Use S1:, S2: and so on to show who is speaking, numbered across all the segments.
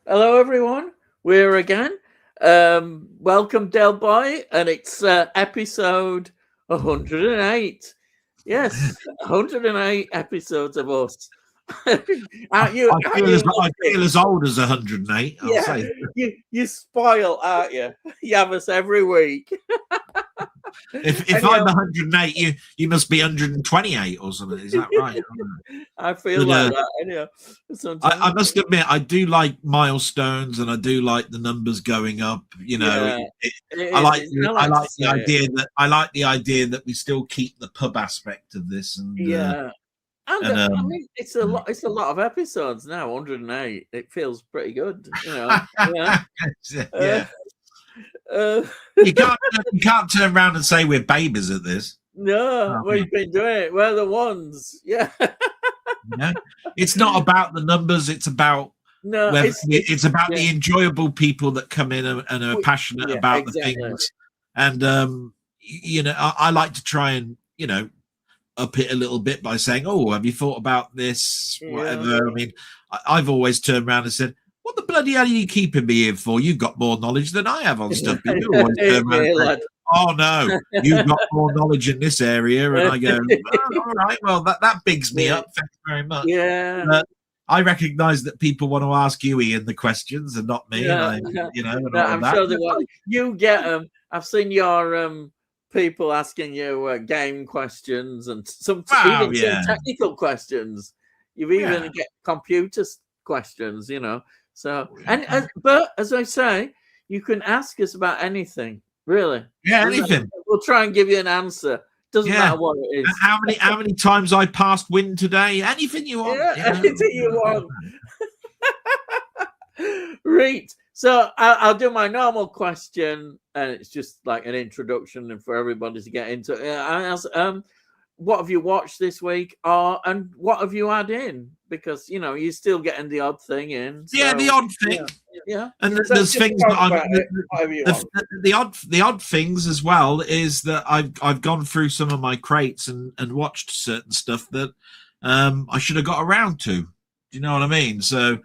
S1: Hello, everyone. We're again. Welcome, Delboy, and it's episode 108. Yes, 108 episodes of us.
S2: I,
S1: Aren't you?
S2: I
S1: Aren't
S2: feel
S1: you
S2: as I
S1: lucky?
S2: feel as old as 108. I'll
S1: Yeah,
S2: say.
S1: you spoil, aren't you? You have us every week.
S2: If I'm
S1: Anyhow,
S2: 108, you must be 128 or something. Is that right?
S1: I feel
S2: But
S1: like that. Anyhow,
S2: I
S1: sometimes.
S2: must admit, I do like milestones, and I do like the numbers going up.
S1: Yeah, it
S2: I
S1: is.
S2: like
S1: I
S2: I
S1: like to
S2: like the
S1: say it.
S2: idea that we still keep the pub aspect of this,
S1: Yeah. And
S2: and
S1: I mean, it's a lot. It's a lot of episodes now. 108. It feels pretty good, Yeah. Uh,
S2: yeah.
S1: uh,
S2: You can't turn around and say we're babies at this.
S1: no,
S2: I mean,
S1: we've been doing it. We're the ones. Yeah.
S2: you know, it's not about the numbers. It's about
S1: No,
S2: whether
S1: it's
S2: it's about
S1: yeah,
S2: the enjoyable people that come in and are passionate
S1: yeah,
S2: about the
S1: exactly.
S2: things. And I like to try and up it a little bit by saying, "Oh, have you thought about this?"
S1: Yeah.
S2: Whatever. I mean, I've always turned around and said, "What the bloody hell are you keeping me here for? You've got more knowledge than I have on stuff." People always turn around
S1: Yeah,
S2: and say,
S1: lad.
S2: "Oh no, you've got more knowledge in this area," and I go, "Oh, all right, well that bigs me
S1: Yeah.
S2: up. Thanks very much."
S1: Yeah.
S2: But I recognise that people want to ask you, Ian, the questions and not me, and
S1: Yeah.
S2: I, and
S1: No,
S2: all of
S1: I'm
S2: that.
S1: sure they want. You get them. I've seen your people asking you game questions and even
S2: Wow,
S1: some
S2: yeah,
S1: technical questions. You've even
S2: yeah,
S1: get computer questions. So
S2: yeah,
S1: but as I say, you can ask us about anything. Really,
S2: yeah, anything.
S1: we'll try and give you an answer. Doesn't
S2: Yeah.
S1: matter what it is.
S2: How many times I passed wind today? Anything you want,
S1: Yeah, anything you want. Right. So I'll do my normal question, and it's just like an introduction and for everybody to get into it. I ask, what have you watched this week, and what have you had in? Because you're still getting the odd thing in.
S2: Yeah,
S1: So
S2: the odd
S1: yeah,
S2: thing,
S1: yeah.
S2: and
S1: So
S2: there's
S1: just
S2: things that
S1: talk
S2: I'm
S1: about it, whatever you want.
S2: the odd things as well is that I've gone through some of my crates and watched certain stuff that I should have got around to. Do you know what I mean? So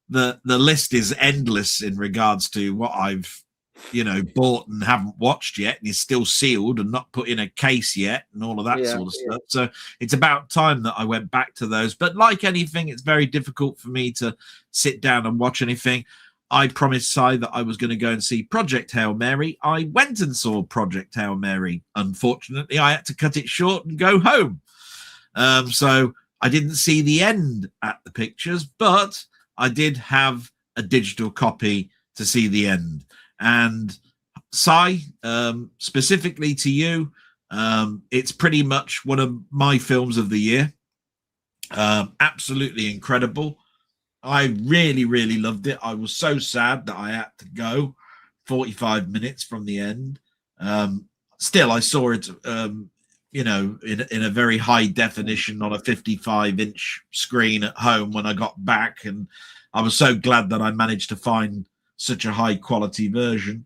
S2: the list is endless in regards to what I've bought and haven't watched yet, and is still sealed and not put in a case yet, and all of that sort of stuff. So it's about time that I went back to those. But like anything, it's very difficult for me to sit down and watch anything. I promised Si that I was going to go and see Project Hail Mary. I went and saw Project Hail Mary. Unfortunately, I had to cut it short and go home. So I didn't see the end at the pictures, but I did have a digital copy to see the end. And Si, specifically to you, it's pretty much one of my films of the year. Absolutely incredible. I really, really loved it. I was so sad that I had to go 45 minutes from the end. Still, I saw it, in a very high definition on a 55-inch screen at home when I got back. And I was so glad that I managed to find such a high quality version,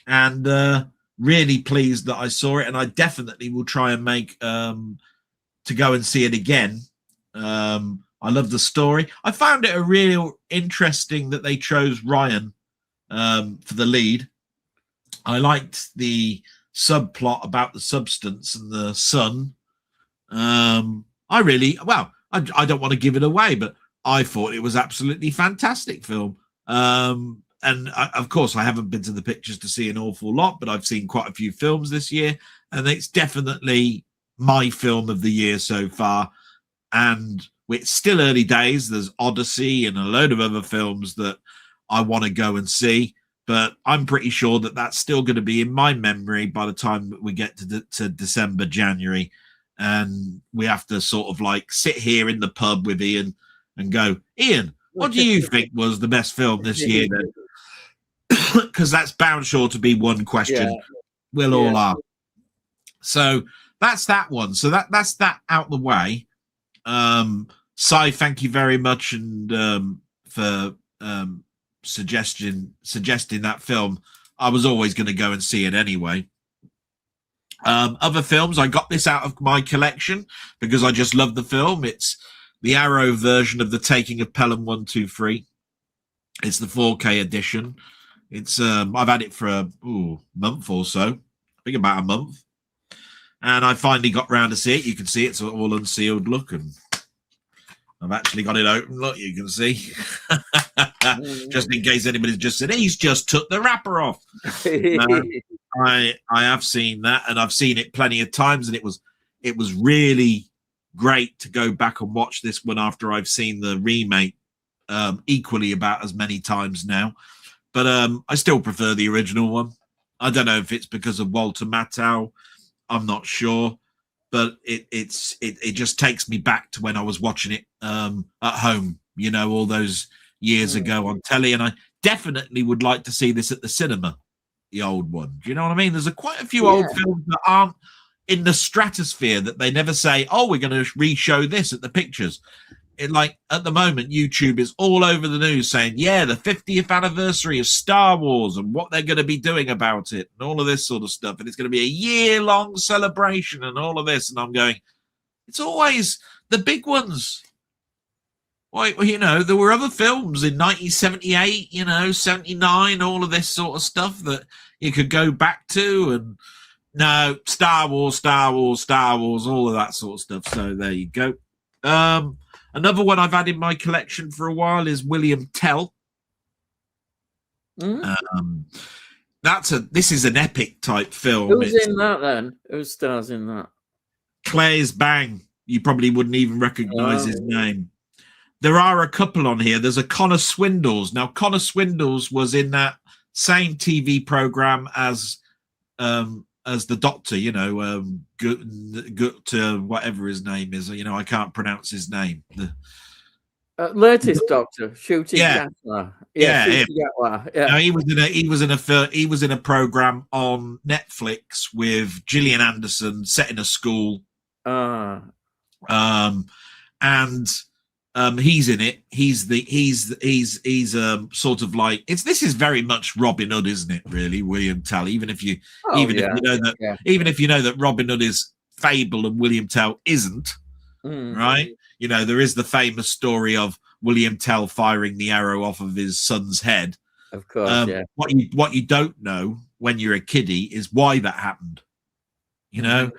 S2: and really pleased that I saw it. And I definitely will try and make to go and see it again. I love the story. I found it a real interesting that they chose Ryan for the lead. I liked the subplot about the substance and the sun. I don't want to give it away, but I thought it was absolutely fantastic film. And of course, I haven't been to the pictures to see an awful lot, but I've seen quite a few films this year, and it's definitely my film of the year so far. And it's still early days. There's Odyssey and a load of other films that I want to go and see, but I'm pretty sure that that's still going to be in my memory by the time we get to December, January, and we have to sort of like sit here in the pub with Ian and go, Ian, what do you think was the best film this year then? Because that's bound sure to be one question we'll all ask. So that's that one. So that's that out the way. Si, thank you very much, and for suggesting that film. I was always going to go and see it anyway. Other films, I got this out of my collection because I just love the film. It's the Arrow version of The Taking of Pelham 123. It's the 4K edition. It's I've had it for a month or so. I think about a month. And I finally got round to see it. You can see it's all unsealed look, and I've actually got it open. Look, you can see. Just in case anybody's just said, he's just took the wrapper off. I have seen that, and I've seen it plenty of times, and it was really great to go back and watch this one after I've seen the remake equally about as many times now. But I still prefer the original one. I don't know if it's because of Walter Matthau. I'm not sure, but it just takes me back to when I was watching it at home, you know, all those years ago on telly. And I definitely would like to see this at the cinema, the old one. Do you know what I mean? There's quite a few old films that aren't in the stratosphere, that they never say, oh, we're going to re-show this at the pictures. Like at the moment, YouTube is all over the news saying, yeah, the 50th anniversary of Star Wars and what they're going to be doing about it and all of this sort of stuff. And it's going to be a year-long celebration and all of this. And I'm going, it's always the big ones. Well, you know, there were other films in 1978, you know, 79, all of this sort of stuff that you could go back to. And no, Star Wars, all of that sort of stuff. So there you go. Another one I've had in my collection for a while is William Tell. This is an epic type film.
S1: Who's in that then? Who stars in that?
S2: Claes Bang. You probably wouldn't even recognize his name. There are a couple on here. There's a Connor Swindells. Now, Connor Swindells was in that same TV program as the Doctor, you know, whatever his name is. You know, I can't pronounce his name.
S1: Latest Doctor, Shooting Gatwa.
S2: No, he was in a program on Netflix with Gillian Anderson, set in a school. He's in it. He's sort of like this is very much Robin Hood, isn't it? Really, William Tell. Even if you know that Robin Hood is fable and William Tell isn't, right? You know, there is the famous story of William Tell firing the arrow off of his son's head.
S1: Of course,
S2: What you don't know when you're a kiddie is why that happened. You know.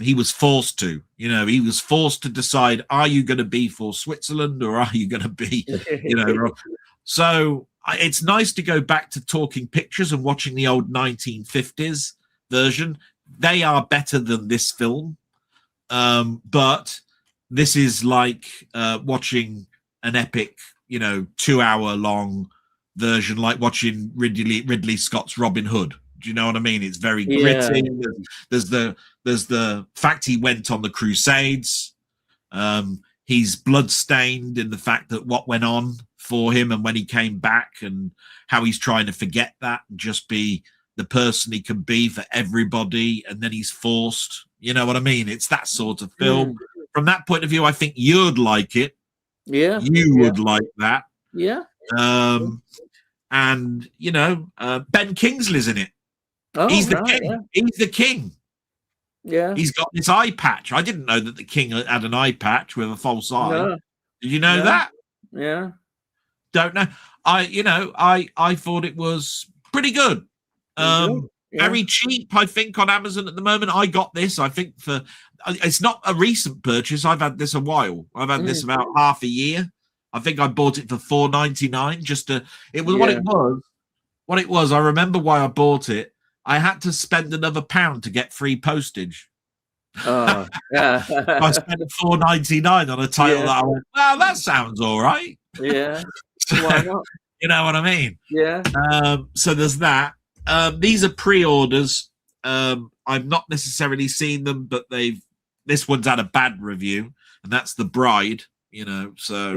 S2: He was forced to, decide, are you going to be for Switzerland or are you going to be, So it's nice to go back to talking pictures and watching the old 1950s version. They are better than this film. But this is like watching an epic, 2-hour long version, like watching Ridley Scott's Robin Hood. Do you know what I mean? It's very gritty. There's the fact he went on the Crusades. He's bloodstained in the fact that what went on for him and when he came back, and how he's trying to forget that and just be the person he can be for everybody. And then he's forced. You know what I mean? It's that sort of film. From that point of view, I think you'd like it.
S1: Yeah.
S2: You would like that.
S1: Yeah.
S2: And, Ben Kingsley's in it.
S1: Oh,
S2: he's the king. Yeah. He's the king.
S1: Yeah.
S2: He's got this eye patch. I didn't know that the king had an eye patch with a false eye. No. Did you know that?
S1: Yeah.
S2: Don't know. I thought it was pretty good. Very cheap, I think, on Amazon at the moment. I got this, I think, it's not a recent purchase. I've had this a while. I've had this about half a year. I think I bought it for $4.99. It was what it was. What it was, I remember why I bought it. I had to spend another £1 to get free postage.
S1: Oh, yeah.
S2: I spent $4.99 on a title that I went, well, that sounds all right.
S1: Yeah. Why not?
S2: You know what I mean?
S1: Yeah.
S2: So there's that. These are pre-orders. I've not necessarily seen them, but this one's had a bad review, and that's The Bride. So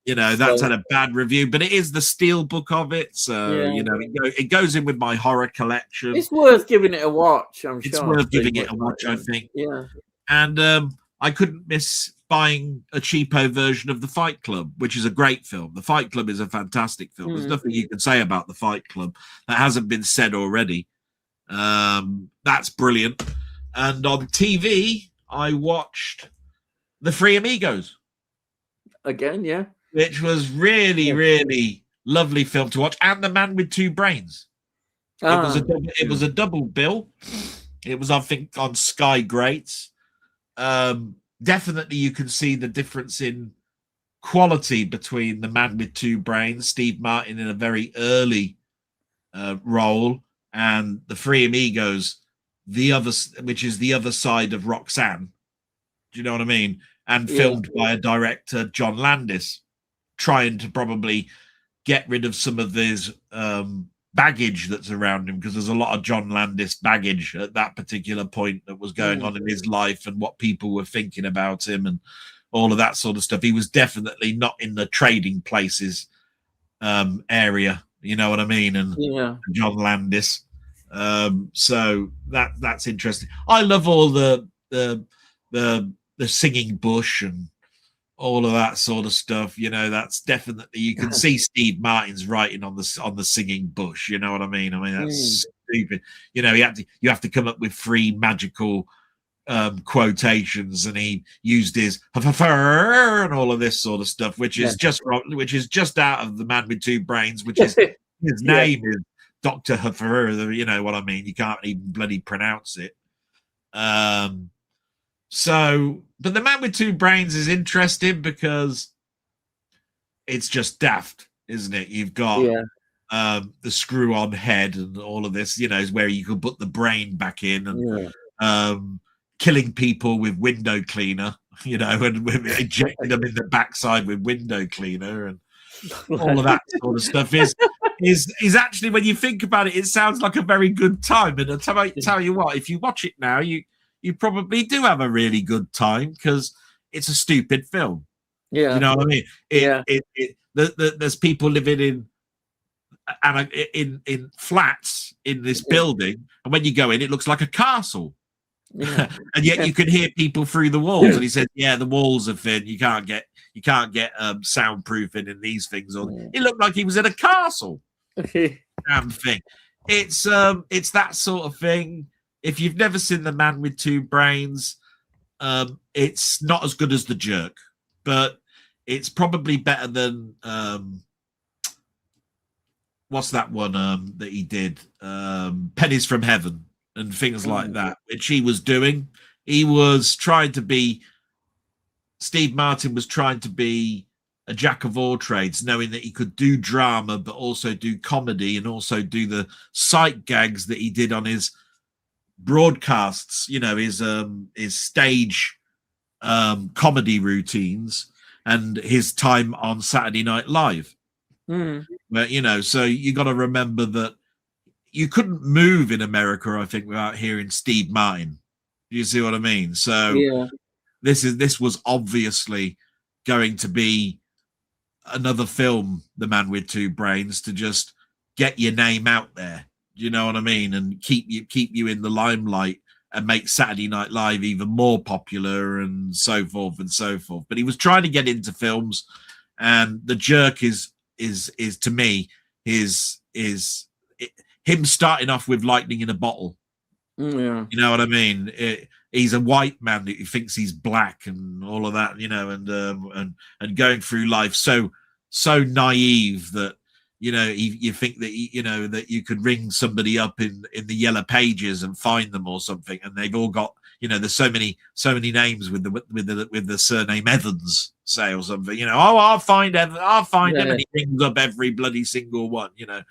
S2: that's had a bad review, but it is the steel book of it. So it goes in with my horror collection.
S1: It's worth giving it a watch. I'm sure
S2: it's worth giving it a watch. I think.
S1: Yeah.
S2: And I couldn't miss buying a cheapo version of The Fight Club, which is a great film. The Fight Club is a fantastic film. There's nothing you can say about The Fight Club that hasn't been said already. That's brilliant. And on TV, I watched The Three Amigos.
S1: Again, yeah.
S2: which was really, really lovely film to watch, and The Man with Two Brains. It was a double bill. It was, I think, on Sky Greats. Definitely, you can see the difference in quality between The Man with Two Brains, Steve Martin in a very early role, and The Three Amigos, which is the other side of Roxanne. Do you know what I mean? And filmed by a director, John Landis, trying to probably get rid of some of this baggage that's around him, because there's a lot of John Landis baggage at that particular point that was going on in his life, and what people were thinking about him and all of that sort of stuff. He was definitely not in the trading places area, you know what I mean? And John Landis. So that's interesting. I love all the singing bush and all of that sort of stuff. You know, that's definitely, you can see Steve Martin's writing on the singing bush. You know what I mean? I mean, that's stupid. You know, you have to come up with 3 magical quotations, and he used his and all of this sort of stuff, which is just out of The Man with Two Brains, which is his name is Dr. You know what I mean? You can't even bloody pronounce it. So, but The Man with Two Brains is interesting because it's just daft, isn't it? You've got the screw-on head and all of this, you know, is where you could put the brain back in, and killing people with window cleaner, you know, and injecting them in the backside with window cleaner, and all of that sort of stuff is actually, when you think about it, it sounds like a very good time. And I'll tell you what, if you watch it now, you probably do have a really good time, because it's a stupid film. You know what I mean? There's people living in flats in this building, and when you go in, it looks like a castle. And yet you can hear people through the walls. And he said, the walls are thin. You can't get soundproofing in these things. Or it looked like he was in a castle. Damn thing. It's that sort of thing. If you've never seen The Man with Two Brains, it's not as good as The Jerk, but it's probably better than what's that one that he did? Pennies from Heaven and things like that, which he was doing. He was trying to be, Steve Martin was trying to be a jack of all trades, knowing that he could do drama, but also do comedy, and also do the sight gags that he did on his broadcasts, you know, his stage comedy routines, and his time on Saturday Night Live. But, you know, so you got to remember that you couldn't move in America, I think, without hearing Steve Martin. Do you see what I mean? So this was obviously going to be another film, The Man with Two Brains, to just get your name out there. Do you know what I mean? And keep you in the limelight, and make Saturday Night Live even more popular, and so forth and so forth. But he was trying to get into films, and The Jerk is to me him starting off with lightning in a bottle. You know what I mean? He's a white man that thinks he's black and all of that, you know, and going through life so naive that, you know, you think that you know that you could ring somebody up in the Yellow Pages and find them or something, and they've all got, you know, there's so many names with the surname Evans, say, or something, you know. Oh, I'll find him, and he rings up every bloody single one, you know,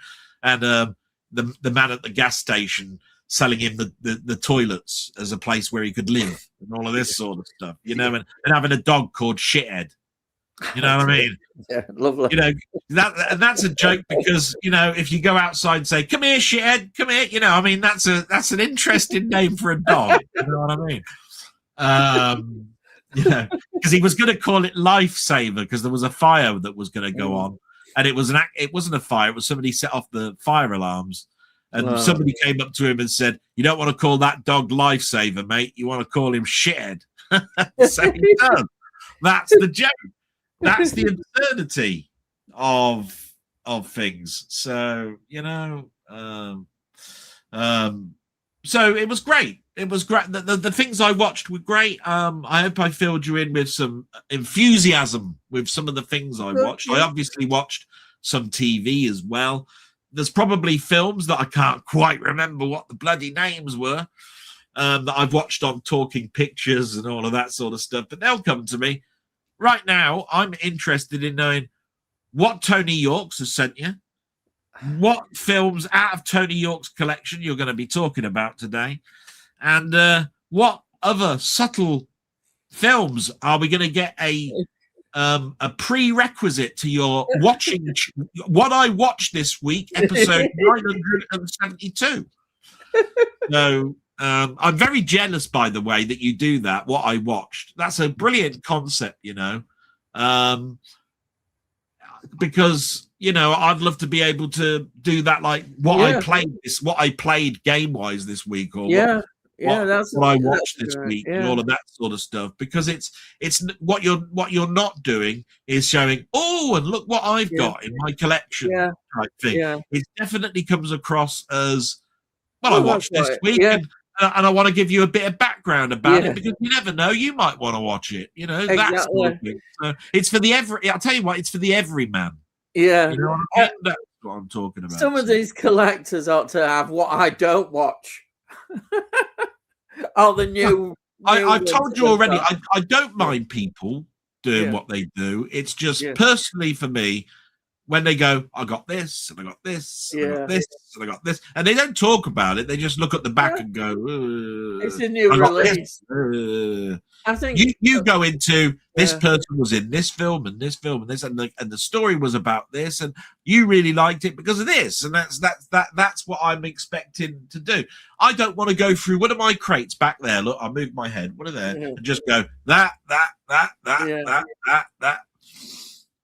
S2: and the man at the gas station selling him the toilets as a place where he could live, and all of this sort of stuff, you know, and having a dog called Shithead. You know what I mean?
S1: Yeah, lovely.
S2: You know, that's a joke, because, you know, if you go outside and say, "Come here, Shithead, come here," you know, I mean, that's an interesting name for a dog. You know what I mean? You know, because he was going to call it Lifesaver, because there was a fire that was going to go on, and it wasn't a fire; it was somebody set off the fire alarms, and somebody came up to him and said, "You don't want to call that dog Lifesaver, mate. You want to call him Shithead." So he does. That's the joke. That's the absurdity of things. So, you know, so it was great. It was great. The things I watched were great. I hope I filled you in with some enthusiasm with some of the things I watched. I obviously watched some TV as well. There's probably films that I can't quite remember what the bloody names were, that I've watched on Talking Pictures and all of that sort of stuff, but they'll come to me. Right now, I'm interested in knowing what Tony Yorks has sent you, what films out of Tony York's collection you're going to be talking about today, and what other subtle films are we going to get a prerequisite to your watching what I watched this week, episode 972. So I'm very jealous, by the way, that you do that, what I watched. That's a brilliant concept, because I'd love to be able to do that, like what I played game wise this week, or that's what I watched this week, and all of that sort of stuff. Because it's what you're not doing is showing, oh, and look what I've got in my collection, type thing. It definitely comes across as, well, I watched this week, and I want to give you a bit of background about it, because you never know, you might want to watch it. That's sort of thing. So it's for the I'll tell you what, it's for the everyman.
S1: Yeah,
S2: that's what I'm talking about.
S1: Some of these collectors ought to have what I don't watch. All the new.
S2: I've told you already. I don't mind people doing what they do. It's just personally for me, when they go, I got this, and I got this, and I got this, and I got this, and they don't talk about it. They just look at the back and go,
S1: it's a new release.
S2: I think you go into this person was in this film and this film and this, and the story was about this, and you really liked it because of this, and that's what I'm expecting to do. I don't want to go through one of my crates back there. Look, I moved my head. What are there? And just go that.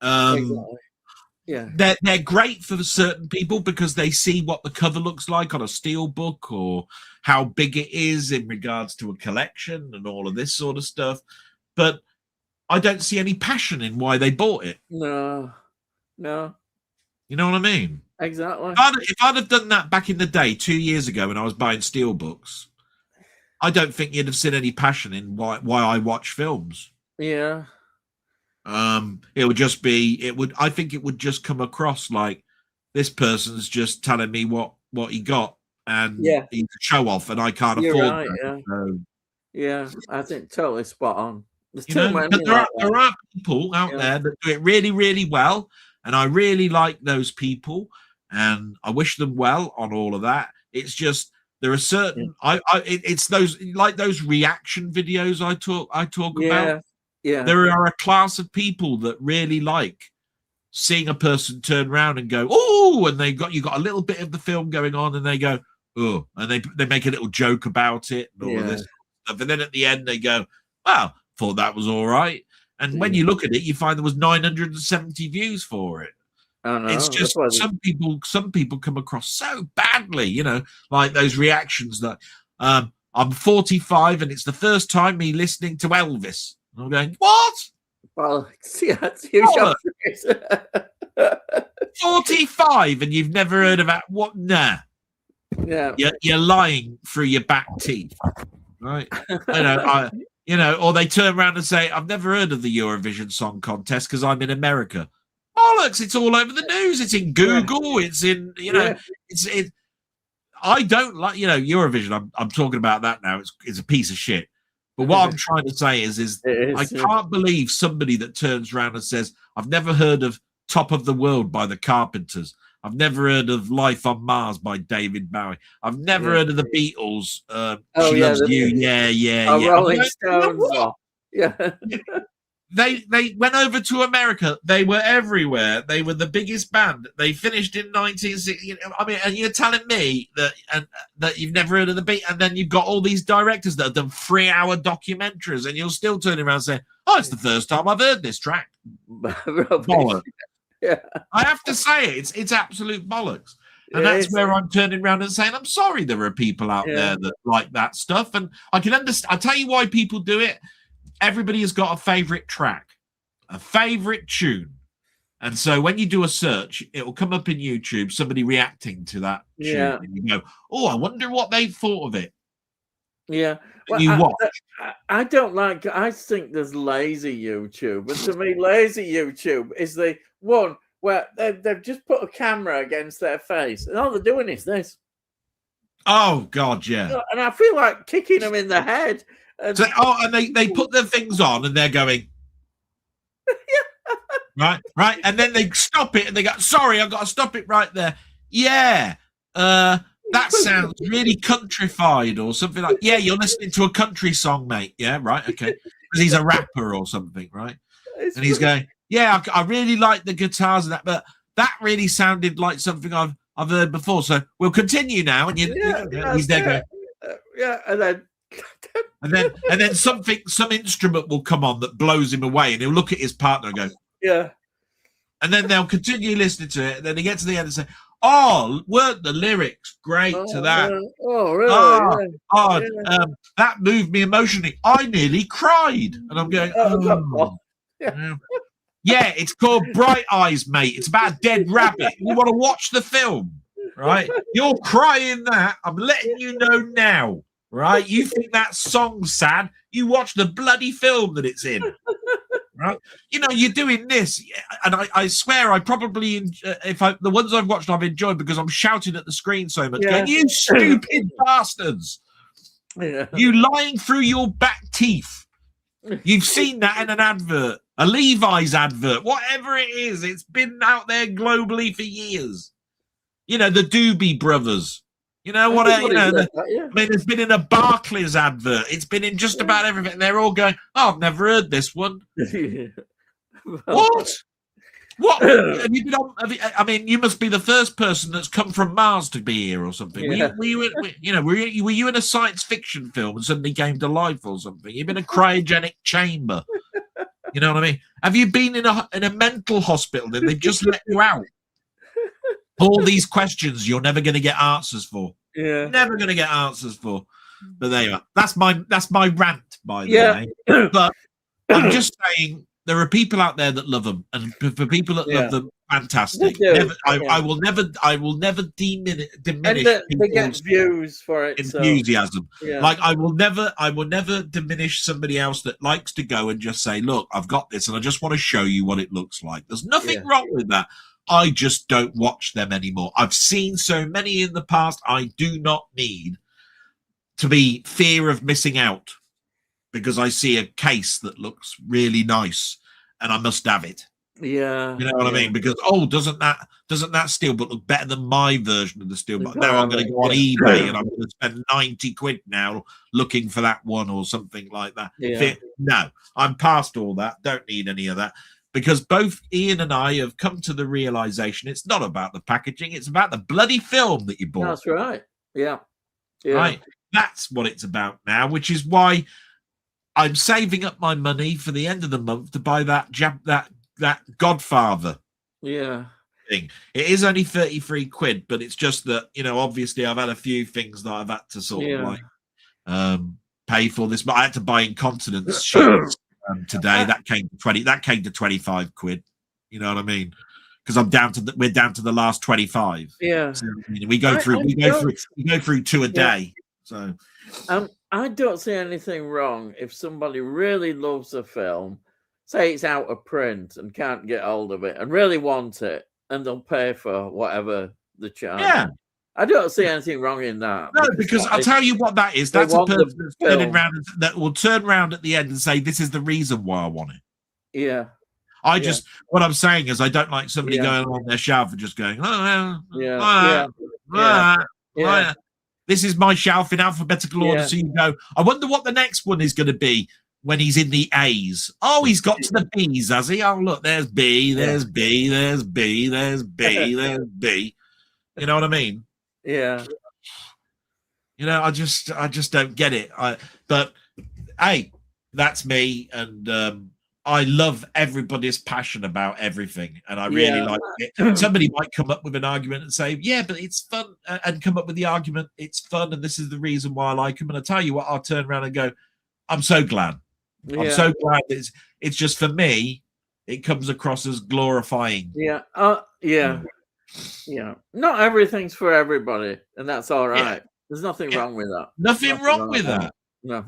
S1: Exactly. Yeah,
S2: they're great for certain people because they see what the cover looks like on a steel book, or how big it is in regards to a collection and all of this sort of stuff. But I don't see any passion in why they bought it.
S1: No.
S2: You know what I mean?
S1: Exactly.
S2: If I'd have done that back in the day, 2 years ago, when I was buying steel books, I don't think you'd have seen any passion in why I watch films.
S1: Yeah.
S2: It would just be, I think it would just come across like this person's just telling me what he got, and he's a show off, and I can't afford that.
S1: So. I think totally spot on. There's
S2: too many. But there are people out there that do it really, really well, and I really like those people, and I wish them well on all of that. It's just there are certain it's those, like those reaction videos I talk about.
S1: Yeah.
S2: There are a class of people that really like seeing a person turn around and go, oh, and you got a little bit of the film going on, and they go, oh, and they make a little joke about it and all of this stuff. And then at the end they go, well, thought that was all right. And when you look at it, you find there was 970 views for it. It's just some people come across so badly, like those reactions that I'm 45 and it's the first time me listening to Elvis. I'm going, what?
S1: Well, it's your
S2: 45 and you've never heard of that? What? Nah.
S1: Yeah.
S2: You're lying through your back teeth, right? Or they turn around and say, I've never heard of the Eurovision Song Contest because I'm in America. Bollocks! It's all over the news. It's in Google. It's in, it's. I don't like, Eurovision. I'm talking about that now. It's a piece of shit. But what I'm trying to say is I can't believe somebody that turns around and says, I've never heard of Top of the World by the Carpenters. I've never heard of Life on Mars by David Bowie. I've never heard of the Beatles. She Loves You. Yeah.
S1: Rolling Stones. Yeah.
S2: They went over to America. They were everywhere. They were the biggest band. They finished in 1960. I mean, and you're telling me that you've never heard of the beat, and then you've got all ththese directors that have done 3-hour documentaries, and you'll still turn around and say, "Oh, it's the first time I've heard this track." Bollocks.
S1: Yeah, I
S2: have to say it's absolute bollocks. And that's where I'm turning around and saying, I'm sorry there are people out there that like that stuff, and I can understand. I'll tell you why people do it. Everybody has got a favorite track, a favorite tune. And so when you do a search, it will come up in YouTube, somebody reacting to that tune. And you go, oh, I wonder what they thought of it.
S1: Yeah. Well,
S2: You watch.
S1: I don't like. I think there's lazy YouTube, and to me, lazy YouTube is the one where they've just put a camera against their face, and all they're doing is this.
S2: Oh God, yeah.
S1: And I feel like kicking them in the head. And,
S2: and they put their things on, and they're going. Right, and then they stop it, and they go, "Sorry, I've got to stop it right there." Yeah, that sounds really countrified or something like. Yeah, you're listening to a country song, mate. Yeah, right, okay, because he's a rapper or something, right? And he's going, "Yeah, I really like the guitars and that, but that really sounded like something I've heard before." So we'll continue now, and he's there going, and then some instrument will come on that blows him away, and he'll look at his partner and go.
S1: Yeah.
S2: And then they'll continue listening to it. And then they get to the end and say, "Oh, weren't the lyrics great to that?
S1: Oh, really?
S2: That moved me emotionally. I nearly cried." And I'm going, yeah, it's called Bright Eyes, mate. It's about a dead rabbit. You want to watch the film, right? You're crying that. I'm letting you know now, right? You think that song's sad? You watch the bloody film that it's in. Right, you're doing this, and I swear I probably the ones I've watched I've enjoyed because I'm shouting at the screen so much, going, "You stupid bastards! You lying through your back teeth! You've seen that in an advert, a Levi's advert, whatever it is. It's been out there globally for years. The Doobie Brothers." I mean, it's been in a Barclays advert. It's been in just about everything. And they're all going, "Oh, I've never heard this one." What? What? Have you been on? I mean, you must be the first person that's come from Mars to be here or something.
S1: Yeah.
S2: Were you in a science fiction film and suddenly came to life or something? You've been in a cryogenic chamber. You know what I mean? Have you been in a mental hospital and they've just let you out? All these questions you're never going to get answers for.
S1: Yeah.
S2: Never going to get answers for. But there you are. That's my rant, by the way. But I'm just saying there are people out there that love them, and for people that love them, fantastic. I will never diminish
S1: they get views for it.
S2: Enthusiasm.
S1: So, yeah.
S2: Like I will never diminish somebody else that likes to go and just say, "Look, I've got this, and I just want to show you what it looks like." There's nothing wrong with that. I just don't watch them anymore. I've seen so many in the past. I do not need to be fear of missing out because I see a case that looks really nice and I must have it.
S1: Yeah.
S2: You know what I mean? Because doesn't that steelbook look better than my version of the steelbook? Now I'm going to go on eBay and I'm going to spend 90 quid now looking for that one or something like that.
S1: Yeah.
S2: No, I'm past all that. Don't need any of that. Because both Ian and I have come to the realization it's not about the packaging, it's about the bloody film that you bought.
S1: That's right. Yeah.
S2: Right. That's what it's about now, which is why I'm saving up my money for the end of the month to buy that Godfather thing. It is only 33 quid, but it's just that, obviously I've had a few things that I've had to sort of pay for this, but I had to buy incontinence sheets. Today that came to 25 quid. You know what I mean? Because we're down to the last 25.
S1: Yeah.
S2: So, we go through 2 a day. So
S1: I don't see anything wrong if somebody really loves a film, say it's out of print and can't get hold of it and really want it, and they'll pay for whatever the charge.
S2: Yeah.
S1: I don't see anything wrong in that.
S2: No, because I'll tell you what that is. That's a person that's turning around that will turn around at the end and say, "This is the reason why I want it."
S1: Yeah.
S2: What I'm saying is I don't like somebody going on their shelf and just going, this is my shelf in alphabetical order. So you go, I wonder what the next one is going to be when he's in the A's. Oh, he's got to the B's, has he? Oh, look, there's B, there's B, there's B, there's B, there's B. You know what I mean?
S1: Yeah.
S2: I just don't get it. But hey, that's me, and I love everybody's passion about everything, and I really like it. Somebody might come up with an argument and say, "Yeah, but it's fun," and come up with the argument, "It's fun, and this is the reason why I like them." And I tell you what, I'll turn around and go, "I'm so glad. I'm so glad." It's just for me, it comes across as glorifying.
S1: Yeah. Yeah. Not everything's for everybody, and that's all right. There's nothing wrong with that.
S2: Nothing wrong with that.
S1: No.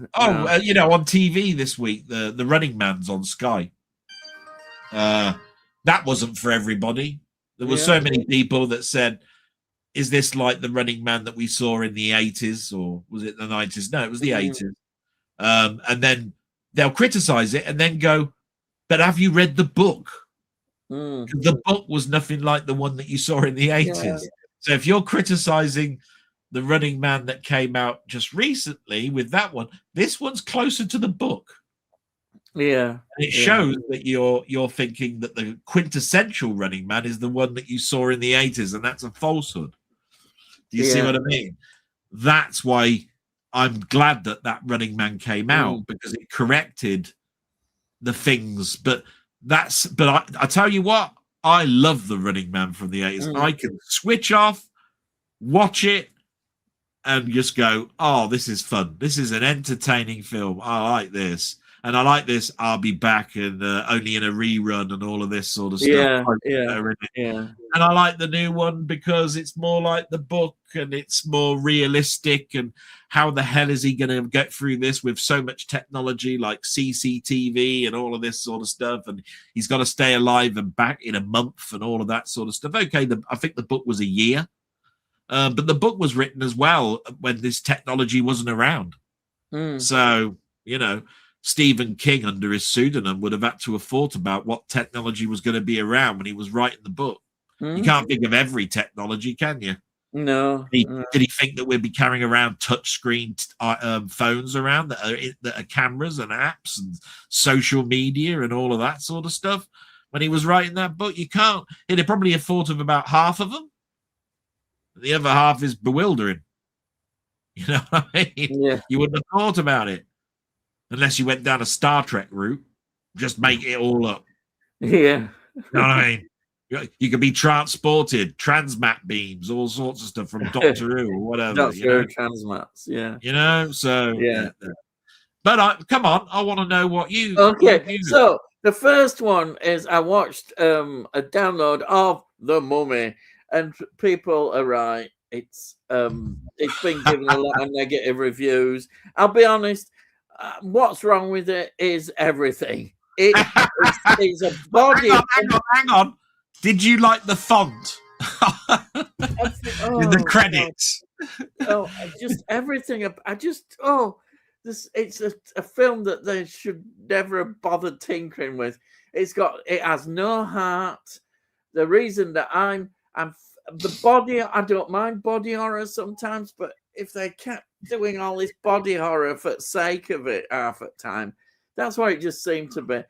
S2: You know, on TV this week, the Running Man's on Sky. That wasn't for everybody. There were so many people that said, is this like the Running Man that we saw in the 80s, or was it the 90s? No, it was the 80s. And then they'll criticize it and then go, but have you read the book? The book was nothing like the one that you saw in the 80s. Yeah. So if you're criticizing the Running Man that came out just recently with that one, this one's closer to the book.
S1: Yeah.
S2: And it shows that you're thinking that the quintessential Running Man is the one that you saw in the 80s, and that's a falsehood. Do you see what I mean? That's why I'm glad that Running Man came out, because it corrected the things. But I tell you what, I love the Running Man from the 80s. I can switch off, watch it, and just go, oh, this is fun. This is an entertaining film. I like this. And I like this, I'll be back, and only in a rerun and all of this sort of stuff.
S1: Yeah.
S2: And I like the new one because it's more like the book, and it's more realistic. And how the hell is he going to get through this with so much technology like CCTV and all of this sort of stuff? And he's got to stay alive and back in a month and all of that sort of stuff. Okay, I think the book was a year. But the book was written as well when this technology wasn't around. So, you know, Stephen King, under his pseudonym, would have had to have thought about what technology was going to be around when he was writing the book. You can't think of every technology, can you?
S1: No.
S2: Did he think that we'd be carrying around touchscreen phones around that are cameras and apps and social media and all of that sort of stuff when he was writing that book? You can't. He'd probably have thought of about half of them. The other half is bewildering. You know what I mean?
S1: Yeah.
S2: You wouldn't have thought about it unless you went down a Star Trek route. Just make it all up.
S1: Yeah.
S2: You know what I mean? You could be transported, transmat beams, all sorts of stuff from Doctor Who or whatever.
S1: Doctor Who transmats, yeah.
S2: You know, so
S1: yeah.
S2: But come on, I want to know what you.
S1: Okay, so the first one is I watched a download of The Mummy, and people are right. It's been given a lot of negative reviews. I'll be honest. What's wrong with it is everything. It's a body.
S2: Hang on. Did you like the font? The credits.
S1: Just everything. It's a film that they should never have bothered tinkering with. It has no heart. The reason that I'm the body, I don't mind body horror sometimes, but if they kept doing all this body horror for the sake of it half at time, that's what it just seemed to be.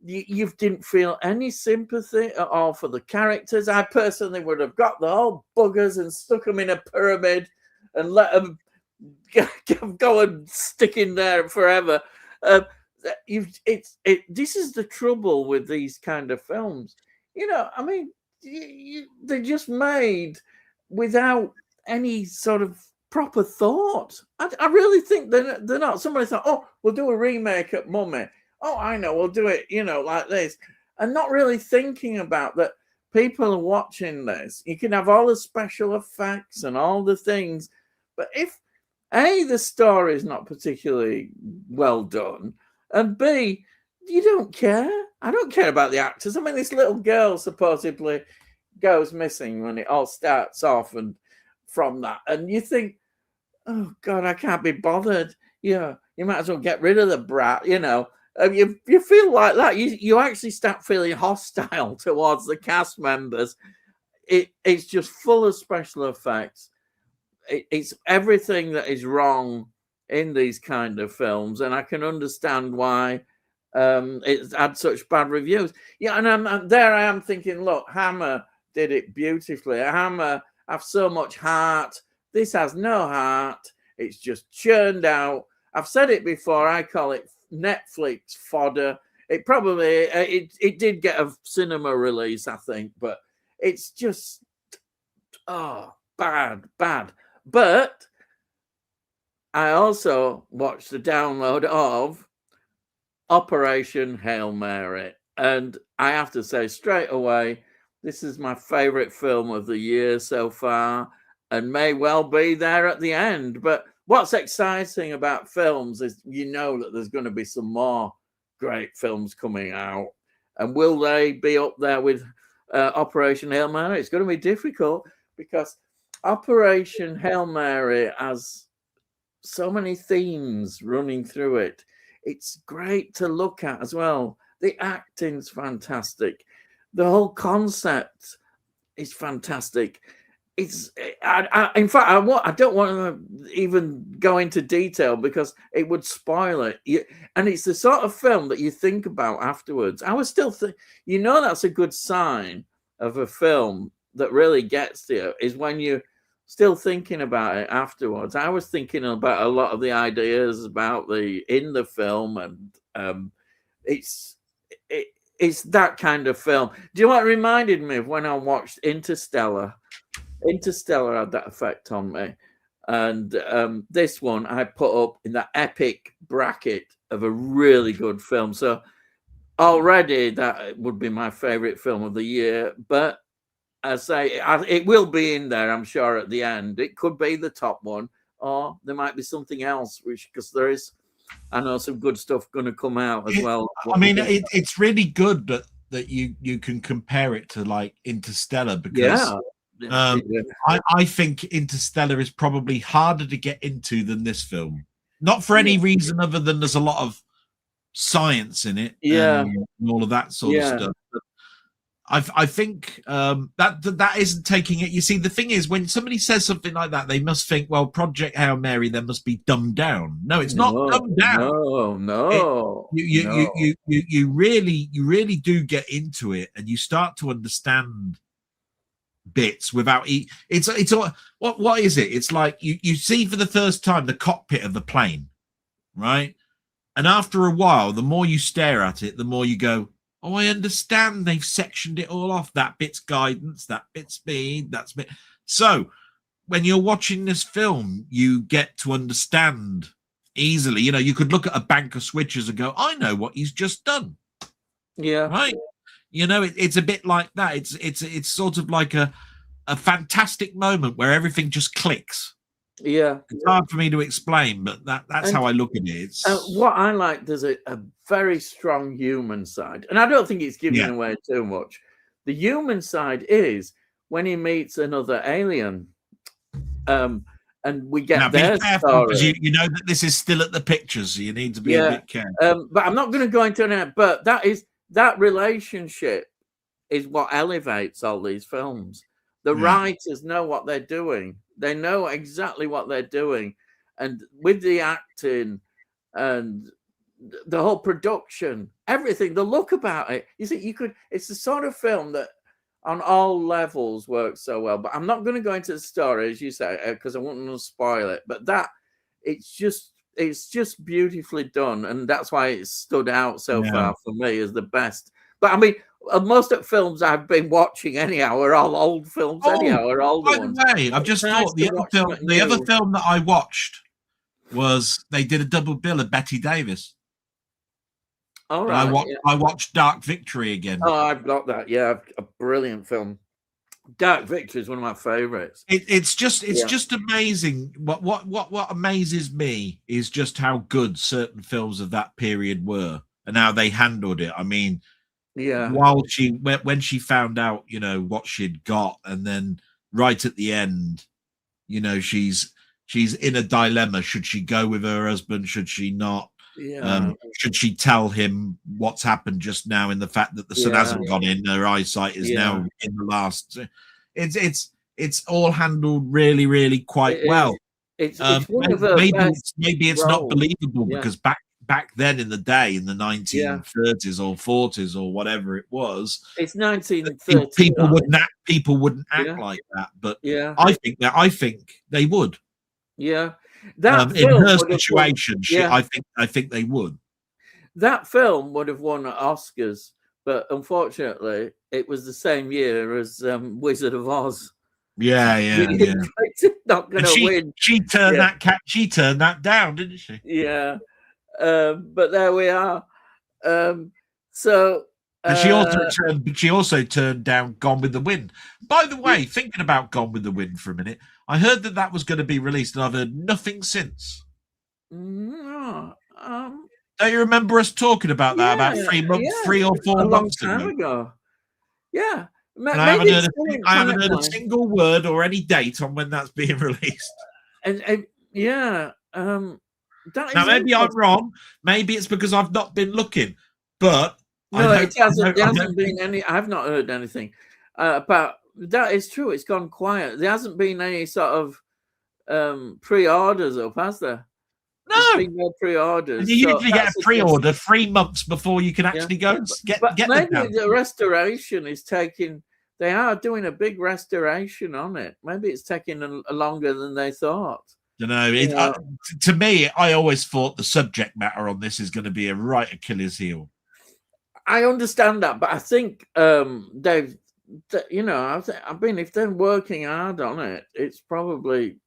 S1: You didn't feel any sympathy at all for the characters. I personally would have got the whole buggers and stuck them in a pyramid and let them go and stick in there forever. This is the trouble with these kind of films. You know, I mean, they're just made without any sort of proper thought. I really think they're not. Somebody thought, oh, we'll do a remake at Mummy. Oh, I know, we'll do it, like this. And not really thinking about that people are watching this. You can have all the special effects and all the things. But if, A, the story is not particularly well done, and B, you don't care. I don't care about the actors. I mean, this little girl supposedly goes missing when it all starts off, and from that. And you think, oh, God, I can't be bothered. You might as well get rid of the brat, You feel like that. You actually start feeling hostile towards the cast members. It's just full of special effects. It's everything that is wrong in these kind of films, and I can understand why it's had such bad reviews. Yeah, and there I am thinking, look, Hammer did it beautifully. Hammer have so much heart. This has no heart. It's just churned out. I've said it before. I call it Netflix fodder. It probably it did get a cinema release, I think, but it's just bad. But I also watched the download of Operation Hail Mary, and I have to say straight away, this is my favorite film of the year so far. and may well be there at the end. But what's exciting about films is that there's going to be some more great films coming out. And will they be up there with Operation Hail Mary? It's going to be difficult because Operation Hail Mary has so many themes running through it. It's great to look at as well. The acting's fantastic. The whole concept is fantastic. In fact, I don't want to even go into detail because it would spoil it. And it's the sort of film that you think about afterwards. I was still that's a good sign of a film that really gets to you, is when you're still thinking about it afterwards. I was thinking about a lot of the ideas about in the film, and it's that kind of film. Do you know what it reminded me of when I watched Interstellar? Interstellar had that effect on me, and this one I put up in that epic bracket of a really good film. So already that would be my favorite film of the year. But I say it will be in there, I'm sure, at the end. It could be the top one, or there might be something else, because there is, I know, some good stuff going to come out as well.
S2: I mean, it's really good that you can compare it to like Interstellar, because I think Interstellar is probably harder to get into than this film. Not for any reason other than there's a lot of science in it, and all of that sort of stuff. But I think that isn't taking it. You see, the thing is, when somebody says something like that, they must think, well, Project Hail Mary then must be dumbed down. No, it's not dumbed down.
S1: No.
S2: You really do get into it, and you start to understand bits without it's what is it? It's like you see for the first time the cockpit of the plane, right? And after a while, the more you stare at it, the more you go, oh, I understand. They've sectioned it all off. That bit's guidance, that bit's speed, that's bit. So when you're watching this film, you get to understand easily. You could look at a bank of switches and go, I know what he's just done.
S1: Yeah.
S2: Right. It's a bit like that. It's sort of like a fantastic moment where everything just clicks.
S1: Yeah,
S2: it's hard for me to explain, but that's how I look at it.
S1: What I like, there's a very strong human side, and I don't think it's giving away too much. The human side is when he meets another alien, and we get their story.
S2: Because you know that this is still at the pictures, so you need to be a bit careful.
S1: But I'm not going to go into it. But that relationship is what elevates all these films. The writers know what they're doing. They know exactly what they're doing. And with the acting and the whole production, everything, the look about it, it's the sort of film that on all levels works so well. But I'm not going to go into the story, as you say, because I wouldn't want to spoil it. But it's just beautifully done. And that's why it stood out so far for me as the best. But I mean, most of the films I've been watching anyhow are all old films anyhow, are older ones.
S2: By the way, I've just thought the other film that I watched was, they did a double bill of Bette Davis.
S1: All right.
S2: I watched Dark Victory again.
S1: Oh, I've got that. Yeah, a brilliant film. Dark Victory is one of my favorites.
S2: It's just amazing. What amazes me is just how good certain films of that period were and how they handled it. I mean, when she found out, what she'd got, and then right at the end, she's in a dilemma. Should she go with her husband? Should she not? Should she tell him what's happened just now, in the fact that the sun hasn't gone in, her eyesight is now in the last? It's all handled really, really quite well.
S1: It's one of the
S2: maybe it's not believable because back then in the day, in the 1930s or 40s or whatever it was,
S1: it's 1930.
S2: People wouldn't act like that, but I think they would.
S1: Yeah,
S2: in her situation, I think they would.
S1: That film would have won Oscars, but unfortunately, it was the same year as Wizard of Oz.
S2: Yeah.
S1: Not going to win.
S2: She turned that down, didn't she?
S1: Yeah. But there we are. So
S2: And she also turned down Gone with the Wind. By the way, thinking about Gone with the Wind for a minute, I heard that was going to be released, and I've heard nothing since.
S1: No,
S2: don't you remember us talking about that about 3 or 4 months
S1: ago? Yeah.
S2: And I haven't heard a single word or any date on when that's being released.
S1: And yeah,
S2: now maybe I'm wrong. Maybe it's because I've not been looking, but
S1: no, it hasn't. There hasn't been any. I've not heard anything about that. Is true. It's gone quiet. There hasn't been any sort of pre-orders up, has there?
S2: No,
S1: there's been no pre-orders.
S2: And you usually get a pre-order 3 months before you can actually go and get.
S1: But maybe the restoration is taking. They are doing a big restoration on it. Maybe it's taking longer than they thought.
S2: You know, to me, I always thought the subject matter on this is going to be a right Achilles heel.
S1: I understand that, but I think they've, you know, I mean, if they're working hard on it, it's probably,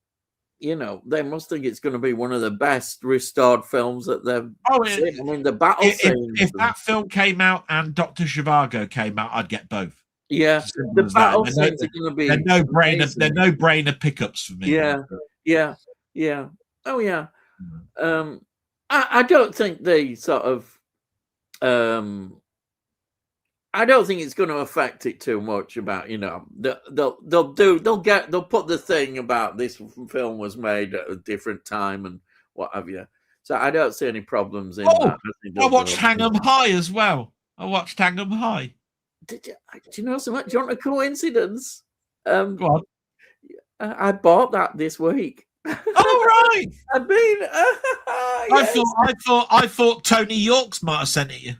S1: you know, they must think it's going to be one of the best restored films that they've seen. I mean, the battle scene.
S2: If that film came out and Dr. Zhivago came out, I'd get both.
S1: Yeah, the battle scenes are going to be.
S2: They're no brainer. They're no brainer pickups for me.
S1: Yeah. Oh yeah. I don't think they sort of. I don't think it's going to affect it too much. About, you know, they'll put the thing about this film was made at a different time and what have you. So I don't see any problems in that.
S2: I watched Hang 'em High as well. I watched Hang 'em High.
S1: Do you know so much? Do you want a coincidence?
S2: Go on.
S1: I bought that this week.
S2: Oh right!
S1: I mean,
S2: yes. I thought Tony Yorks might have sent it you.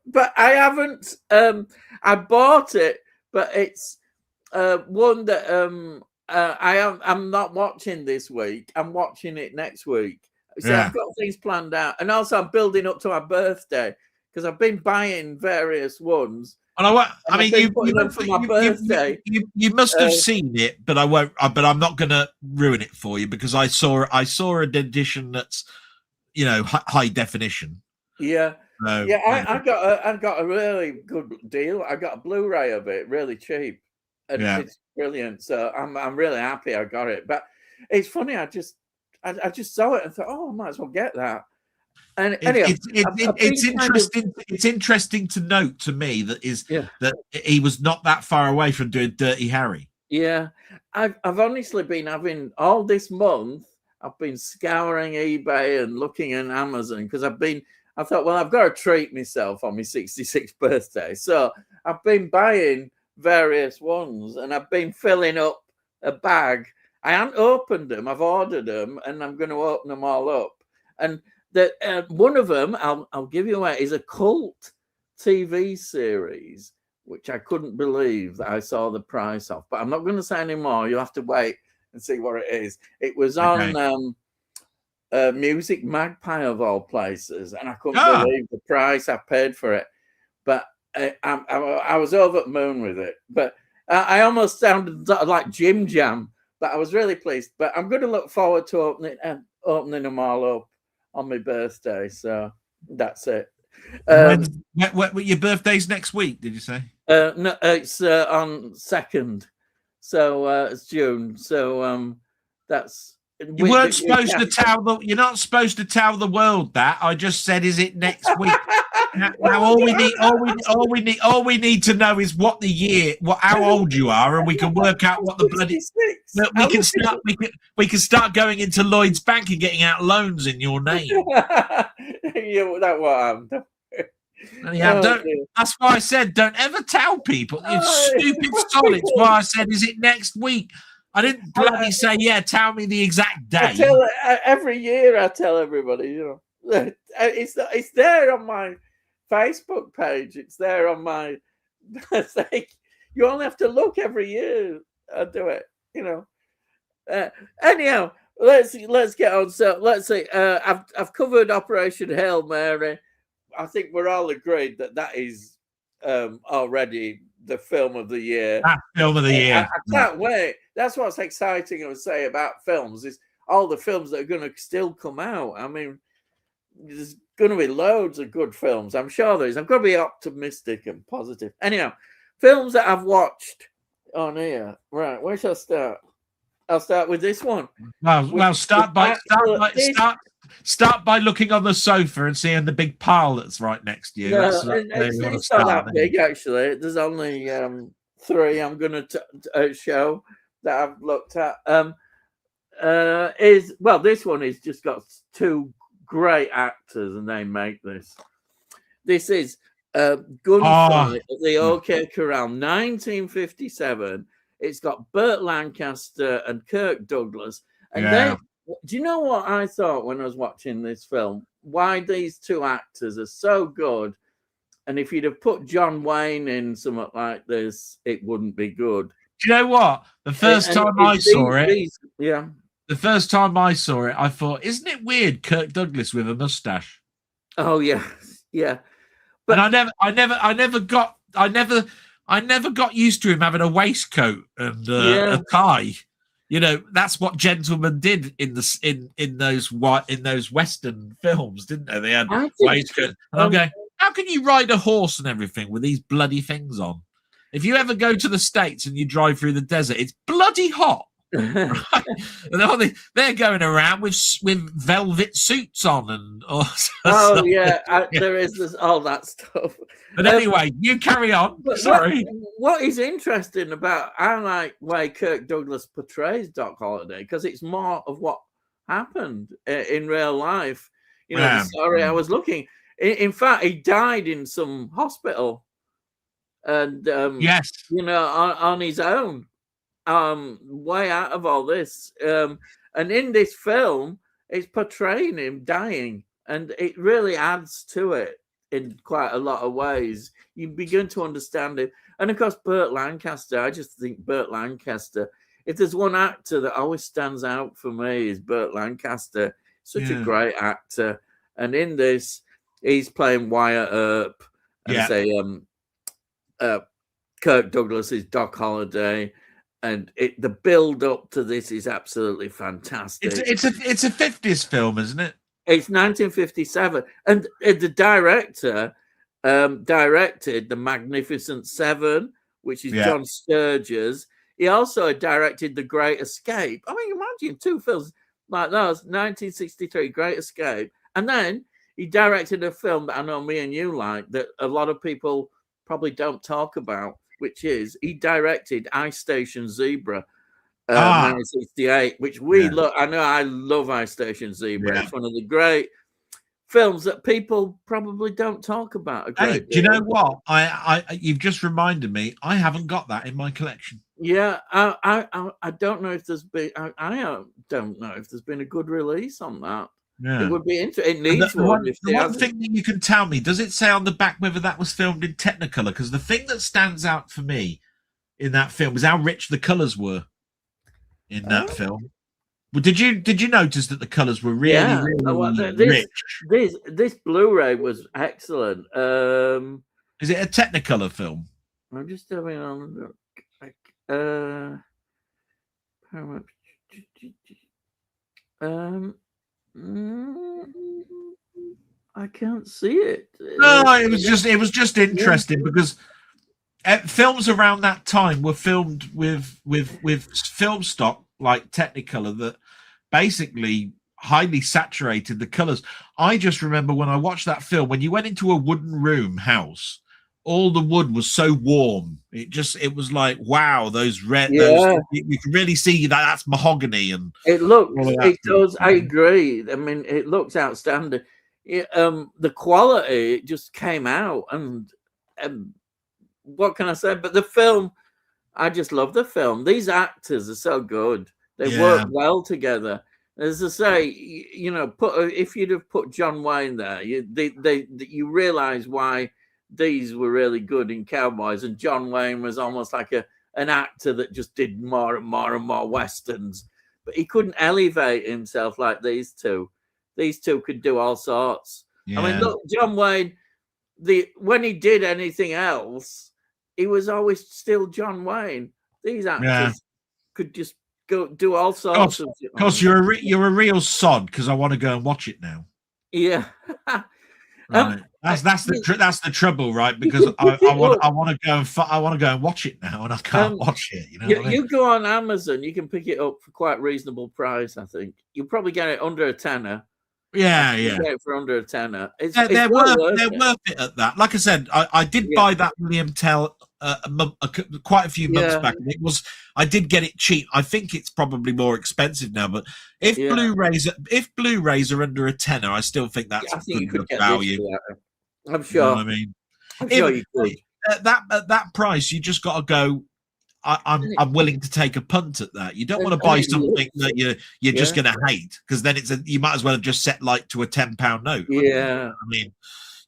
S1: But I haven't. I bought it, but it's one that I'm not watching this week. I'm watching it next week. So I've got things planned out, and also I'm building up to my birthday because I've been buying various ones.
S2: And I mean, you must have seen it, but I won't. But I'm not going to ruin it for you because I saw an edition that's, you know, high definition.
S1: Yeah,
S2: so,
S1: I got a really good deal. I got a Blu-ray of it, really cheap, and it's brilliant. So I'm really happy I got it. But it's funny, I just saw it and thought, oh, I might as well get that. And anyway,
S2: it's interesting. It's interesting to note to me that he was not that far away from doing Dirty Harry.
S1: Yeah, I've honestly been having all this month. I've been scouring eBay and looking at Amazon because I thought, well, I've got to treat myself on my 66th birthday, so I've been buying various ones and I've been filling up a bag. I haven't opened them. I've ordered them, and I'm going to open them all up. And one of them, I'll give you away, is a cult TV series, which I couldn't believe that I saw the price of. But I'm not going to say any more. You'll have to wait and see what it is. It was on Music Magpie of all places, and I couldn't believe the price I paid for it. But I was over the moon with it. But I almost sounded like Jim Jam, but I was really pleased. But I'm going to look forward to opening them all up on my birthday, so that's it.
S2: Your birthday's next week, did you say?
S1: No, it's on 2nd, so it's June. So that's.
S2: You weren't supposed to tell you're not supposed to tell the world that. I just said, is it next week? Now all we need to know is what the year, how old you are, and we can work out what the bloody. We can start going into Lloyd's Bank and getting out loans in your name.
S1: That's what I'm doing.
S2: That's why I said don't ever tell people. You stupid solid. That's why I said, is it next week? I didn't bloody say, tell me the exact day.
S1: Every year I tell everybody, you know. It's there on my Facebook page. It's there on my. It's like, you only have to look every year. I do it, you know. Anyhow, let's get on. So let's see. I've covered Operation Hail Mary. I think we're all agreed that is already the film of the year.
S2: That film of the year.
S1: I can't wait. That's what's exciting, I would say, about films is all the films that are going to still come out. I mean, there's going to be loads of good films. I'm sure there is. I'm going to be optimistic and positive. Anyhow, films that I've watched on here. Right, where shall I start? I'll start with this one.
S2: Well, start by looking on the sofa and seeing the big pile that's right next to you.
S1: No,
S2: it's
S1: not that big, actually. There's only 3 I'm going to show that I've looked at. This one is just got 2 great actors, and they make this. This is Gunfight at the OK Corral, 1957. It's got Burt Lancaster and Kirk Douglas. And do you know what I thought when I was watching this film? Why these 2 actors are so good. And if you'd have put John Wayne in something like this, it wouldn't be good.
S2: Do you know what? The first time I saw it, I thought, isn't it weird, Kirk Douglas with a mustache?
S1: Oh yeah, yeah.
S2: But I never got used to him having a waistcoat and a tie. You know, that's what gentlemen did in those Western films, didn't they? They had waistcoats. And I'm going, how can you ride a horse and everything with these bloody things on? If you ever go to the States and you drive through the desert, it's bloody hot. Right? And they're going around with velvet suits on and
S1: there is all that stuff.
S2: But anyway, you carry on. Sorry.
S1: What is interesting about, I like the way Kirk Douglas portrays Doc Holliday, because it's more of what happened in real life. You know, the story I was looking. In fact, he died in some hospital, and you know, on his own. Way out of all this, and in this film it's portraying him dying, and it really adds to it in quite a lot of ways. You begin to understand it. And of course, Burt Lancaster, I just think Burt Lancaster, if there's one actor that always stands out for me, is Burt Lancaster. Such a great actor, and in this he's playing Wyatt Earp, and Kirk Douglas is Doc Holliday. And the build up to this is absolutely fantastic.
S2: It's a 50s film, isn't it?
S1: It's 1957, and the director directed The Magnificent Seven, which is John Sturges. He also directed The Great Escape. I mean, imagine 2 films like those. 1963, Great Escape, and then he directed a film that I know me and you like, that a lot of people probably don't talk about, which is he directed Ice Station Zebra, 1968, which we love. I know I love Ice Station Zebra. It's one of the great films that people probably don't talk about.
S2: Hey, do you know what? You've just reminded me. I haven't got that in my collection.
S1: Yeah, I don't know if there's been. I don't know if there's been a good release on that. Yeah. It would be interesting. It needs one.
S2: The one thing that you can tell me, does it say on the back whether that was filmed in Technicolor? Because the thing that stands out for me in that film is how rich the colours were in that film. Well, did you notice that the colours were really rich?
S1: This Blu-ray was excellent.
S2: Is it a Technicolor film?
S1: I'm just having a look. I can't see it.
S2: No, it was just interesting because films around that time were filmed with film stock like Technicolor that basically highly saturated the colors. I just remember when I watched that film, when you went into a wooden room house, all the wood was so warm. It was like, wow, those red. Yeah. You can really see that's mahogany, and
S1: it does. I agree. I mean, it looks outstanding. The quality just came out, and what can I say? But the film, I just love the film. These actors are so good. They work well together. As I say, if you'd have put John Wayne there, you realize why these were really good in Cowboys, and John Wayne was almost like an actor that just did more and more and more westerns, but he couldn't elevate himself like these two. These two could do all sorts. Yeah. I mean, look, John Wayne, when he did anything else, he was always still John Wayne. These actors could just go do all sorts.
S2: Of course, you're a real sod because I want to go and watch it now.
S1: Yeah.
S2: Right. That's the trouble, right? Because I want to go and I want to go and watch it now, and I can't watch it. You know what I mean?
S1: You go on Amazon, you can pick it up for quite reasonable price. I think you'll probably get it under a tenner.
S2: Yeah,
S1: get it for under a tenner.
S2: They're worth it at that. Like I said, I did buy that William Tell quite a few months back, and I did get it cheap. I think it's probably more expensive now, but if Blu-rays are under a tenner, I still think that's
S1: you could get
S2: value.
S1: I'm sure.
S2: You know what I mean,
S1: I'm sure you could.
S2: At that price, you just got to go. I'm willing to take a punt at that. You don't want to buy something that you're just going to hate, because then you might as well have just set like to a £10 note.
S1: Yeah,
S2: I mean,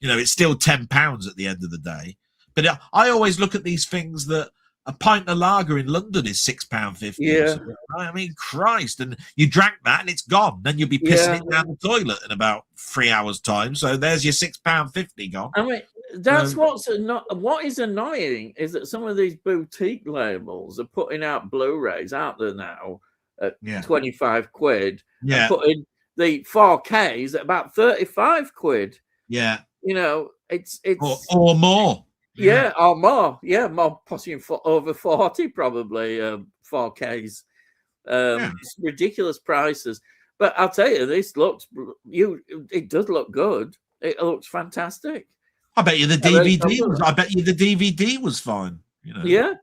S2: it's still £10 at the end of the day. But I always look at these things that a pint of lager in London is £6.50.
S1: Yeah,
S2: I mean, Christ, and you drank that and it's gone. Then you'll be pissing it down the toilet in about 3 hours' time. So there's your £6.50 gone.
S1: I mean, that's what is annoying is that some of these boutique labels are putting out Blu-rays out there now at 25 quid.
S2: Yeah,
S1: and putting the 4Ks at about 35 quid.
S2: Yeah,
S1: it's
S2: or more.
S1: Yeah, or more. Yeah, more pushing for over 40 probably 4Ks. It's ridiculous prices. But I'll tell you, this it does look good. It looks fantastic.
S2: I bet you the DVD was fine.
S1: Yeah.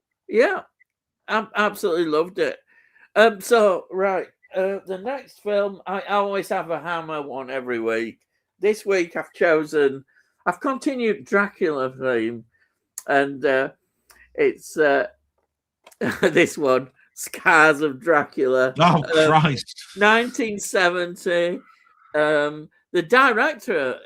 S1: I absolutely loved it. So right, the next film, I always have a Hammer one every week. This week I've continued Dracula theme, and it's this one, Scars of Dracula.
S2: Oh, Christ.
S1: 1970. The director,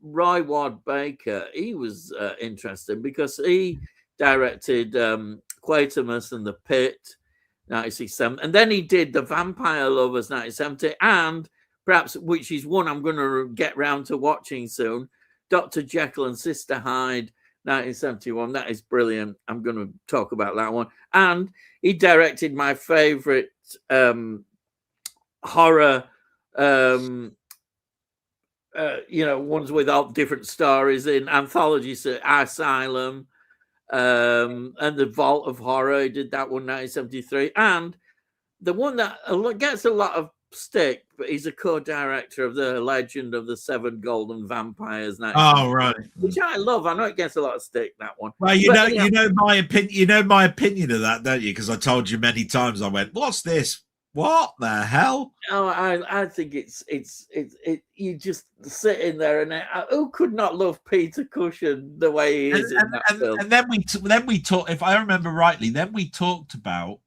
S1: Roy Ward Baker, he was interesting because he directed Quatermass and The Pit, 1967, and then he did The Vampire Lovers, 1970, and perhaps, which is one I'm going to get round to watching soon, Dr. Jekyll and Sister Hyde, 1971. That is brilliant. I'm going to talk about that one. And he directed my favorite horror, ones with all different stories in anthology, Asylum, and The Vault of Horror. He did that one, 1973. And the one that gets a lot of stick, but he's a co-director of The Legend of the Seven Golden Vampires.
S2: Oh, right.
S1: Which I love. I know it gets a lot of stick, that one.
S2: Well, you know my opinion. You know my opinion of that, don't you? Because I told you many times. I went, "What's this? What the hell?"
S1: Oh, I think it's you just sit in there, and who could not love Peter Cushing the way he is in that film?
S2: And then we talked. If I remember rightly, then we talked about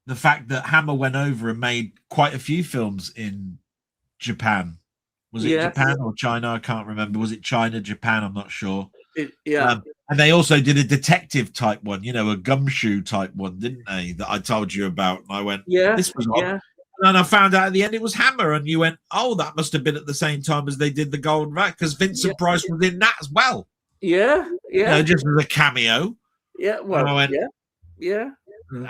S2: the fact that Hammer went over and made quite a few films in Japan. Was it Japan or China? I can't remember. Was it China, Japan? I'm not sure.
S1: And
S2: they also did a detective type one, a gumshoe type one, didn't they? That I told you about. And I went, this was odd. And I found out at the end it was Hammer. And you went, oh, that must have been at the same time as they did the Golden Rat, because Vincent Price was in that as well.
S1: Yeah.
S2: Just as a cameo.
S1: Yeah. Well,
S2: and I went,
S1: yeah.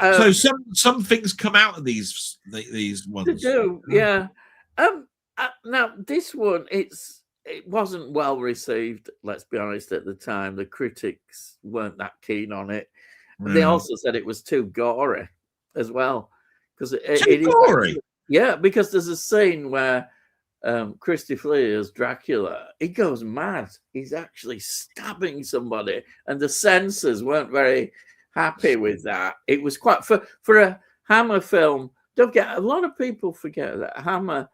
S2: So some things come out of these ones.
S1: They do, yeah. Now this one, it wasn't well received. Let's be honest. At the time, the critics weren't that keen on it. Yeah. They also said it was too gory, as well, because it
S2: gory.
S1: Because there's a scene where Christopher Lee as Dracula, he goes mad. He's actually stabbing somebody, and the censors weren't very happy with that. It was quite for a Hammer film. Don't get a lot of people forget that Hammer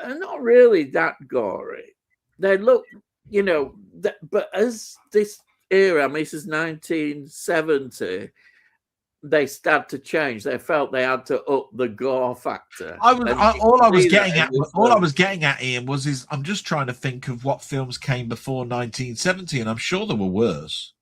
S1: are not really that gory. They look, but as this era, I mean, this is 1970, they started to change. They felt they had to up the gore factor.
S2: All I was getting at, Ian, was I'm just trying to think of what films came before 1970, and I'm sure there were worse.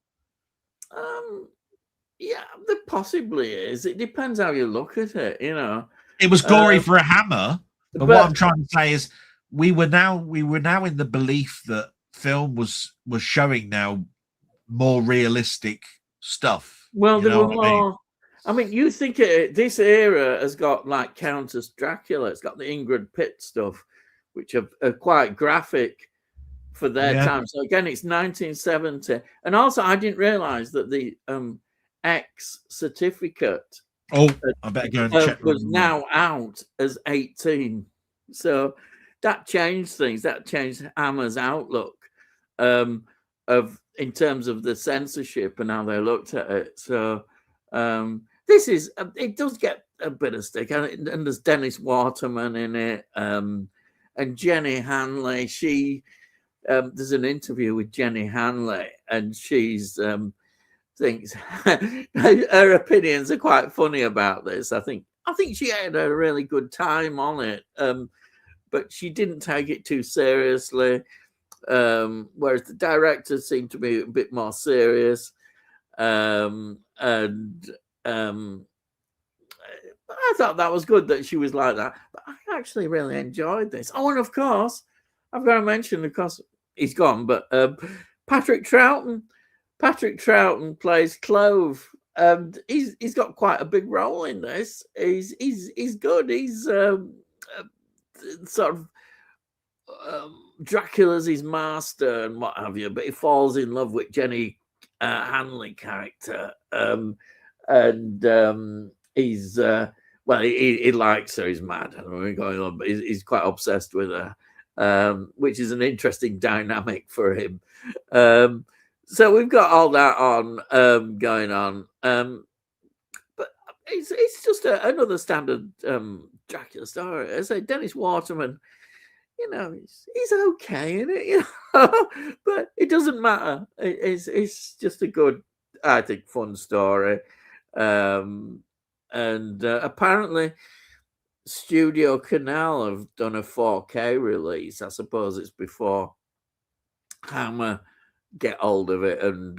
S1: Yeah, there possibly is. It depends how you look at it,
S2: It was gory for a Hammer, but what I'm trying to say is we were now in the belief that film was showing now more realistic stuff.
S1: Well, there were more. I mean, you think this era has got like Countess Dracula. It's got the Ingrid Pitt stuff, which are quite graphic for their
S2: Yeah.
S1: time. So again, it's 1970, and also I didn't realise that the X certificate
S2: Oh, I better go and check.
S1: was now out as 18. So that changed things. That changed Hammer's outlook of in terms of the censorship and how they looked at it. So this is it does get a bit of stick, and there's Dennis Waterman in it, and Jenny Hanley. She there's an interview with Jenny Hanley, and she's thinks her opinions are quite funny about this. I think she had a really good time on it, but she didn't take it too seriously. Whereas the director seemed to be a bit more serious, and I thought that was good that she was like that. But I actually really enjoyed this. Oh, and of course, I've got to mention, of course, he's gone, but Patrick Troughton. Patrick Troughton plays Clove, and he's got quite a big role in this. He's good. He's sort of Dracula's his master and what have you, but he falls in love with Jenny Hanley character, and he's well, he likes her. He's mad. I don't know what's going on, but he's quite obsessed with her, which is an interesting dynamic for him. So we've got all that on going on, but it's just another standard Dracula story. I say Dennis Waterman, you know, he's okay in it, you know, but it doesn't matter. It's just a good, I think, fun story, and apparently Studio Canal have done a 4K release. I suppose it's before Hammer get hold of it and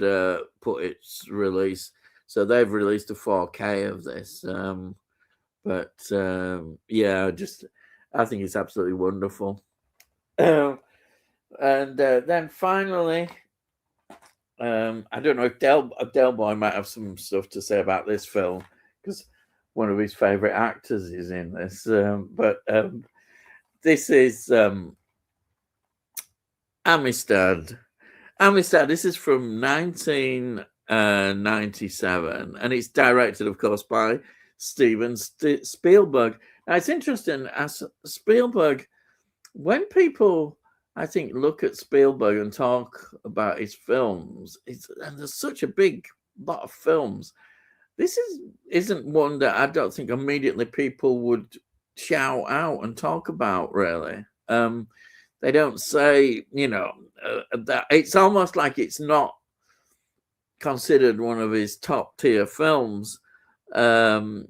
S1: put its release. So they've released a 4K of this. Yeah, I think it's absolutely wonderful. And then finally, I don't know if Delboy might have some stuff to say about this film, because one of his favorite actors is in this. But this is Amistad. Amistad, this is from 1997, and it's directed, of course, by Steven Spielberg. Now, it's interesting, as Spielberg, when people, I think, look at Spielberg and talk about his films, and there's such a big lot of films, this isn't one that I don't think immediately people would shout out and talk about, really. They don't say, you know, that it's almost like it's not considered one of his top tier films. But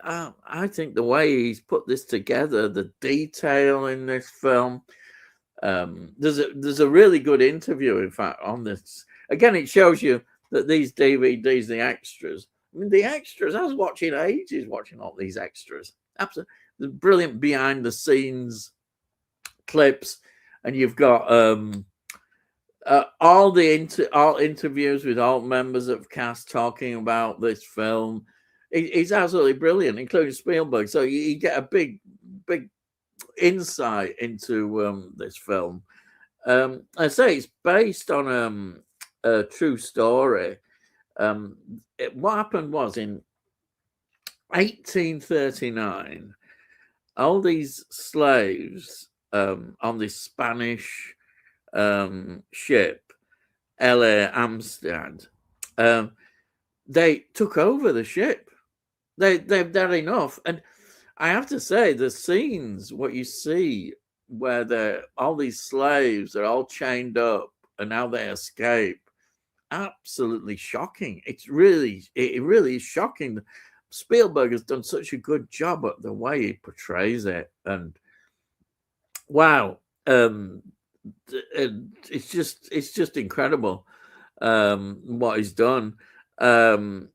S1: I think the way he's put this together, the detail in this film, there's a really good interview, in fact, on this. Again, it shows you that these DVDs, the extras, I mean, the extras, I was watching ages watching all these extras. Absolutely. The brilliant behind the scenes clips, and you've got all interviews with all members of cast talking about this film. It's absolutely brilliant, including Spielberg. So you get a big insight into this film. I say it's based on a true story. What happened was, in 1839, all these slaves on this Spanish ship, L.A. Amistad, they took over the ship. They've done enough. And I have to say, the scenes, what you see, where all these slaves are all chained up and now they escape, absolutely shocking. It really is shocking. Spielberg has done such a good job at the way he portrays it, and wow, it's just incredible what he's done. But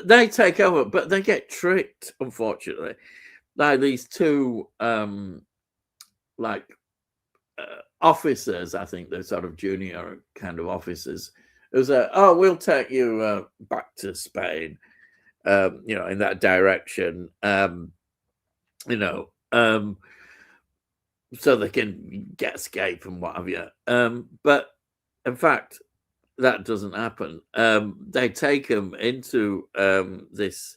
S1: they take over, but they get tricked, unfortunately, by these two officers. I think they're sort of junior kind of officers It was oh, we'll take you back to Spain, in that direction, so they can get escape and what have you. But in fact, that doesn't happen. They take them into this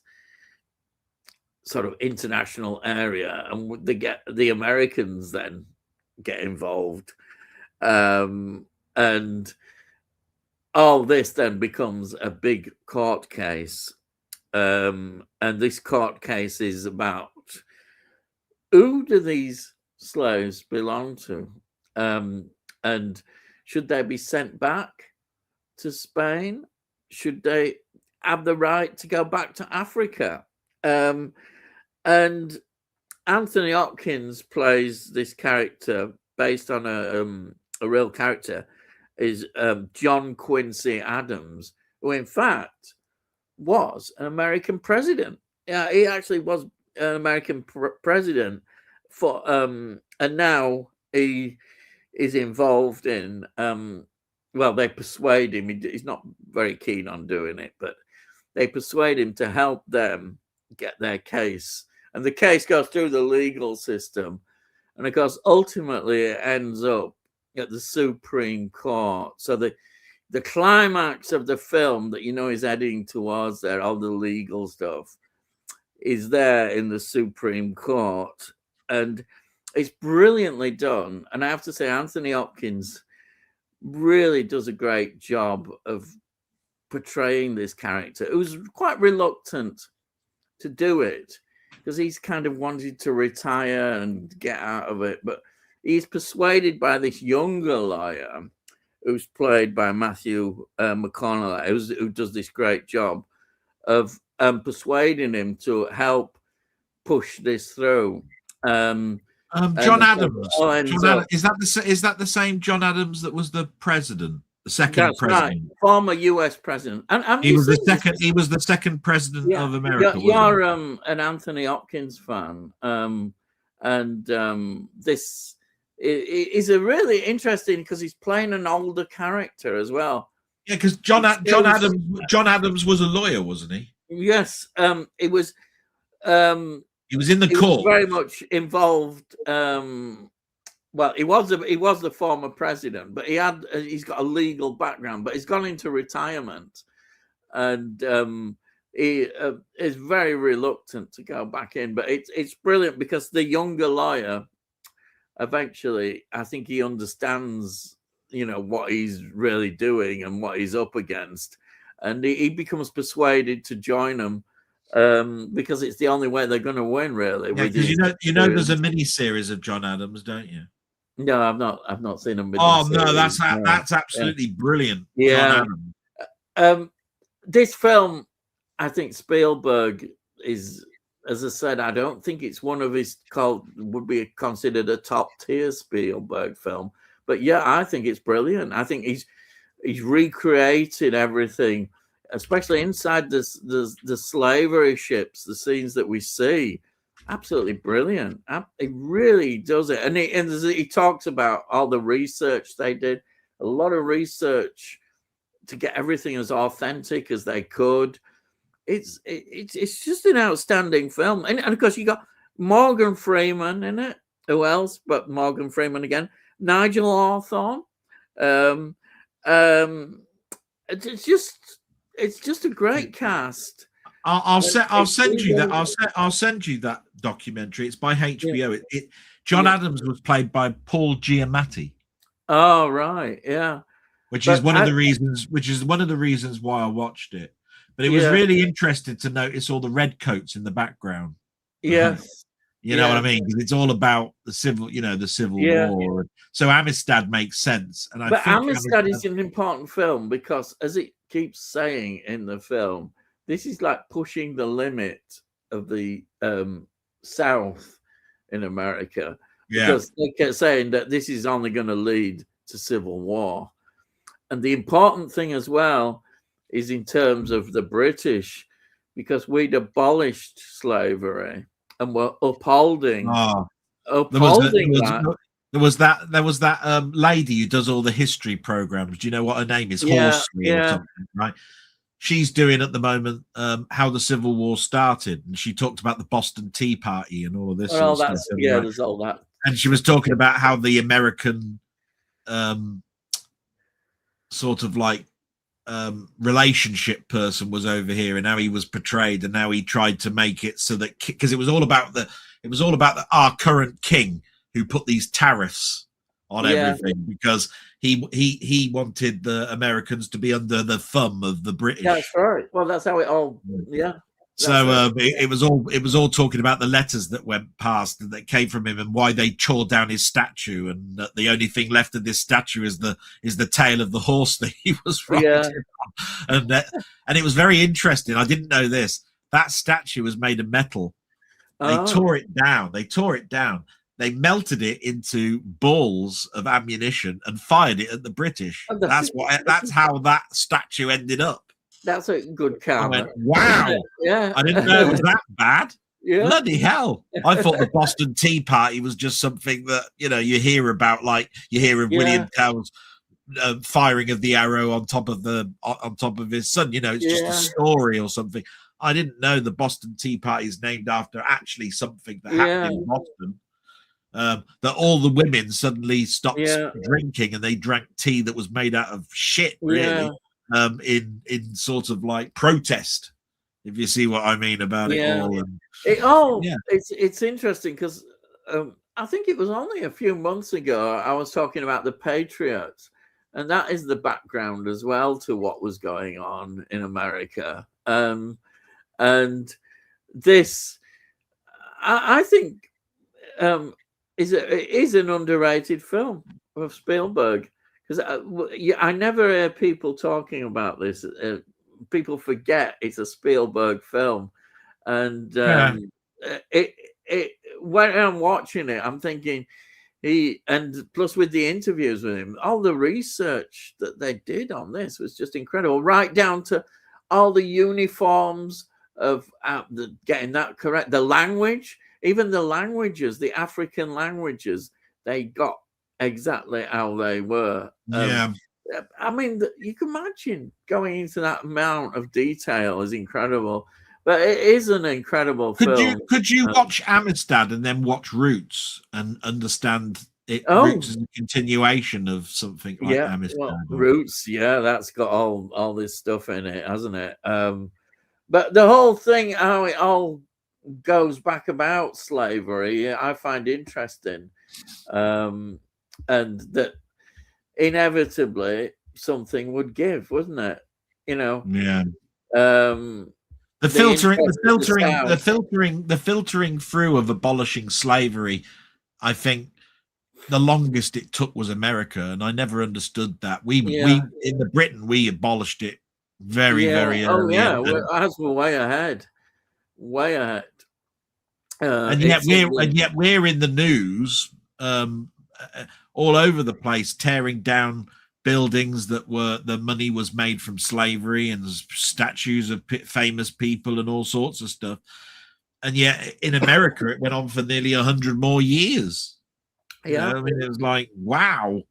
S1: sort of international area, and the Americans then get involved, and all this then becomes a big court case, and this court case is about who do these slaves belong to, and should they be sent back to Spain? Should they have the right to go back to Africa? And Anthony Hopkins plays this character based on a real character, is John Quincy Adams, who in fact was an American president. Yeah, he actually was an American president for and now he is involved in well, they persuade him, he's not very keen on doing it, but they persuade him to help them get their case, and the case goes through the legal system, and of course ultimately it ends up at the Supreme Court. So the climax of the film that is heading towards there, all the legal stuff, is there in the Supreme Court, and it's brilliantly done. And I have to say, Anthony Hopkins really does a great job of portraying this character, who's quite reluctant to do it because he's kind of wanted to retire and get out of it, but he's persuaded by this younger lawyer who's played by Matthew McConaughey, who does this great job of persuading him to help push this through.
S2: John Adams. Is that the same John Adams that was the president, the second president? Right.
S1: Former U.S. president, and
S2: he was the second. He was the second president of America.
S1: You're an Anthony Hopkins fan, and this is a really interesting because he's playing an older character as well.
S2: Yeah, because John Adams was a lawyer, wasn't he?
S1: Yes, it was.
S2: He was in the court.
S1: Was very much involved. Well, he was the former president, but he's got a legal background, but he's gone into retirement, and he is very reluctant to go back in. But it's brilliant because the younger lawyer, eventually, I think he understands, what he's really doing and what he's up against, and he becomes persuaded to join him. Because it's the only way they're going to win, really.
S2: Yeah, because there's a mini series of John Adams, don't you?
S1: No, I've not seen him.
S2: Oh no, that's absolutely brilliant.
S1: Yeah. This film, I think Spielberg is, as I said, I don't think it's one of his would be considered a top tier Spielberg film, but yeah, I think it's brilliant. I think he's recreated everything, especially inside the slavery ships, the scenes that we see. Absolutely brilliant. It really does it. And he talks about all the research they did, a lot of research to get everything as authentic as they could. It's just an outstanding film. And of course, you got Morgan Freeman in it. Who else but Morgan Freeman again? Nigel Hawthorne. It's just a great cast.
S2: I'll send you that documentary. It's by HBO. Yeah. John Adams was played by Paul Giamatti.
S1: Oh right, yeah.
S2: Which is one of the reasons why I watched it. But it was really interesting to notice all the red coats in the background.
S1: Yes.
S2: You know what I mean? Because it's all about the Civil War. So Amistad makes sense. But
S1: Amistad is an important film because, as it keeps saying in the film, this is like pushing the limit of the South in America.
S2: Yeah.
S1: Because they kept saying that this is only going to lead to civil war. And the important thing as well is in terms of the British, because we'd abolished slavery and were upholding that.
S2: There was that lady who does all the history programs. Do you know what her name is?
S1: Yeah,
S2: Horsley or something, right? She's doing at the moment how the Civil War started, and she talked about the Boston Tea Party and all of this
S1: well,
S2: sort of
S1: that's
S2: stuff.
S1: yeah.
S2: Right?
S1: There's all that,
S2: And she was talking about how the American sort of like relationship person was over here, and how he was portrayed, and how he tried to make it so that, because it was all about our current king who put these tariffs on everything, because he wanted the Americans to be under the thumb of the British.
S1: That's right. Well, that's how it all. Yeah.
S2: So it was all talking about the letters that went past and that came from him, and why they tore down his statue, and that the only thing left of this statue is the tail of the horse that he was riding on. And it was very interesting. I didn't know this. That statue was made of metal. They tore it down. They melted it into balls of ammunition and fired it at the British. That's how that statue ended up.
S1: That's a good karma.
S2: I went, wow.
S1: Yeah.
S2: I didn't know it was that bad.
S1: Yeah.
S2: Bloody hell. I thought the Boston Tea Party was just something that, you hear about, like you hear of William Tell's firing of the arrow on top of his son. It's just a story or something. I didn't know the Boston Tea Party is named after actually something that happened in Boston. That all the women suddenly stopped drinking, and they drank tea that was made out of shit, really. In sort of like protest, if you see what I mean about it all.
S1: It's interesting because I think it was only a few months ago I was talking about the Patriots, and that is the background as well to what was going on in America. And this, I think, is an underrated film of Spielberg. Because I never hear people talking about this. People forget it's a Spielberg film, and when I'm watching it, I'm thinking and plus with the interviews with him, all the research that they did on this was just incredible, right down to all the uniforms of getting that correct, the language, even the languages, the African languages, they got exactly how they were. I mean, you can imagine going into that amount of detail is incredible, but it is an incredible film.
S2: Could you watch Amistad and then watch Roots and understand it? Roots is a continuation of something like Amistad.
S1: Well, Roots, that's got all this stuff in it, hasn't it? But the whole thing, how it all goes back about slavery, I find interesting. And that inevitably something would give, wouldn't it?
S2: The filtering through of abolishing slavery. I think the longest it took was America, and I never understood that. We in Britain we abolished it very early.
S1: As we're way ahead.
S2: And yet we're in the news. All over the place, tearing down buildings that the money was made from slavery, and statues of famous people and all sorts of stuff. And yet in America, it went on for nearly 100 more years. I mean, it was like, wow,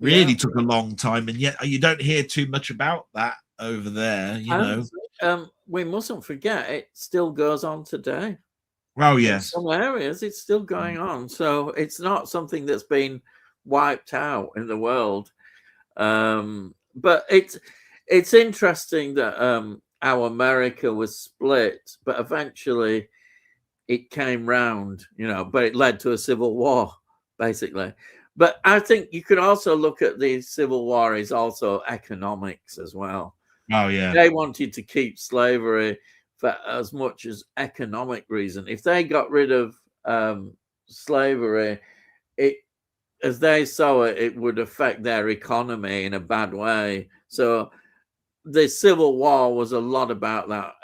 S2: really took a long time. And yet you don't hear too much about that over there,
S1: we mustn't forget it still goes on today.
S2: Oh, yes.
S1: In some areas, it's still going on. So it's not something that's been wiped out in the world. But it's interesting that how America was split, but eventually it came round, but it led to a civil war, basically. But I think you could also look at the Civil War as also economics as well.
S2: Oh, yeah.
S1: They wanted to keep slavery for as much as economic reason. If they got rid of slavery, as they saw it, it would affect their economy in a bad way. So the Civil War was a lot about that,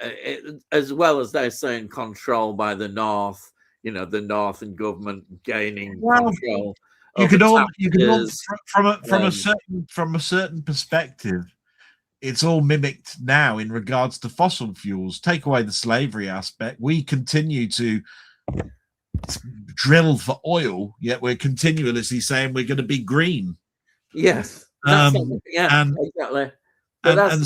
S1: as well as they're saying control by the North, the Northern government gaining control.
S2: You could all from a certain perspective, it's all mimicked now in regards to fossil fuels. Take away the slavery aspect, we continue to drill for oil, yet we're continuously saying we're going to be green.
S1: Yes. Exactly. But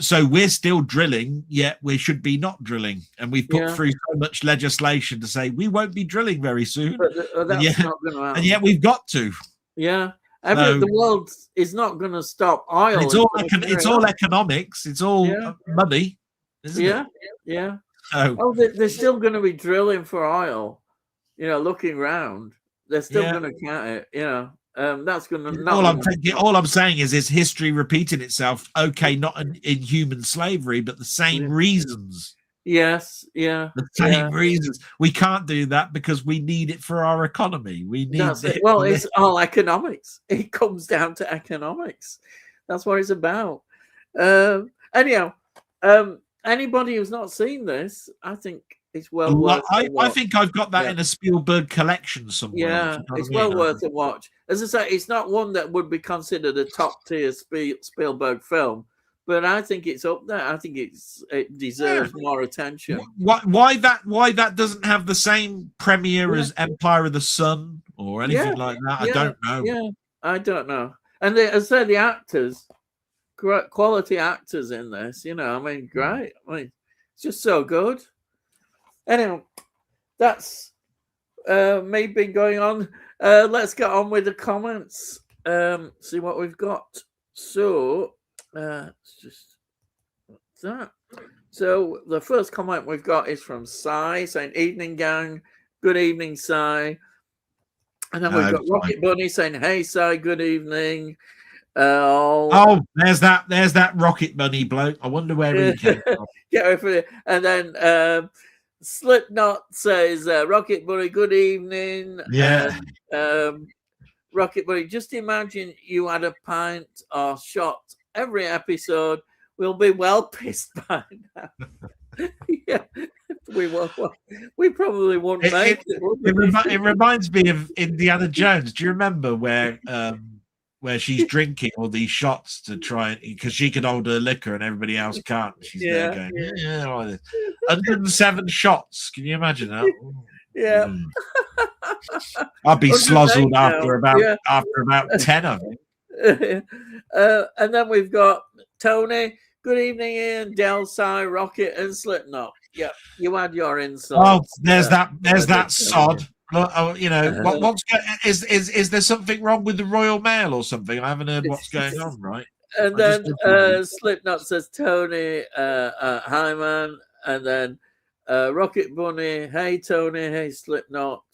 S2: so we're still drilling, yet we should be not drilling, and we've put through so much legislation to say we won't be drilling very soon.
S1: But that's not going to happen.
S2: And yet we've got to.
S1: Yeah. The world is not going to stop oil.
S2: It's all economics. It's all money, isn't it?
S1: Yeah. They're still going to be drilling for oil. Looking around, they're still going to count it. That's going to.
S2: All I'm saying is history repeating itself. Okay, not in human slavery, but the same reasons.
S1: Yes, yeah.
S2: The same reasons. We can't do that because we need it for our economy. We need it.
S1: Well, it's all economics. It comes down to economics. That's what it's about. Anyhow, anybody who's not seen this, I think it's well worth a watch.
S2: I think I've got that in a Spielberg collection somewhere.
S1: Yeah, it's well worth a watch. As I say, it's not one that would be considered a top-tier Spielberg film, but I think it's up there. I think it deserves more attention.
S2: Why that doesn't have the same premiere as Empire of the Sun or anything like that? I don't know.
S1: Yeah, I don't know. And as I say, the actors, quality actors in this. Great. I mean, it's just so good. Anyway, that's me been going on. Let's get on with the comments. See what we've got. So it's just that. So the first comment we've got is from Cy saying, "Evening gang, good evening, Cy." And then we've got Rocket Bunny saying, "Hey, Cy, good evening."
S2: There's that Rocket Bunny bloke. I wonder where he came from.
S1: Get over it. And then Slipknot says, "Rocket Bunny, good evening."
S2: Yeah.
S1: Rocket Bunny, just imagine you had a pint or shot every episode. We'll be well pissed by now. Yeah, we probably won't make it.
S2: It reminds me of Indiana Jones. Do you remember where she's drinking all these shots to try and because she can hold her liquor and everybody else can't? She's there going, like this. 107 shots. Can you imagine that?
S1: Yeah.
S2: I'd be slozzled after about 10 of them.
S1: And then we've got Tony. Good evening, Ian, Del, Cy, Rocket, and Slipknot. Yeah, you had your insults.
S2: Oh, there's that sod. What's is there something wrong with the Royal Mail or something? I haven't heard what's going on, right?
S1: And then Slipknot says, "Tony, hi man," and then Rocket Bunny, "Hey Tony, hey Slipknot,"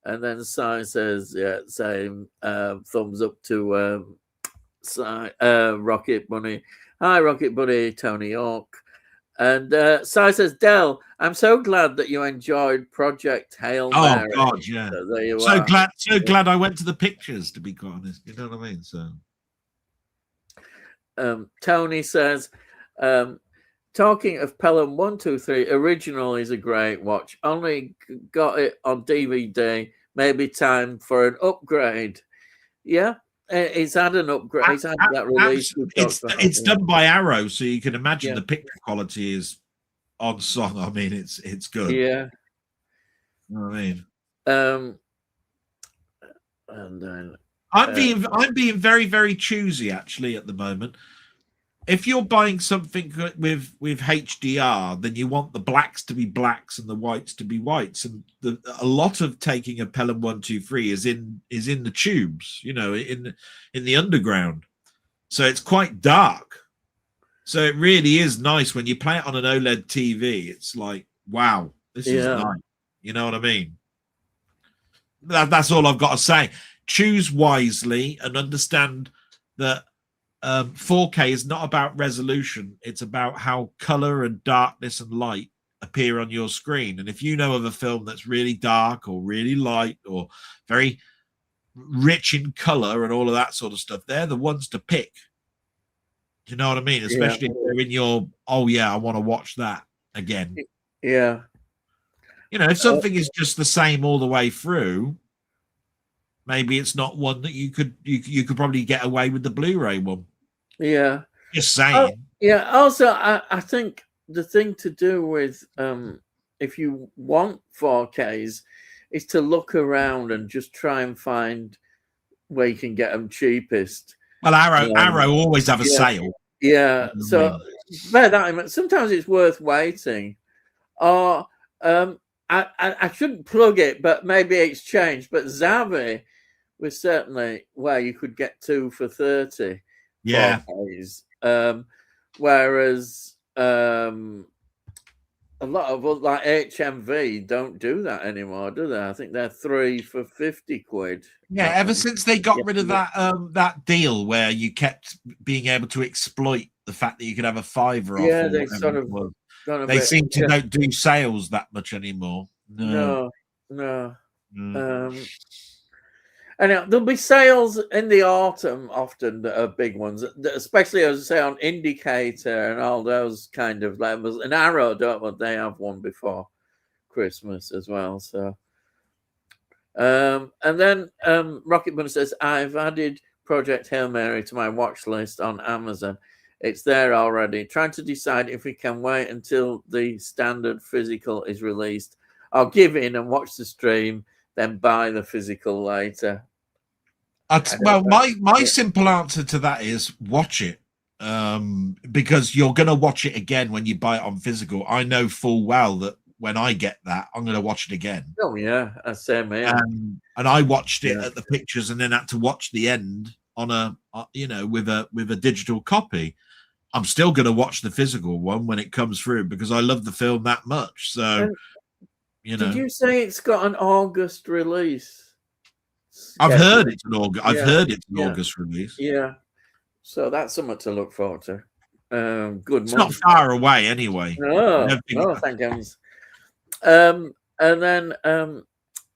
S1: and then Cy says, "Yeah, same thumbs up to Rocket Bunny. Hi Rocket Bunny, Tony Hawk." And Cy says, "Del, I'm so glad that you enjoyed Project Hail Mary."
S2: Oh God, yeah.
S1: So there you
S2: are.
S1: Glad
S2: I went to the pictures, to be quite honest. You know what I mean? So
S1: Tony says, "Talking of Pelham 123, original is a great watch. Only got it on DVD. Maybe time for an upgrade." Yeah. It's had an upgrade. It's had that release.
S2: It's done by Arrow, so you can imagine the picture quality is on song. I mean, it's good.
S1: Yeah.
S2: You know what I mean?
S1: And then
S2: I'm being very, very choosy actually at the moment. If you're buying something with HDR, then you want the blacks to be blacks and the whites to be whites. And a lot of taking a Pelham 123 is in the tubes, in the underground. So it's quite dark. So it really is nice when you play it on an OLED TV. It's like, wow, this is nice. You know what I mean? That's all I've got to say. Choose wisely and understand that 4K is not about resolution. It's about how color and darkness and light appear on your screen. And if you know of a film that's really dark or really light or very rich in color and all of that sort of stuff, they're the ones to pick. Do you know what I mean? Especially if they're in your, I want to watch that again.
S1: Yeah.
S2: If something is just the same all the way through, maybe it's not one that you could probably get away with the Blu-ray one.
S1: Yeah.
S2: Just saying.
S1: Also, I think the thing to do with if you want 4Ks, is to look around and just try and find where you can get them cheapest.
S2: Well, Arrow always have a sale.
S1: Yeah, so bear that in mind. Sometimes it's worth waiting. Or I shouldn't plug it, but maybe it's changed. But Zavi was certainly where you could get 2 for 30.
S2: Yeah.
S1: 4Ks. Whereas a lot of like HMV don't do that anymore, do they? I think they're 3 for 50 quid.
S2: Yeah, ever since they got rid of that deal where you kept being able to exploit the fact that you could have a $5 off.
S1: Yeah, they sort of
S2: they seem to don't do sales that much anymore.
S1: No. And there'll be sales in the autumn often that are big ones, especially as I say on Indicator and all those kind of levels. And Arrow, they have one before Christmas as well. So, and then Rocket Bunny says, I've added Project Hail Mary to my watch list on Amazon. It's there already. Trying to decide if we can wait until the standard physical is released. I'll give in and watch the stream, then buy the physical later.
S2: Well, my simple answer to that is watch it, because you're going to watch it again when you buy it on physical. I know full well that when I get that, I'm going to watch it again.
S1: Oh yeah, that's same here.
S2: And I watched it at the pictures, and then had to watch the end on with a digital copy. I'm still going to watch the physical one when it comes through because I love the film that much. So,
S1: Did you say it's got an August release?
S2: I've heard it's an August. I've heard it's an August release.
S1: Yeah, so that's something to look forward to. Good.
S2: It's not far away anyway.
S1: No, thank goodness. And then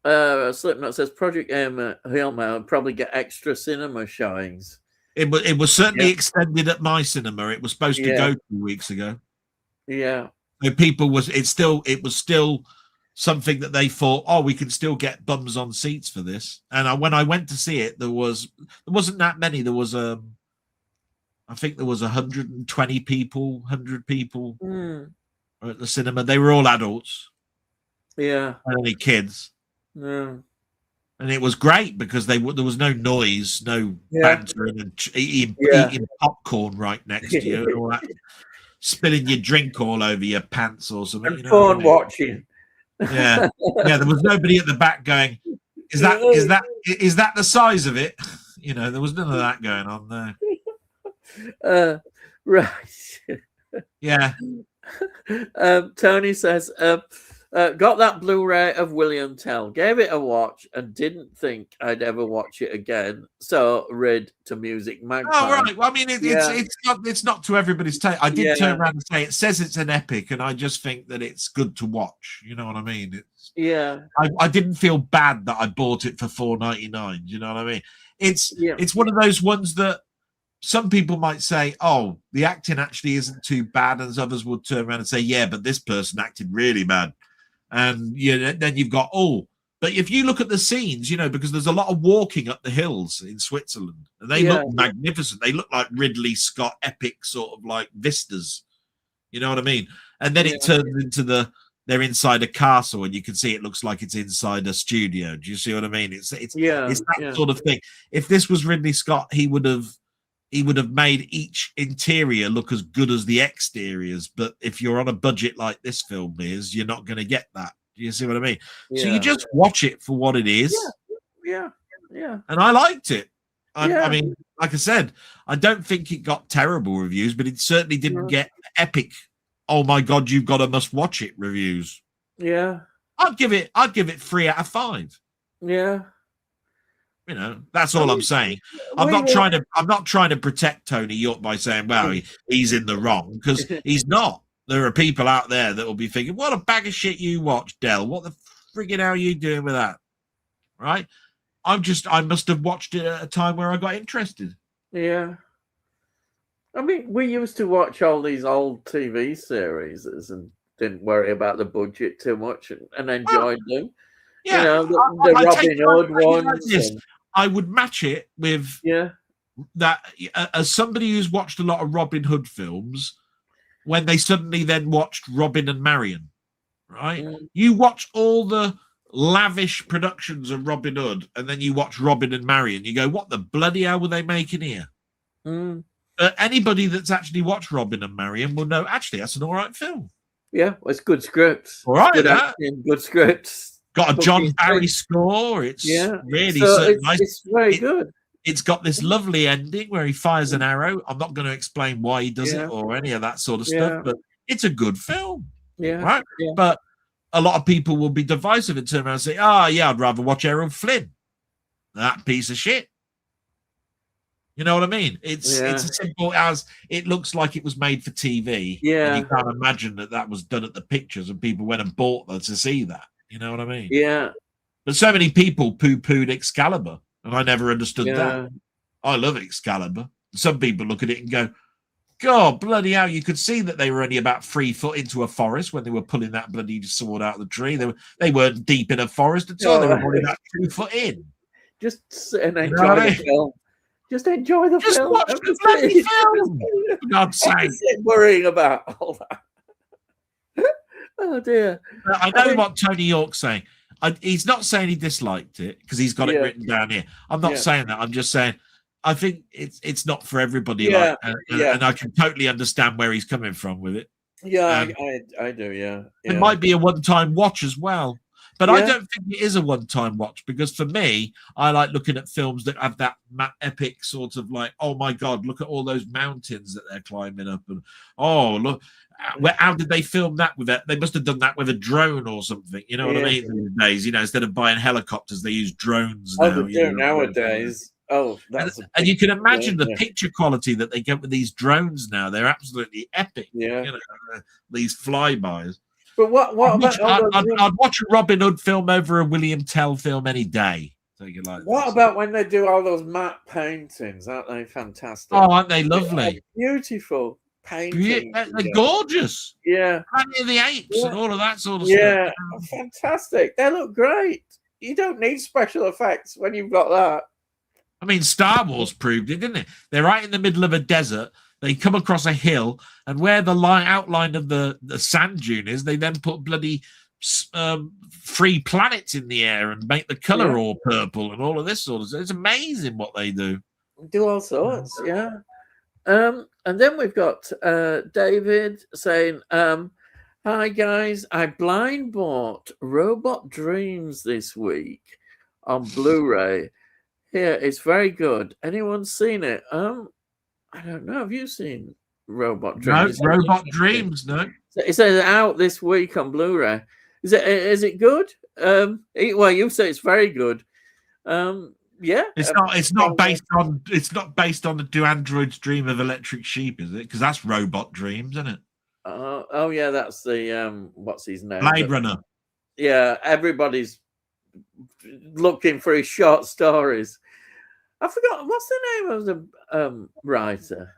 S1: Slipknot says Project Hail Mary will probably get extra cinema showings.
S2: It was certainly extended at my cinema. It was supposed to go 2 weeks ago.
S1: Yeah.
S2: So it was still something that they thought, we can still get bums on seats for this. And when I went to see it, there wasn't that many. There was I think there was 120 people, 100 people at the cinema. They were all adults.
S1: Yeah.
S2: Only kids.
S1: No.
S2: And it was great because there was no noise, no bantering and eating popcorn right next to you, and all that, spilling your drink all over your pants or something.
S1: And phone watching.
S2: Yeah, there was nobody at the back going, "Is that the size of it?" There was none of that going on there.
S1: Right.
S2: Yeah.
S1: Tony says, got that Blu-ray of William Tell, gave it a watch and didn't think I'd ever watch it again. So read to Music Magpie.
S2: Oh, right. Well, I mean, it's not to everybody's taste. I did turn around and say it says it's an epic, and I just think that it's good to watch. You know what I mean? I didn't feel bad that I bought it for $4.99. You know what I mean? It's one of those ones that some people might say, oh, the acting actually isn't too bad, and others would turn around and say, yeah, but this person acted really bad. And then you've got but if you look at the scenes, because there's a lot of walking up the hills in Switzerland, and they look magnificent. They look like Ridley Scott epic sort of like vistas. You know what I mean? And then it turns into they're inside a castle, and you can see it looks like it's inside a studio. Do you see what I mean? It's that sort of thing. If this was Ridley Scott, he would have made each interior look as good as the exteriors. But if you're on a budget like this film is, you're not going to get that. Do you see what I mean? Yeah. So you just watch it for what it is.
S1: Yeah.
S2: And I liked it. I mean, like I said, I don't think it got terrible reviews, but it certainly didn't get epic. Oh my God, you've got to must watch it reviews.
S1: Yeah.
S2: I'd give it 3 out of 5.
S1: Yeah.
S2: That's all I'm saying. I'm not trying to protect Tony York by saying, well, he's in the wrong, because he's not. There are people out there that will be thinking, what a bag of shit you watch, Del. What the friggin' hell are you doing with that? Right? I must have watched it at a time where I got interested.
S1: Yeah. I mean, we used to watch all these old TV series and didn't worry about the budget too much and enjoyed them.
S2: Yeah.
S1: The Robin Hood ones.
S2: I would match it with that as somebody who's watched a lot of Robin Hood films, when they suddenly then watched Robin and Marion. right? You watch all the lavish productions of Robin Hood, and then you watch Robin and Marion. You go, what the bloody hell were they making here? Anybody that's actually watched Robin and Marion will know, actually, that's an all right film.
S1: Yeah, well, it's good scripts.
S2: All right,
S1: good acting, good scripts.
S2: Got a John Barry score. It's really nice.
S1: It's very good.
S2: It's got this lovely ending where he fires an arrow. I'm not going to explain why he does it or any of that sort of stuff, but it's a good film.
S1: Yeah.
S2: Right? Yeah. But a lot of people will be divisive and turn around and say, I'd rather watch Errol Flynn. That piece of shit. You know what I mean? It's as simple as it looks like it was made for TV.
S1: Yeah.
S2: And you can't imagine that was done at the pictures and people went and bought them to see that. You know what I mean?
S1: Yeah.
S2: But so many people poo-pooed Excalibur, and I never understood that. I love Excalibur. Some people look at it and go, God, bloody hell, you could see that they were only about 3 foot into a forest when they were pulling that bloody sword out of the tree. They weren't deep in a forest at all. They were probably about 2 foot in.
S1: Just sit and enjoy the film. Just enjoy the film.
S2: Just watch the bloody film. For God's sake.
S1: Worrying about all that. Oh, dear.
S2: I know what Tony York's saying. He's not saying he disliked it because he's got it written down here. I'm not saying that. I'm just saying I think it's not for everybody. And I can totally understand where he's coming from with it.
S1: Yeah, I do. Yeah.
S2: It might be a one-time watch as well. But I don't think it is a one-time watch because for me, I like looking at films that have that epic sort of like, oh my God, look at all those mountains that they're climbing up. And oh, look, how did they film that with it? They must have done that with a drone or something. You know what I mean? These days, instead of buying helicopters, they use drones now.
S1: Oh, they do nowadays. Oh,
S2: and you can imagine the picture quality that they get with these drones now. They're absolutely epic.
S1: Yeah.
S2: These flybys.
S1: But
S2: I'd watch a Robin Hood film over a William Tell film any day.
S1: What about when they do all those matte paintings? Aren't they fantastic?
S2: Oh, aren't they lovely?
S1: Beautiful paintings.
S2: They're gorgeous.
S1: Yeah.
S2: Planet of the Apes and all of that sort of
S1: stuff.
S2: Yeah,
S1: fantastic. They look great. You don't need special effects when you've got that.
S2: I mean, Star Wars proved it, didn't it? They're right in the middle of a desert. They come across a hill, and where the outline of the sand dune is, they then put bloody 3 planets in the air and make the color all purple and all of this sort of stuff. It's amazing what they do.
S1: Do all sorts, yeah. And then we've got David saying, hi, guys. I blind bought Robot Dreams this week on Blu-ray. Here, it's very good. Anyone seen it? I don't know. Have you seen Robot Dreams?
S2: No, Robot Dreams, no.
S1: It says out this week on Blu-ray. Is it good? Well, you say it's very good. Yeah.
S2: It's not based on the Do Androids Dream of Electric Sheep, is it? Because that's Robot Dreams, isn't it?
S1: Oh yeah, that's the what's his name?
S2: Blade Runner.
S1: Yeah, everybody's looking for his short stories. I forgot what's the name of the writer.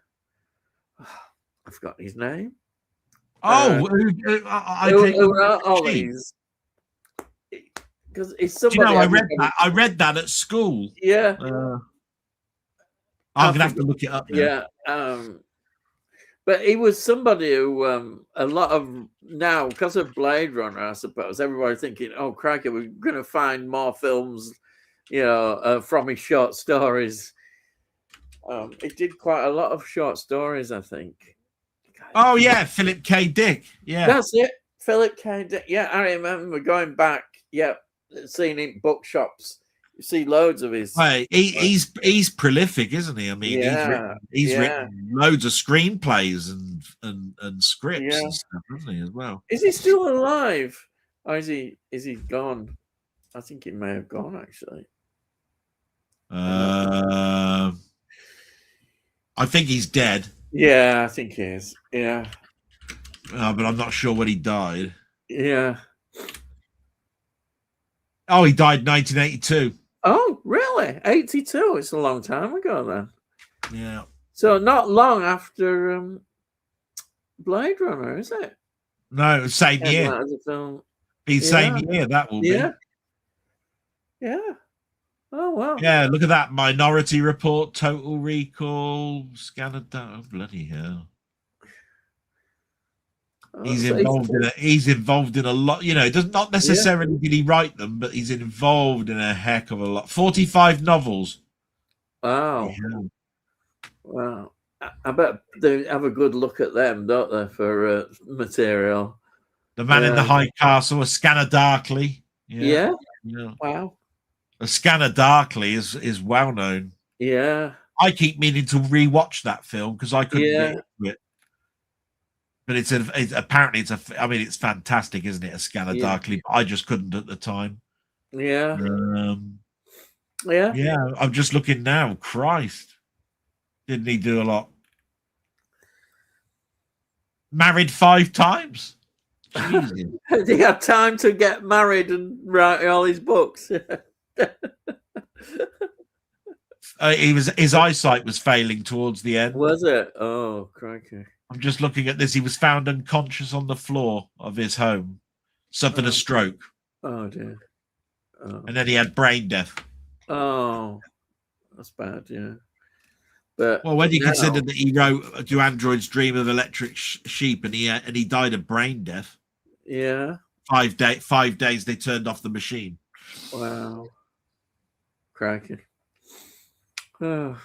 S1: I forgot his name.
S2: Oh,
S1: I who wrote all these? Because it's somebody.
S2: I read that at school.
S1: Yeah.
S2: I'm gonna have to look it up now.
S1: Yeah. But he was somebody who a lot of now because of Blade Runner, I suppose everybody's thinking, "Oh, crikey, we're going to find more films." From his short stories. He did quite a lot of short stories, I think.
S2: Oh, yeah, Philip K. Dick. Yeah.
S1: That's it. Philip K. Dick. Yeah, I remember going back, seeing him in bookshops. You see loads of his...
S2: Hey, he's prolific, isn't he? I mean, he's written loads of screenplays and scripts and stuff, hasn't he, as well?
S1: Is he still alive? Or is he gone? I think he may have gone, actually.
S2: I think he's dead.
S1: Yeah, I think he is. Yeah.
S2: But I'm not sure when he died.
S1: Yeah.
S2: Oh, he died in 1982.
S1: Oh, really? 82? It's a long time ago then.
S2: Yeah.
S1: So not long after Blade Runner, is it?
S2: No, same year. Same year, that will be.
S1: Yeah. Oh, wow.
S2: Yeah, look at that. Minority Report, Total Recall, Scanner. Oh, bloody hell. He's involved in a lot. You know, it does not necessarily did he write them, but he's involved in a heck of a lot. 45 novels.
S1: Wow.
S2: Yeah.
S1: Wow. I bet they have a good look at them, don't they, for material.
S2: The Man in the High Castle, A Scanner Darkly.
S1: Yeah.
S2: Yeah.
S1: Wow.
S2: A Scanner Darkly is well known.
S1: Yeah.
S2: I keep meaning to rewatch that film because I couldn't get into it. But it's fantastic, isn't it? A Scanner Darkly. But I just couldn't at the time.
S1: Yeah.
S2: Yeah. I'm just looking now. Christ. Didn't he do a lot? Married 5 times. Jesus.
S1: He had time to get married and write all his books.
S2: His eyesight was failing towards the end.
S1: Was it? Oh, crikey.
S2: I'm just looking at this. He was found unconscious on the floor of his home, suffered a stroke.
S1: Oh, dear. Oh.
S2: And then he had brain death.
S1: Oh, that's bad, yeah. But
S2: when you consider that he wrote "Do Androids Dream of Electric Sheep" and he died of brain death.
S1: Yeah.
S2: 5 days they turned off the machine.
S1: Wow. Crikey. Oh.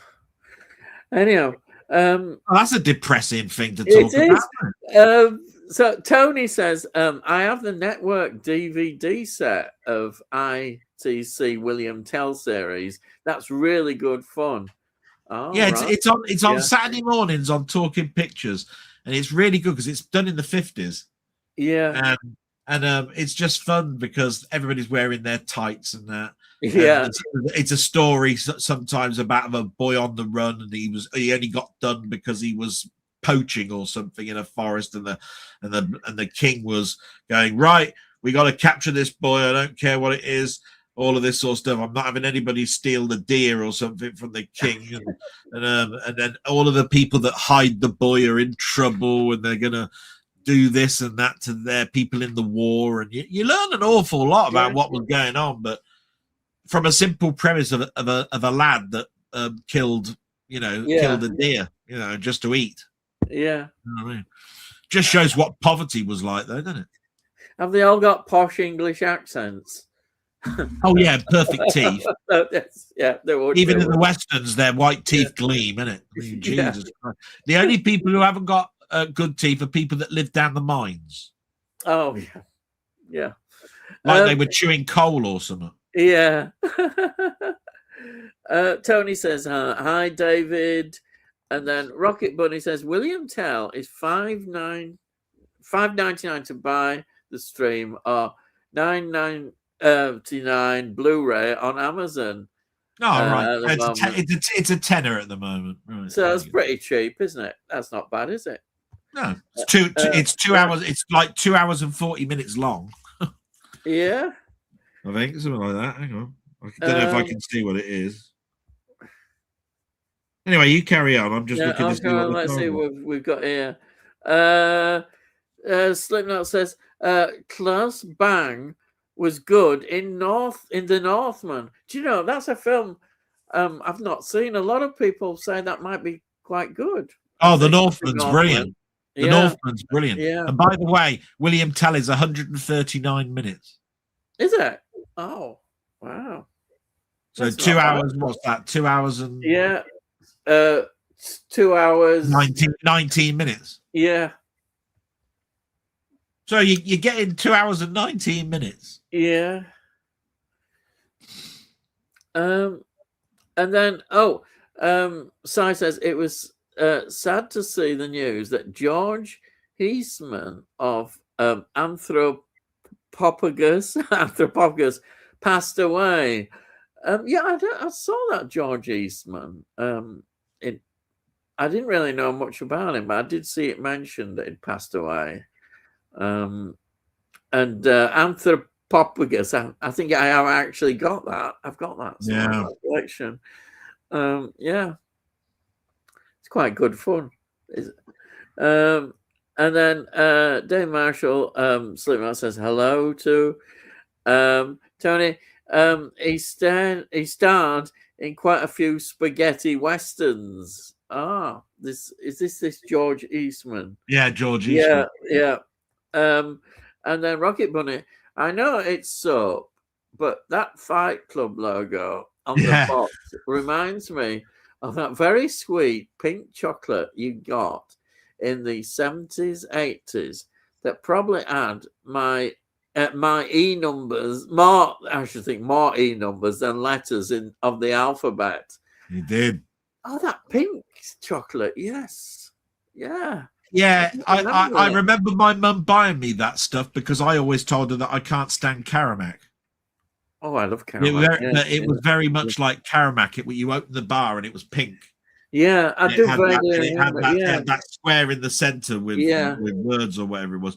S1: Anyhow,
S2: that's a depressing thing to talk
S1: about. So Tony says, I have the network DVD set of ITC William Tell series. That's really good fun. Oh,
S2: yeah,
S1: right.
S2: it's on Saturday mornings on Talking Pictures, and it's really good because it's done in the 50s.
S1: Yeah,
S2: and it's just fun because everybody's wearing their tights and that.
S1: Yeah,
S2: it's a story sometimes about a boy on the run, and he only got done because he was poaching or something in a forest, and the king was going, right, we got to capture this boy. I don't care what it is. All of this sort of stuff. I'm not having anybody steal the deer or something from the king, and then all of the people that hide the boy are in trouble, and they're gonna do this and that to their people in the war, and you learn an awful lot about what was going on, but from a simple premise of a lad that killed a deer, just to eat.
S1: Yeah,
S2: you know what I mean? Just shows what poverty was like, though, doesn't it?
S1: Have they all got posh English accents?
S2: Oh yeah, perfect teeth.
S1: Yeah,
S2: even in the westerns, their white teeth gleam, innit? I mean, Jesus Christ. The only people who haven't got good teeth are people that live down the mines.
S1: Oh yeah.
S2: Like they were chewing coal or something.
S1: Yeah. Tony says, hi, David. And then Rocket Bunny says, William Tell is $5.99 to buy the stream, or $9.99 Blu-ray on Amazon.
S2: Oh, right. It's a tenner at the moment. Right.
S1: So that's pretty cheap, isn't it? That's not bad, is it?
S2: No, it's 2 hours. It's like 2 hours and 40 minutes long.
S1: Yeah.
S2: I think something like that. Hang on. I don't know if I can see what it is. Anyway, you carry on. I'm just looking to see what
S1: let's see what we've got here. Slipknot says Klaus Bang was good in The Northman. Do you know that's a film I've not seen? A lot of people say that might be quite good.
S2: Oh, The Northman's brilliant. The Northman's brilliant.
S1: Yeah.
S2: And by the way, William Tell is 139 minutes.
S1: Is it? Oh, wow.
S2: So that's 2 hours. Bad. What's that? 2 hours and
S1: 2 hours
S2: 19 minutes.
S1: Yeah.
S2: So you're getting 2 hours and 19 minutes.
S1: Yeah. And then Sai says it was sad to see the news that George Eastman of Anthropophagus passed away. I saw that George Eastman. I didn't really know much about him, but I did see it mentioned that he'd passed away. And Anthropophagus, I think I have actually got that. I've got that collection. It's quite good fun. And then Dave Marshall, Slipknot says hello to Tony. He starred in quite a few spaghetti westerns. This George Eastman.
S2: Yeah, George Eastman.
S1: Yeah. And then Rocket Bunny, I know it's soap, but that Fight Club logo on the box reminds me of that very sweet pink chocolate you got in the 70s, 80s that probably had my E numbers, more E numbers than letters of the alphabet.
S2: You did.
S1: Oh, that pink chocolate, yes. Yeah.
S2: Yeah, I remember my mum buying me that stuff because I always told her that I can't stand Karamak.
S1: Oh, I love Karamak.
S2: It was very much like Karamak. You open the bar and it was pink.
S1: Yeah, I do vaguely remember.
S2: It had that square in the center with words or whatever it was.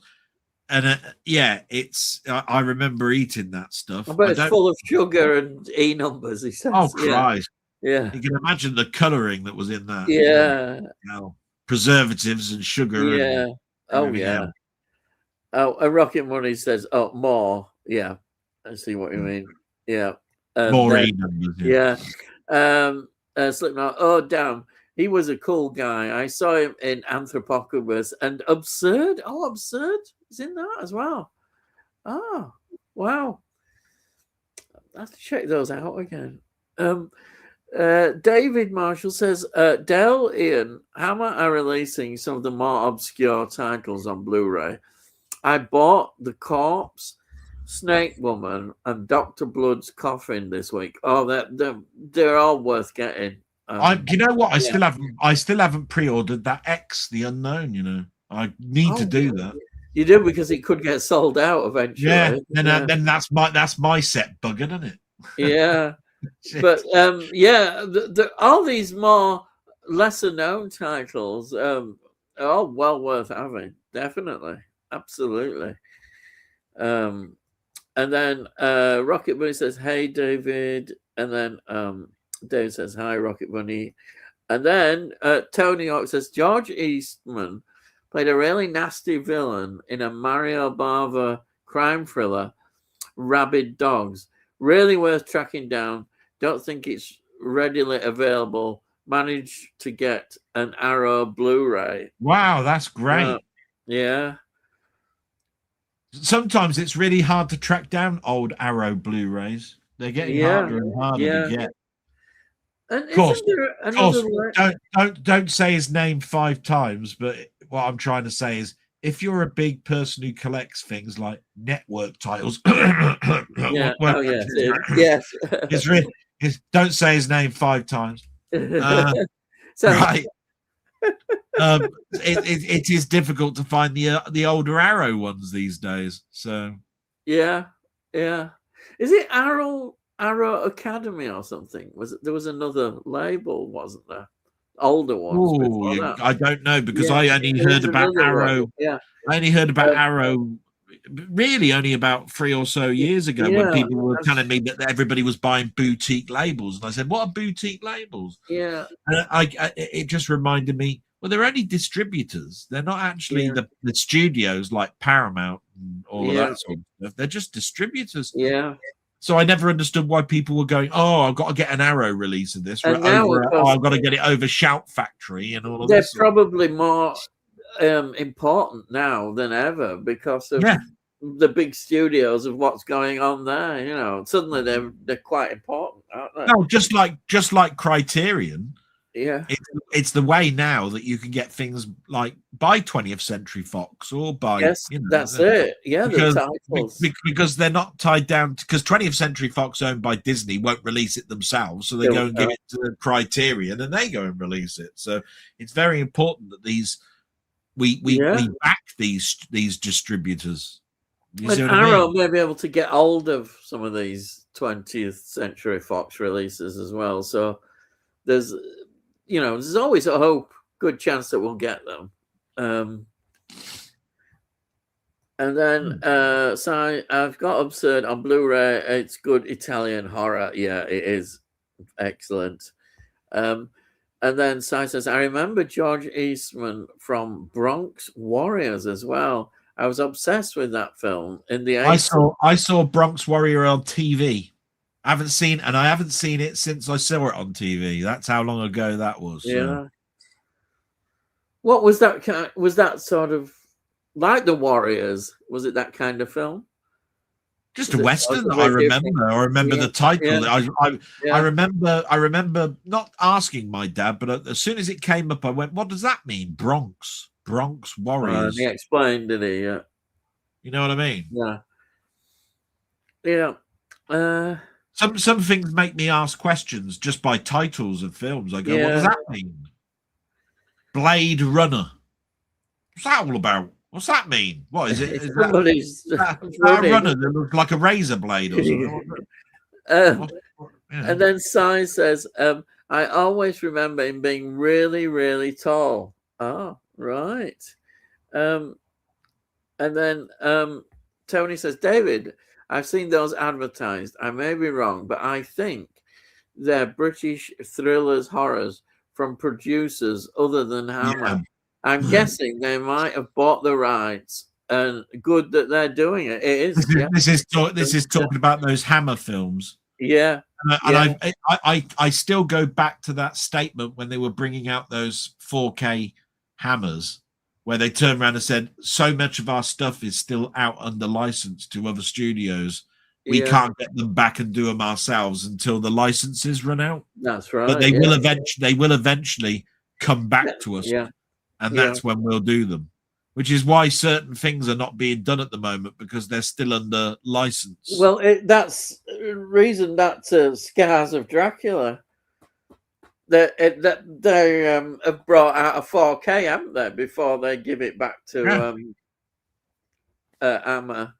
S2: And I remember eating that stuff.
S1: But it's full of sugar and E numbers, he says.
S2: Oh, Christ.
S1: Yeah.
S2: You can imagine the colouring that was in that.
S1: Yeah.
S2: Preservatives and sugar.
S1: Yeah.
S2: Else.
S1: Oh, a Rocket Money says, oh, more. Yeah. I see what you mean. Yeah.
S2: More E numbers.
S1: Yeah. Slipknot. Oh, damn. He was a cool guy. I saw him in Anthropocubus and Absurd. Oh, Absurd is in that as well. Oh, wow. I have to check those out again. David Marshall says, Dell, Ian, Hammer are releasing some of the more obscure titles on Blu-ray. I bought The Corpse, Snake Woman, and Dr. Blood's Coffin this week. Oh, they're all worth getting.
S2: You know what? I still haven't pre-ordered that X, The Unknown. You know, I need to do that.
S1: You do, because it could get sold out eventually.
S2: Yeah, then that's my set buggered, isn't it?
S1: Yeah. But all these more lesser known titles are all well worth having, definitely, absolutely. And then Rocket Bunny says, "Hey David," and then Dave says, "Hi Rocket Bunny," and then Tony Hawk says, "George Eastman played a really nasty villain in a Mario Bava crime thriller, Rabid Dogs. Really worth tracking down. Don't think it's readily available. Managed to get an Arrow Blu-ray."
S2: Wow, that's great.
S1: Yeah.
S2: Sometimes it's really hard to track down old Arrow Blu-rays. They're getting harder and harder to get.
S1: And
S2: of course, don't say his name 5 times. But what I'm trying to say is, if you're a big person who collects things like network titles,
S1: yes,
S2: don't say his name 5 times. Right. It is difficult to find the older Arrow ones these days. So
S1: yeah. Is it Arrow Academy or something? There was another label, wasn't there? Older ones.
S2: I don't know, because I only heard about Arrow.
S1: Yeah,
S2: I only heard about Arrow really only about 3 or so years ago, when people were telling me that everybody was buying boutique labels, and I said, "What are boutique labels?"
S1: Yeah,
S2: and it just reminded me. Well, they're only distributors. They're not actually the studios like Paramount and all of that sort of stuff. They're just distributors.
S1: Yeah.
S2: So I never understood why people were going, "Oh, I've got to get an Arrow release of this.
S1: And now,
S2: I've got to get it over Shout Factory and all of
S1: they're
S2: this."
S1: They're probably more important now than ever, because of the big studios of what's going on there. You know, suddenly they're quite important, aren't they?
S2: No, just like Criterion.
S1: Yeah,
S2: it's the way now that you can get things like by 20th Century Fox or by
S1: that's it. Yeah,
S2: because,
S1: the titles,
S2: because they're not tied down, because 20th Century Fox, owned by Disney, won't release it themselves, so they go and give it to Criterion and they go and release it. So it's very important that we back these distributors.
S1: And Arrow may be able to get hold of some of these 20th Century Fox releases as well. So there's always a good chance that we'll get them. And then so I've got Absurd on Blu-ray. It's good Italian horror. Yeah, it is excellent. And then Si says, "I remember George Eastman from Bronx Warriors as well. I was obsessed with that film in the 80s.
S2: I saw Bronx Warrior on TV. I haven't seen it since I saw it on TV. That's how long ago that was.
S1: Yeah. So. What was that? Was that sort of like The Warriors. Was it that kind of film?
S2: Just
S1: Was
S2: a
S1: it
S2: western.
S1: possibly
S2: I
S1: different?
S2: remember. I remember
S1: Yeah,
S2: the title.
S1: yeah,
S2: I
S1: yeah.
S2: remember. I remember not asking my dad, but as soon as it came up, I went, "What does that mean? Bronx
S1: He
S2: Warriors."
S1: explained, did he? Yeah,
S2: You know what I mean?
S1: yeah, yeah.
S2: Some things make me ask questions just by titles of films. I go, "What does
S1: Yeah.
S2: that mean?" Blade Runner. What's that all about? What's that mean? What is it? Is
S1: Somebody's
S2: that a
S1: running.
S2: runner that looks like a razor blade or something?
S1: And then Sai says, I always remember him being really, really tall. Oh, right. And then Tony says, David, I've seen those advertised. I may be wrong, but I think they're British thrillers, horrors from producers other than Hammer.
S2: Yeah.
S1: I'm guessing they might have bought the rights, and good that they're doing it. It is.
S2: This is talking about those Hammer films.
S1: Yeah.
S2: And I still go back to that statement when they were bringing out those 4K Hammers, where they turned around and said, so much of our stuff is still out under license to other studios. We can't get them back and do them ourselves until the licenses run out.
S1: That's right.
S2: But they will eventually come back to us.
S1: Yeah.
S2: And that's when we'll do them. Which is why certain things are not being done at the moment, because they're still under license.
S1: Well, that's the reason that Scars of Dracula, that they have brought out a 4K, haven't they, before they give it back to Hammer.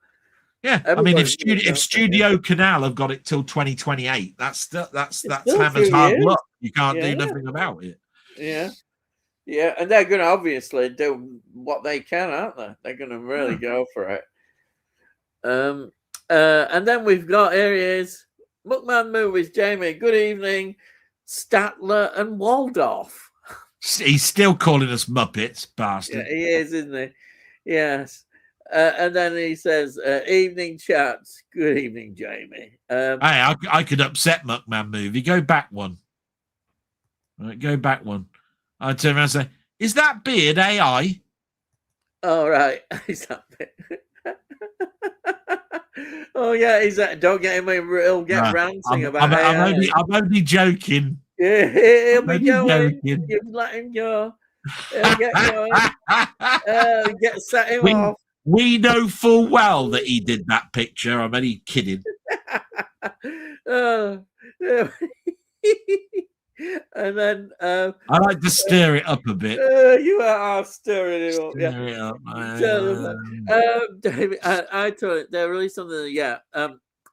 S2: Yeah, I mean, if Studio Canal have got it till 2028, that's Hammer's hard luck. You can't do nothing about it.
S1: Yeah. Yeah, and they're going to obviously do what they can, aren't they? They're going to really go for it. And then we've got, here he is, Muckman Movies, Jamie. Good evening, Statler and Waldorf.
S2: He's still calling us Muppets, bastard.
S1: Yeah, he is, isn't he? Yes. And then he says, evening chats. Good evening, Jamie.
S2: Hey, I could upset Muckman Movie. Go back one. All right, go back one. I turn around and say, is that beard AI?
S1: All right. Is that oh, yeah. Is that? Don't get him. He'll get ranting about AI.
S2: I'm only joking.
S1: Yeah, he'll be going. You let him go. He'll get going. Set him off.
S2: We know full well that he did that picture. I'm only kidding.
S1: And then
S2: I like to stir it up a bit.
S1: You are stirring it up.
S2: Stir it up.
S1: David, I told it they released under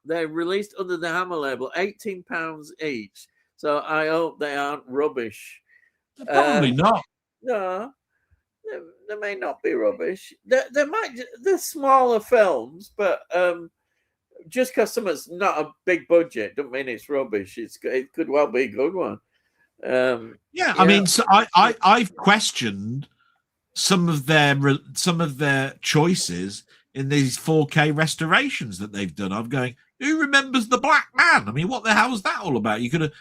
S1: they released under the Hammer label, £18 each. So I hope they aren't rubbish.
S2: Probably not.
S1: No, they may not be rubbish. They're smaller films, but just because something's not a big budget, don't mean it's rubbish. It could well be a good one.
S2: I mean, so I've questioned some of their choices in these 4K restorations that they've done. I'm going, who remembers the Black Man? I mean, what the hell is that all about? You could have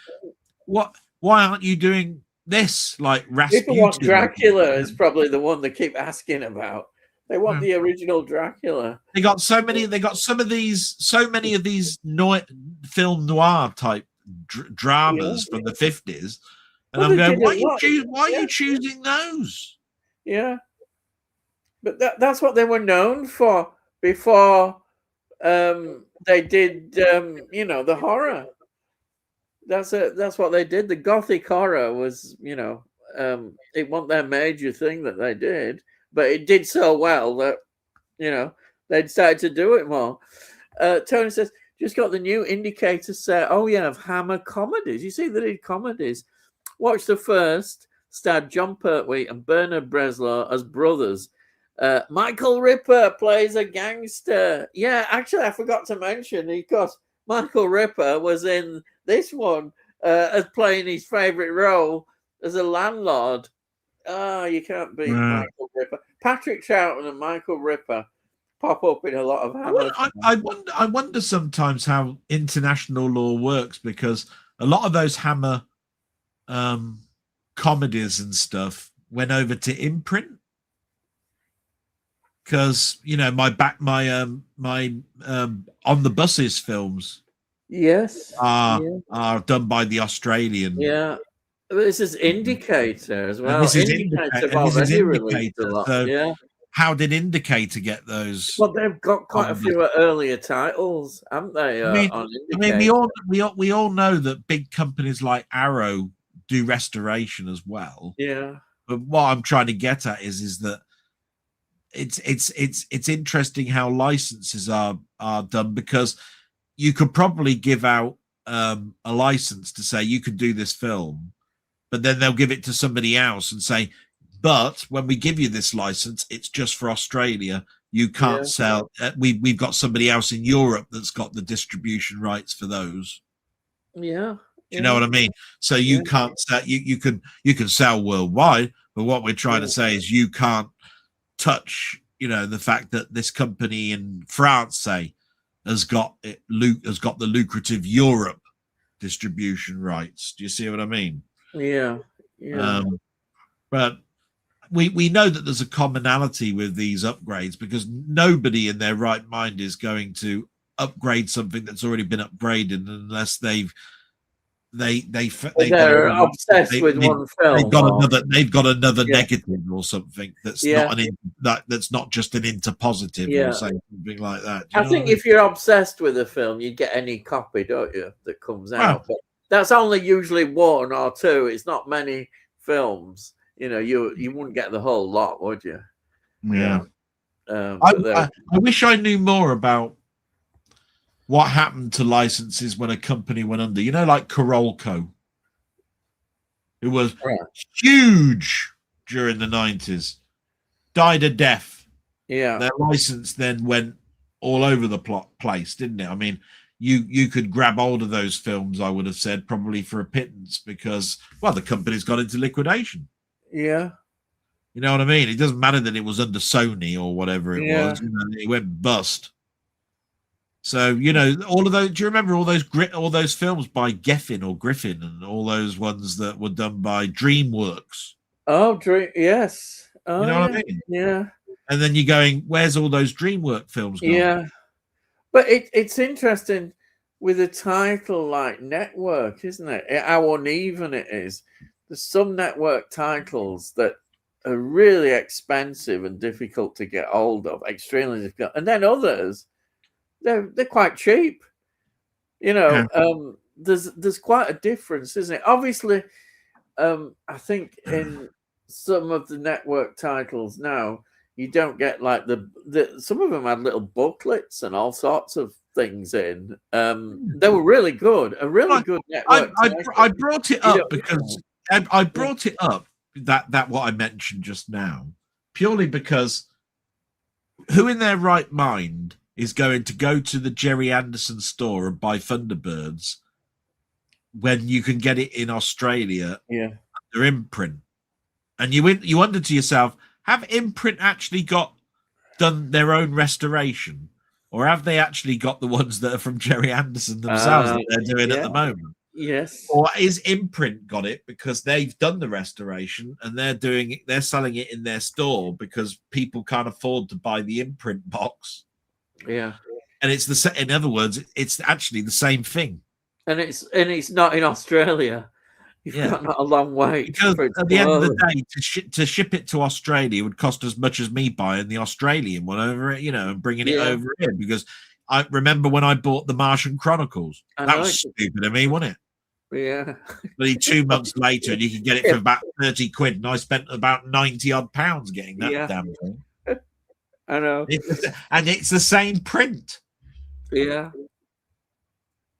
S2: why aren't you doing this like Rasputin?
S1: People want Dracula is probably the one they keep asking about. They want the original Dracula.
S2: They got so many of these film noir type dramas from the 50s, and I'm going, why are you choosing those?
S1: Yeah, but that's what they were known for before they did the horror. That's what they did. The gothic horror was, it wasn't their major thing that they did, but it did so well that, they decided to do it more. Tony says, just got the new indicator set. Oh, yeah, of Hammer comedies. You see, they did comedies. Watch the first, starred John Pertwee and Bernard Breslau as brothers. Michael Ripper plays a gangster. Yeah, actually, I forgot to mention, because Michael Ripper was in this one as playing his favorite role as a landlord. Oh, you can't beat Michael Ripper. Patrick Troughton and Michael Ripper pop up in a lot of Hammer.
S2: I wonder sometimes how international law works, because a lot of those Hammer comedies and stuff went over to imprint. because my on the buses films
S1: Yes.
S2: are done by the Australian.
S1: Yeah. This is Indicator as well.
S2: And this is
S1: Indicator have already released a lot.
S2: So
S1: yeah.
S2: how did Indicator get those?
S1: Well, they've got quite a few earlier titles, haven't they? On Indicator.
S2: we all know that big companies like Arrow do restoration as well.
S1: Yeah.
S2: But what I'm trying to get at is that it's interesting how licenses are done, because you could probably give out a license to say you could do this film, but then they'll give it to somebody else and say, but when we give you this license, it's just for Australia. You can't sell. We've got somebody else in Europe that's got the distribution rights for those.
S1: Yeah.
S2: You know what I mean? So you can't sell. You can sell worldwide, but what we're trying to say is you can't touch. The fact that this company in France, say, has got the lucrative Europe distribution rights. Do you see what I mean?
S1: Yeah. Yeah.
S2: But we know that there's a commonality with these upgrades, because nobody in their right mind is going to upgrade something that's already been upgraded unless they're
S1: obsessed with one film.
S2: They've got another negative or something that's that's not just an interpositive or something like that.
S1: I think if you're obsessed with a film, you get any copy, don't you, that comes out? But that's only usually one or two. It's not many films. You wouldn't get the whole lot, would you?
S2: Yeah. I wish I knew more about what happened to licenses when a company went under. Like Carolco, who was huge during the 90s, died a death.
S1: Yeah.
S2: Their license then went all over the place, didn't it? I mean, you could grab hold of those films, I would have said, probably for a pittance, because, the company's got into liquidation.
S1: Yeah.
S2: You know what I mean? It doesn't matter that it was under Sony or whatever it was. It went bust. So, all of those. Do you remember all those films by Griffin and all those ones that were done by DreamWorks?
S1: Oh, yes. Oh,
S2: you know what I mean?
S1: Yeah.
S2: And then you're going, where's all those DreamWorks films gone?
S1: Yeah. But it's interesting with a title like Network, isn't it? How uneven it is. There's some network titles that are really expensive and difficult to get hold of, extremely difficult, and then others, they're quite cheap. There's quite a difference, isn't it? Obviously, I think in some of the network titles now, you don't get like the some of them had little booklets and all sorts of things in. They were really good, a really good network.
S2: I brought it up because. I brought it up, that what I mentioned just now, purely because who in their right mind is going to go to the Jerry Anderson store and buy Thunderbirds when you can get it in Australia under Imprint? And you wonder to yourself, have Imprint actually done their own restoration, or have they actually got the ones that are from Jerry Anderson themselves that they're doing at the moment?
S1: Yes.
S2: Or is Imprint got it because they've done the restoration and they're selling it in their store because people can't afford to buy the Imprint box?
S1: Yeah.
S2: And in other words, it's actually the same thing.
S1: And it's not in Australia. You've got a long way.
S2: Because at the end of the day, to ship it to Australia would cost as much as me buying the Australian one over it, and bringing it over here. Because I remember when I bought the Martian Chronicles. That was stupid of me, wasn't it?
S1: Yeah.
S2: But 2 months later, and you can get it for about 30 quid, and I spent about 90 odd pounds getting that damn thing.
S1: I know.
S2: And it's the same print.
S1: Yeah.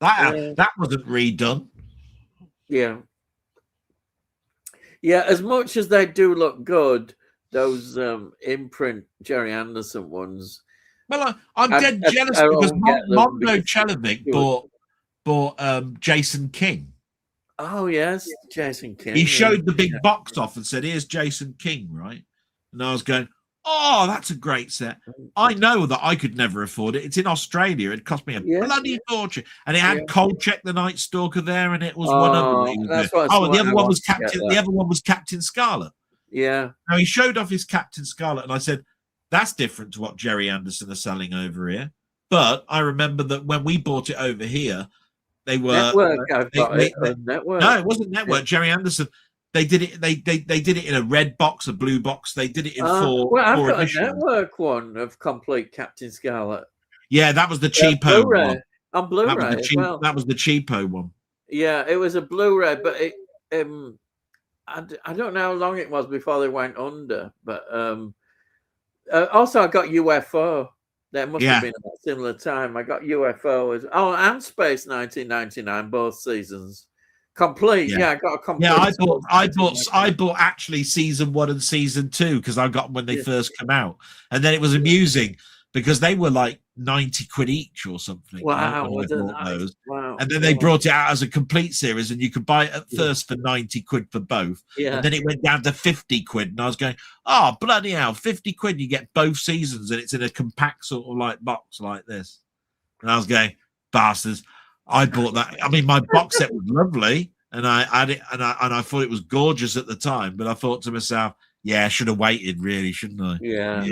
S2: That wasn't redone.
S1: Yeah. Yeah, as much as they do look good, those Imprint Jerry Anderson ones.
S2: Well, I'm dead jealous because Mondo Chelavic bought Jason King.
S1: Oh, yes, Jason King.
S2: He showed the big box off and said, here's Jason King, right? And I was going, oh, that's a great set. I know that I could never afford it. It's in Australia. It cost me a bloody fortune. And it had Kolchak the Night Stalker there, and it was one other. The other one was Captain. The other one was Captain Scarlet.
S1: Yeah.
S2: Now he showed off his Captain Scarlet, and I said, That's different to what Jerry Anderson are selling over here. But I remember that when we bought it over here, they were
S1: Network. I've got it. Network.
S2: No, it wasn't Network. Yeah. Jerry Anderson. They did it. They did it in a red box, a blue box. They did it in four.
S1: Well, I've got
S2: editions.
S1: a Network one of Complete Captain Scarlet.
S2: Yeah, that was the cheapo one.
S1: On Blu-ray
S2: that was the cheapo one.
S1: Yeah, it was a Blu-ray, but it I don't know how long it was before they went under. But also I got UFO. That must have been at a similar time. I got UFO and Space 1999, both seasons. Complete. Yeah, I got a complete.
S2: Yeah, I bought actually season 1 and season 2 because I got them when they first come out. And then it was amusing because they were like 90 quid each or something.
S1: Wow.
S2: Wow. And then they brought it out as a complete series and you could buy it at first for 90 quid for both.
S1: Yeah.
S2: And then it went down to 50 quid. And I was going, oh, bloody hell, 50 quid, you get both seasons and it's in a compact sort of like box like this. And I was going, bastards. I bought that. I mean, my box set was lovely, and I had it, and I thought it was gorgeous at the time. But I thought to myself, yeah, I should have waited, really, shouldn't I?
S1: Yeah,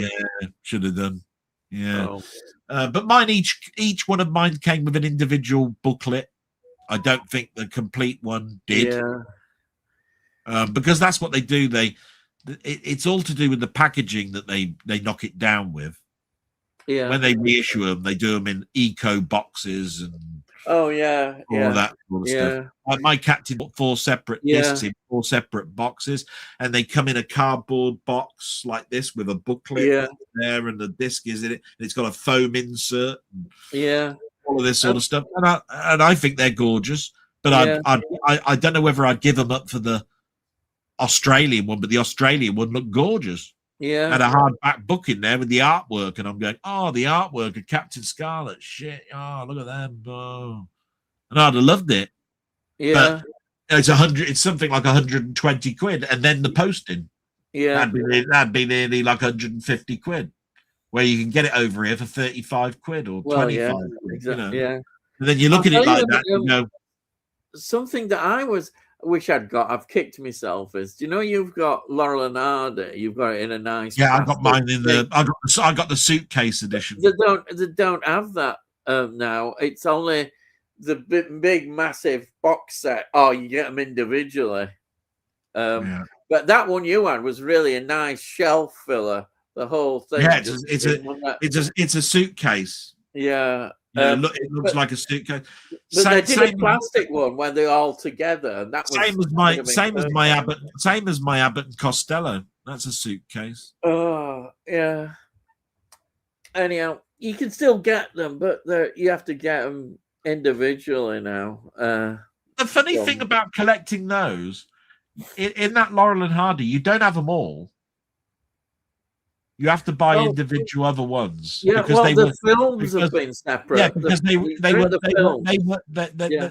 S2: should have done. Yeah, but mine each one of mine came with an individual booklet. I don't think the complete one did.
S1: Yeah,
S2: because that's what they do. It's all to do with the packaging that they knock it down with.
S1: Yeah,
S2: when they reissue them, they do them in eco boxes and.
S1: Oh yeah,
S2: all that sort of stuff. My Captain bought 4 separate discs in 4 separate boxes, and they come in a cardboard box like this with a booklet there, and the disc is in it. And it's got a foam insert. All of this sort of stuff, and I think they're gorgeous. But I don't know whether I'd give them up for the Australian one, but the Australian one looked gorgeous.
S1: Yeah,
S2: had a hardback book in there with the artwork, and I'm going, oh, the artwork of Captain Scarlet, shit, oh, look at them, oh. And I'd have loved it.
S1: Yeah,
S2: but it's something like 120 quid, and then the posting, that'd be nearly like 150 quid, where you can get it over here for 35 quid or 25 quid,
S1: exactly. And
S2: then you look at it like that, you know.
S1: Something that I wish I'd got, I've kicked myself, is, do you know, you've got Laurel and Hardy, you've got it in a nice
S2: I got mine in I got the suitcase edition.
S1: They don't have that now. It's only the big massive box set. Oh, you get them individually. But that one you had was really a nice shelf filler, the whole thing.
S2: It's a suitcase. It looks like a suitcase.
S1: But they did a plastic one where they're all together, and that was
S2: same as my Abbott and Costello. That's a suitcase.
S1: Oh yeah. Anyhow, you can still get them, but you have to get them individually now.
S2: The funny thing about collecting those in that Laurel and Hardy, you don't have them all. You have to buy individual other ones.
S1: Yeah, because the films have been separate.
S2: Yeah, because they were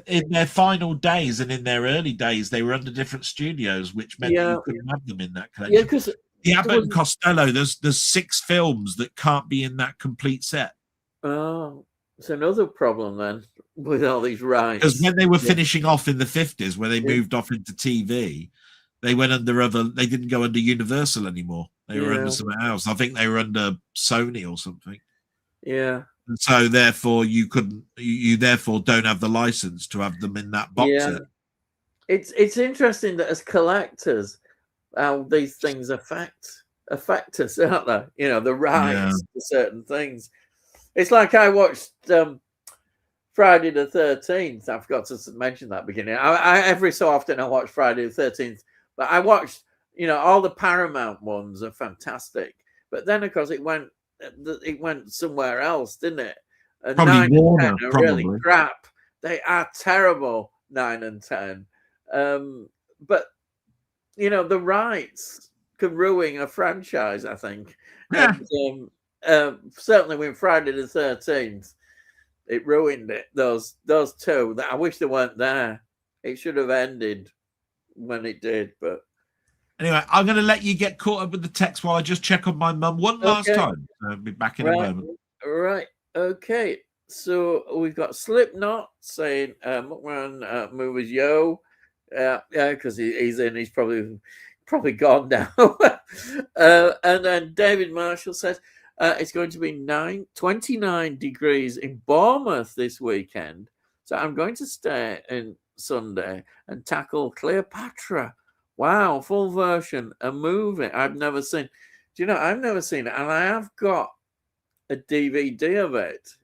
S2: in their final days and in their early days, they were under different studios, which meant that you couldn't have them in that collection.
S1: Yeah, because
S2: the Abbott and Costello, there's 6 films that can't be in that complete set.
S1: Oh, it's another problem then with all these rights.
S2: Because when they were finishing off in the 50s, when they moved off into TV, they went under they didn't go under Universal anymore. They were under something else. I think they were under Sony or something.
S1: Yeah.
S2: And so therefore you therefore don't have the license to have them in that box set.
S1: It's interesting that as collectors, how these things affect us, aren't they? You know, the rights to certain things. It's like I watched Friday the 13th. I forgot to mention that beginning. I every so often I watch Friday the 13th, but I watched, you know, all the Paramount ones are fantastic. But then, of course, it went somewhere else, didn't it? And
S2: probably
S1: 9
S2: Warner,
S1: and 10 are really crap. They are terrible, 9 and 10. But, you know, the rights could ruin a franchise, I think.
S2: Yeah.
S1: And, certainly with Friday the 13th, it ruined it. Those two. I wish they weren't there. It should have ended when it did, but
S2: anyway, I'm going to let you get caught up with the text while I just check on my mum one last time. I'll be back in a moment.
S1: Right. Okay. So we've got Slipknot saying McMahon movies yo. Because he's in. He's probably gone now. And then David Marshall says, It's going to be 29 degrees in Bournemouth this weekend. So I'm going to stay in Sunday and tackle Cleopatra. Wow, full version, a movie I've never seen. Do you know, I've never seen it, and I have got a DVD of it.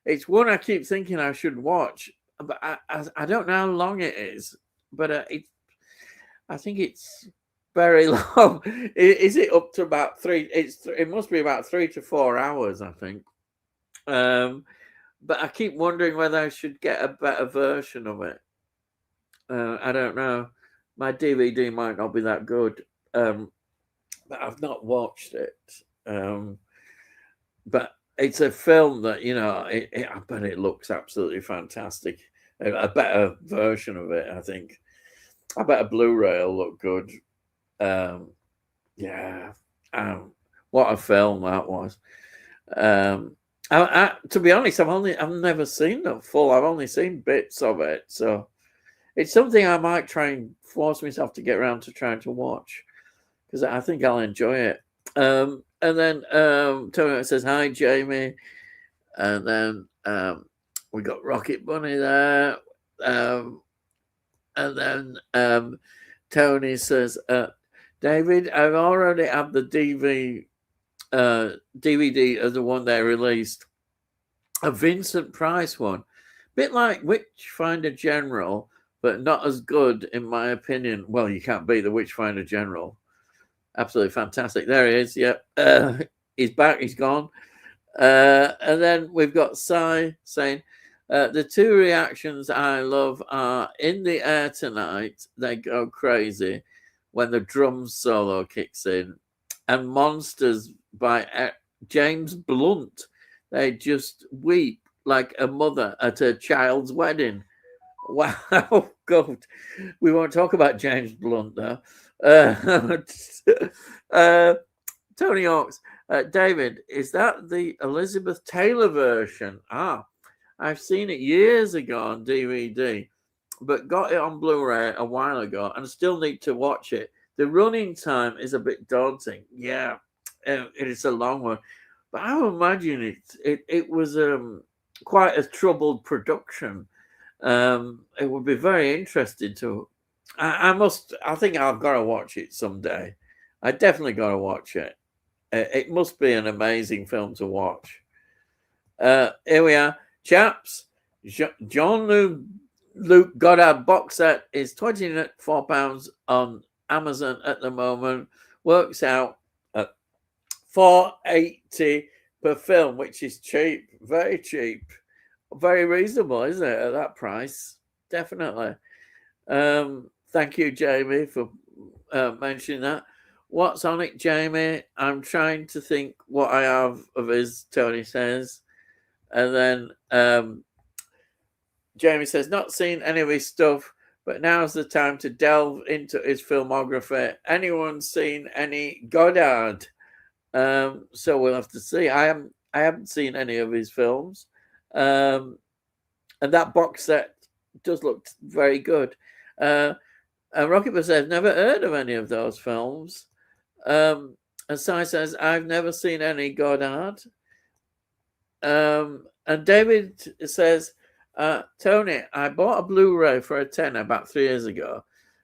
S1: It's one I keep thinking I should watch, but I don't know how long it is. But I think it's very long. Is it up to about 3? It must be about 3 to 4 hours, I think. But I keep wondering whether I should get a better version of it. I don't know. My DVD might not be that good, but I've not watched it. But it's a film that, you know, I bet it looks absolutely fantastic. A better version of it, I think. I bet a Blu-ray will look good. Yeah. What a film that was. To be honest, I've never seen the full. I've only seen bits of it, so it's something I might try and force myself to get around to trying to watch, because I think I'll enjoy it. And then Tony says hi, Jamie, and then we got Rocket Bunny there, and then Tony says, David, I've already had the DVD of the one they released, a Vincent Price one, bit like Witchfinder General, but not as good in my opinion. Well, you can't beat the Witchfinder General. Absolutely fantastic. There he is. Yeah, he's back. He's gone. And then we've got Sai saying, the two reactions I love are In the Air Tonight, they go crazy when the drum solo kicks in, and Monsters by James Blunt. They just weep like a mother at her child's wedding. Wow, God. We won't talk about James Blunt, though. Tony Hawks, David, is that the Elizabeth Taylor version? I've seen it years ago on DVD, but got it on Blu-ray a while ago and still need to watch it. The running time is a bit daunting. Yeah, it is a long one, but I would imagine it was quite a troubled production. It would be very interesting to. I think I've got to watch it someday. I definitely got to watch it. It must be an amazing film to watch. Here we are, chaps. Jean-Luc Godard box set is £24 on Amazon at the moment. Works out at $4.80 per film, which is cheap, very cheap, very reasonable, isn't it? At that price, definitely. Thank you, Jamie, for mentioning that. What's on it, Jamie? I'm trying to think what I have of his, Tony says. And then Jamie says, not seen any of his stuff, but now's the time to delve into his filmography. Anyone seen any Godard? So we'll have to see. I haven't seen any of his films. And that box set does look very good. Rocket says, never heard of any of those films. And Sai says, I've never seen any Godard. And David says, Tony, I bought a Blu-ray for a tenner about 3 years ago,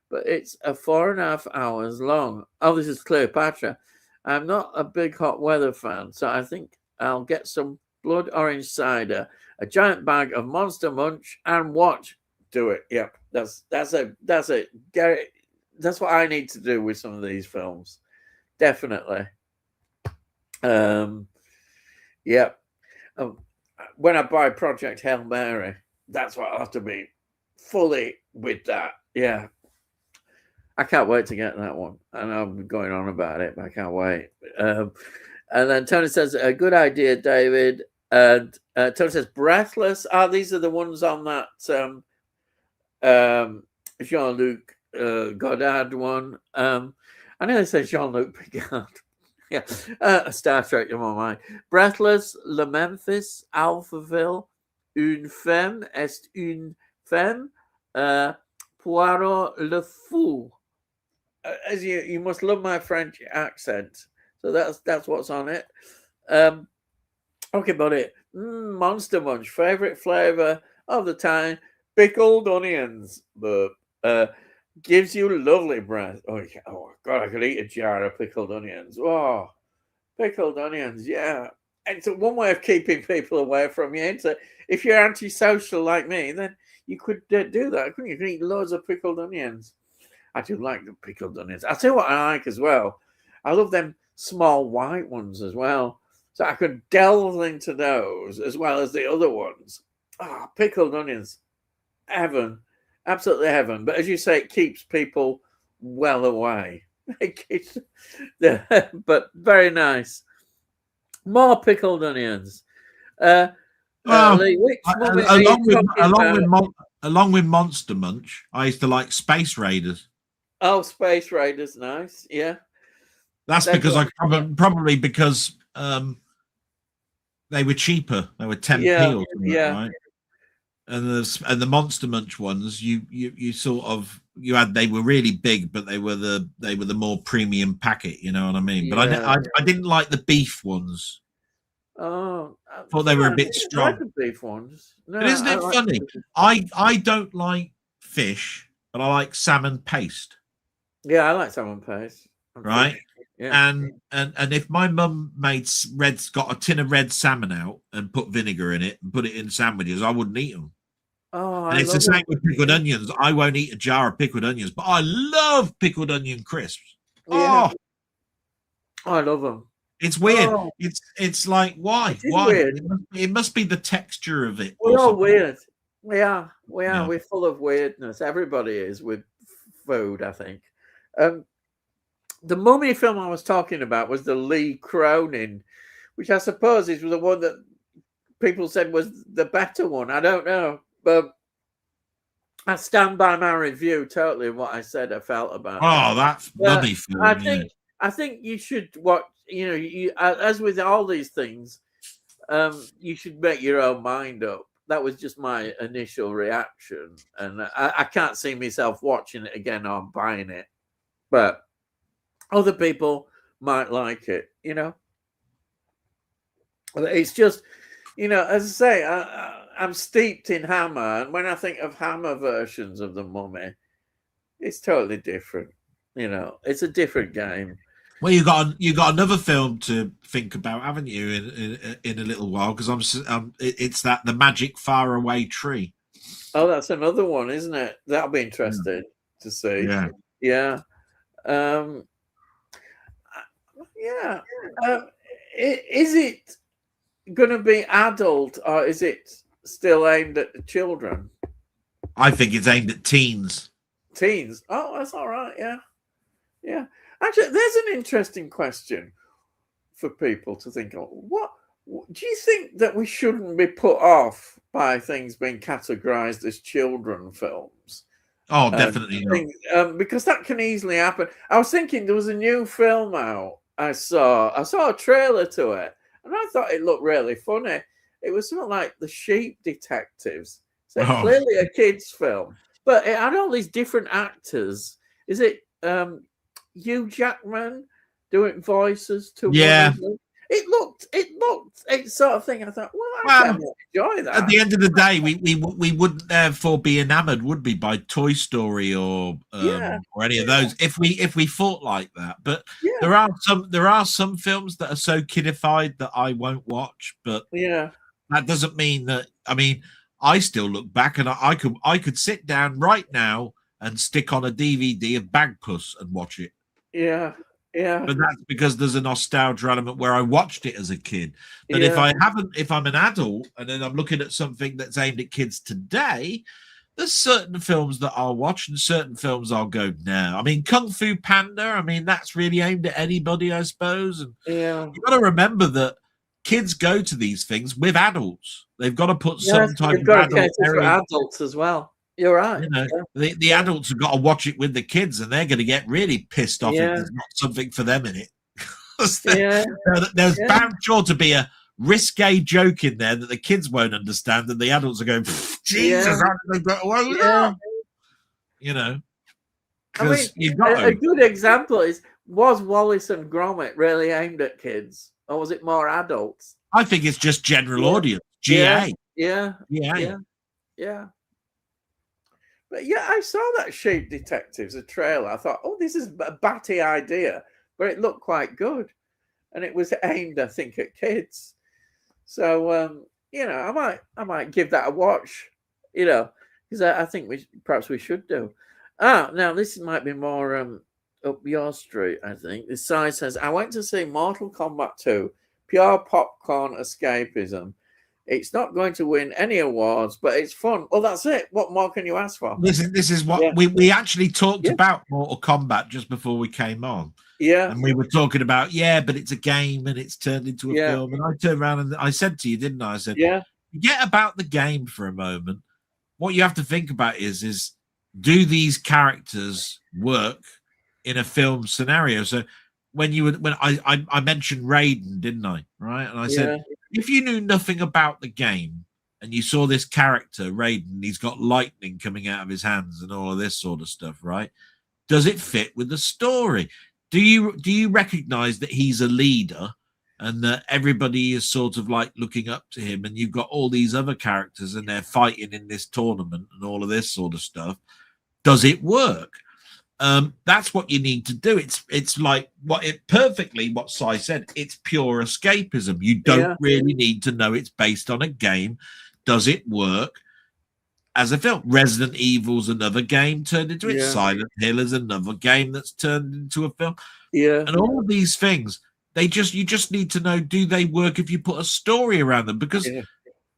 S1: but it's 4.5 hours long. Oh, this is Cleopatra. I'm not a big hot weather fan, so I think I'll get some blood orange cider, a giant bag of Monster Munch, and watch. Do it. Yep, that's it. Gary, that's what I need to do with some of these films. Definitely. Yep. When I buy Project Hail Mary, that's what I have to be fully with that. Yeah. I can't wait to get that one. And I'll be going on about it, but I can't wait. And then Tony says, a good idea, David. And Tony says, Breathless. These are the ones on that Jean-Luc Godard one. I know they say Jean-Luc Picard. Yeah, Star Trek in my mind. Breathless, Le Memphis, Alphaville, Une femme est une femme, Poirot le fou. As you must love my French accent So that's what's on it. Okay, buddy. Monster Munch, favorite flavor of the time, pickled onions, but gives you lovely breath. Oh God, I could eat a jar of pickled onions. Oh, pickled onions, yeah. And it's one way of keeping people away from you. So if you're antisocial like me, then you could do that, couldn't you? You could eat loads of pickled onions. I do like the pickled onions. I'll tell you what I like as well. I love them small white ones as well. So I could delve into those as well as the other ones. Pickled onions, heaven, absolutely heaven. But as you say, it keeps people well away. But very nice. More pickled onions. Lee,
S2: along with Monster Munch, I used to like Space Raiders.
S1: Oh, Space Raiders, nice. Yeah.
S2: That's because probably because they were cheaper. They were 10p or something, right? And the Monster Munch ones, you sort of they were really big, but they were the more premium packet. You know what I mean? But I didn't like the beef ones.
S1: Oh,
S2: I thought they were a bit strong.
S1: Like the beef ones. No,
S2: but isn't it funny? I don't like fish, but I like salmon paste.
S1: Yeah, I like salmon paste.
S2: Right. Yeah. And if my mum got a tin of red salmon out and put vinegar in it and put it in sandwiches, I wouldn't eat them.
S1: Oh,
S2: and it's the same with pickled onions. I won't eat a jar of pickled onions, but I love pickled onion crisps.
S1: Yeah. Oh, I love them.
S2: It's weird. Oh. It's like why? Why? Weird. It must be the texture of it.
S1: We're all weird. We are. Yeah. We're full of weirdness. Everybody is with food, I think. The Mummy film I was talking about was the Lee Cronin, which I suppose is the one that people said was the better one. I don't know, but I stand by my review totally of what I said. I felt about.
S2: Oh, that's bloody film.
S1: I think you should watch. You know, as with all these things, you should make your own mind up. That was just my initial reaction, and I can't see myself watching it again or buying it, but other people might like it, you know. It's just, you know, as I say, I'm steeped in Hammer, and when I think of Hammer versions of the Mummy, it's totally different. You know, it's a different game.
S2: Well, you got another film to think about, haven't you? In a little while, because it's the Magic Faraway Tree.
S1: Oh, that's another one, isn't it? That'll be interesting to see. Yeah. Yeah. Is it going to be adult or is it still aimed at the children?
S2: I think it's aimed at teens.
S1: Teens? Oh, that's all right. Yeah. Yeah. Actually, there's an interesting question for people to think of. What do you think that we shouldn't be put off by things being categorized as children films?
S2: Oh, definitely
S1: not. Because that can easily happen. I was thinking there was a new film out. I saw a trailer to it, and I thought it looked really funny. It was something like The Sheep Detectives. So clearly a kids' film, but it had all these different actors. Is it Hugh Jackman doing voices to?
S2: Yeah.
S1: It sort of thing. I thought, I can enjoy that.
S2: At the end of the day, we wouldn't therefore be enamored, would we, by Toy Story or any of those if we thought like that. But there are some films that are so kidified that I won't watch. But that doesn't mean that. I mean, I still look back and I could sit down right now and stick on a DVD of Bagpuss and watch it.
S1: Yeah. Yeah,
S2: but that's because there's a nostalgia element where I watched it as a kid. But if I'm an adult and then I'm looking at something that's aimed at kids today, there's certain films that I'll watch and certain films I'll go, no. I mean, Kung Fu Panda, I mean, that's really aimed at anybody, I suppose. And you've got to remember that kids go to these things with adults. They've got to put some type of adult
S1: for adults as well. You're right.
S2: You know, the adults have got to watch it with the kids, and they're going to get really pissed off if there's not something for them in it. There's bound sure to be a risque joke in there that the kids won't understand, and the adults are going, Jesus, how did they get away with that? You know,
S1: I mean, a good example is Was Wallace and Gromit really aimed at kids, or was it more adults?
S2: I think it's just general audience.
S1: Yeah,
S2: GA.
S1: yeah,
S2: GA.
S1: yeah. But yeah, I saw that Sheep Detectives, a trailer. I thought, oh, this is a batty idea, but it looked quite good, and it was aimed, I think, at kids. So I might give that a watch, because I think perhaps we should do. Now this might be more up your street. I think this side says I went to see Mortal Kombat 2, pure popcorn escapism. It's not going to win any awards, but it's fun. Well, that's it. What more can you ask for?
S2: This is what we actually talked about Mortal Kombat just before we came on.
S1: Yeah.
S2: And we were talking about, but it's a game and it's turned into a film. And I turned around and I said to you, didn't I? I said, forget about the game for a moment. What you have to think about is do these characters work in a film scenario? So when I mentioned Raiden, didn't I? Right. And I said, if you knew nothing about the game and you saw this character, Raiden, he's got lightning coming out of his hands and all of this sort of stuff, right? Does it fit with the story? Do you recognize that he's a leader and that everybody is sort of like looking up to him, and you've got all these other characters and they're fighting in this tournament and all of this sort of stuff? Does it work? That's what you need to do. It's like what Sai said. It's pure escapism. You don't really need to know it's based on a game. Does it work as a film? Resident Evil's another game turned into it. Silent Hill is another game that's turned into a film.
S1: Yeah.
S2: And all of these things, you just need to know, do they work if you put a story around them? Because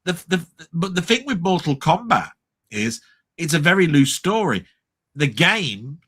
S2: the thing with Mortal Kombat is it's a very loose story. The game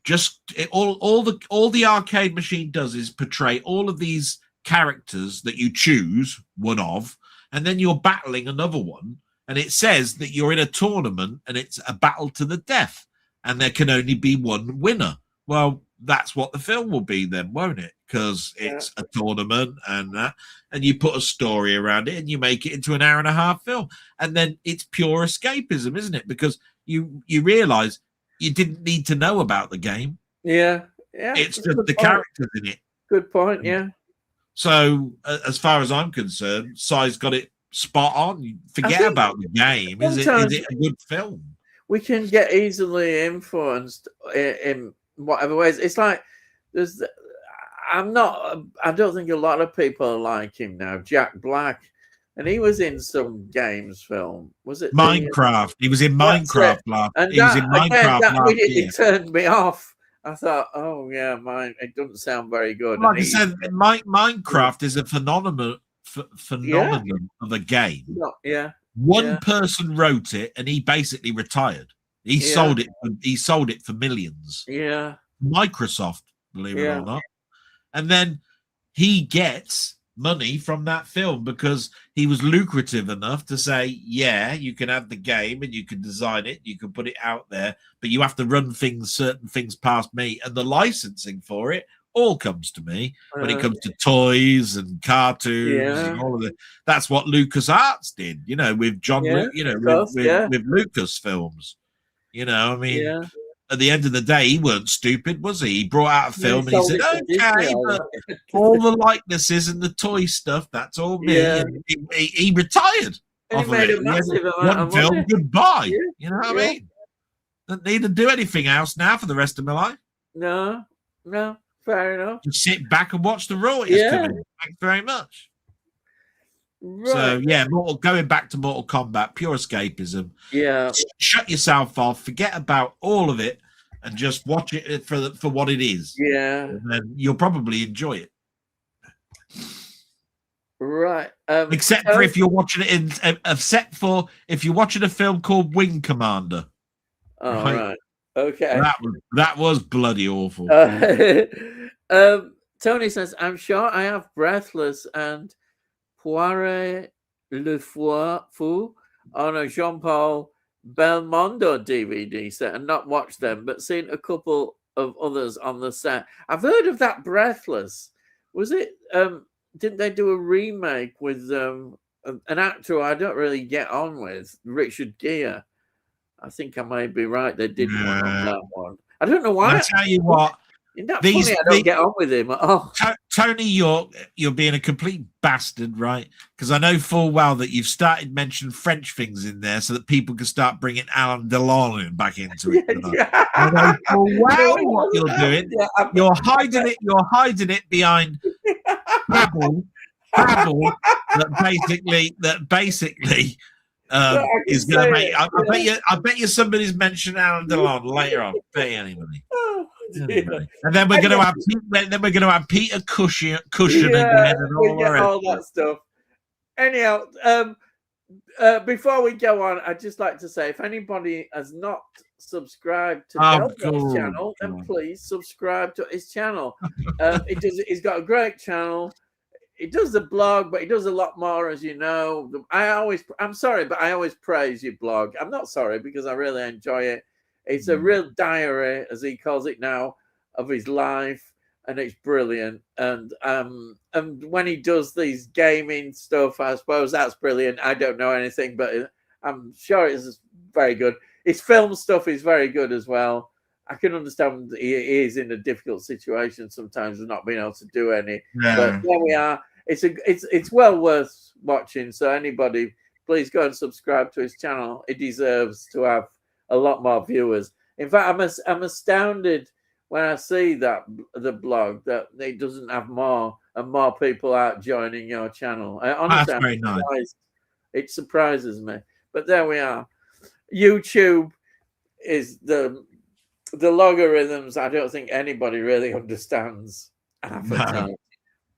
S2: all the arcade machine does is portray all of these characters that you choose one of, and then you're battling another one, and it says that you're in a tournament and it's a battle to the death, and there can only be one winner. Well, that's what the film will be then, won't it? Because it's a tournament and you put a story around it and you make it into an hour and a half film, and then it's pure escapism, isn't it? Because you realize you didn't need to know about the game.
S1: Yeah.
S2: It's just the characters in it.
S1: Good point, yeah.
S2: So, as far as I'm concerned, Sai's got it spot on. Forget about the game. Is it a good film?
S1: We can get easily influenced in whatever ways. It's like I don't think a lot of people like him now. Jack Black. And he was in some games film. Was it
S2: Minecraft? He was in Minecraft last.
S1: And
S2: he was in Minecraft
S1: that
S2: last
S1: immediately
S2: year.
S1: turned me off. I thought, oh yeah, it doesn't sound very good.
S2: Like I said, Minecraft is a phenomenon of a game. One person wrote it, and he basically retired. He sold it. He sold it for millions.
S1: Yeah,
S2: Microsoft, believe it or not, and then he gets money from that film because he was lucrative enough to say, you can have the game and you can design it, you can put it out there, but you have to run certain things past me, and the licensing for it all comes to me. When it comes to toys and cartoons and all of it, that's what LucasArts did, with John, with Lucas films. At the end of the day, he weren't stupid, was he? He brought out a film and he said, okay, but all the likenesses and the toy stuff, that's all me. And he retired off of it. One film, goodbye. You know what I mean? Don't need to do anything else now for the rest of my life.
S1: No, fair enough.
S2: Just sit back and watch the royalties come in. Thanks very much. Right. So going back to Mortal Kombat, pure escapism.
S1: Yeah,
S2: shut yourself off, forget about all of it, and just watch it for what it is.
S1: Yeah,
S2: and then you'll probably enjoy it.
S1: Right.
S2: Except for if you're watching it if you're watching a film called Wing Commander.
S1: Oh, right. Okay.
S2: That was bloody awful.
S1: Tony says, I'm sure I have Breathless and Poire le Fou on a Jean-Paul Belmondo DVD set and not watched them, but seen a couple of others on the set. I've heard of that Breathless. Was it, didn't they do a remake with an actor who I don't really get on with, Richard Gere? I think I may be right. They did one on that one. I don't know why.
S2: I'll tell you what,
S1: Isn't that funny? I don't get on with him. Oh,
S2: Tony York, you're being a complete bastard, right? Because I know full well that you've started mentioning French things in there so that people can start bringing Alain Delon back into it. I know full well what you're doing. You're hiding it. You're hiding it behind babble that basically is going to make. I bet you somebody's mentioned Alain Delon later on. Bet you anybody. Anyway. And then we're going to have Peter Cushion again and all
S1: that stuff. Anyhow, before we go on, I'd just like to say, if anybody has not subscribed to Delboy's channel, then please subscribe to his channel. He's got a great channel. He does the blog, but he does a lot more, as you know. I'm sorry, but I always praise your blog. I'm not sorry because I really enjoy it. It's a real diary, as he calls it now, of his life, and it's brilliant. And when he does these gaming stuff, I suppose that's brilliant. I don't know anything, but I'm sure it's very good. His film stuff is very good as well. I can understand he is in a difficult situation sometimes of not being able to do any. Yeah. But there we are. It's well worth watching. So anybody, please go and subscribe to his channel. He deserves to have a lot more viewers. In fact, I'm astounded when I see that the blog that it doesn't have more and more people out joining your channel. Honestly,
S2: that's very nice.
S1: It surprises me. But there we are. YouTube is the logarithms. I don't think anybody really understands.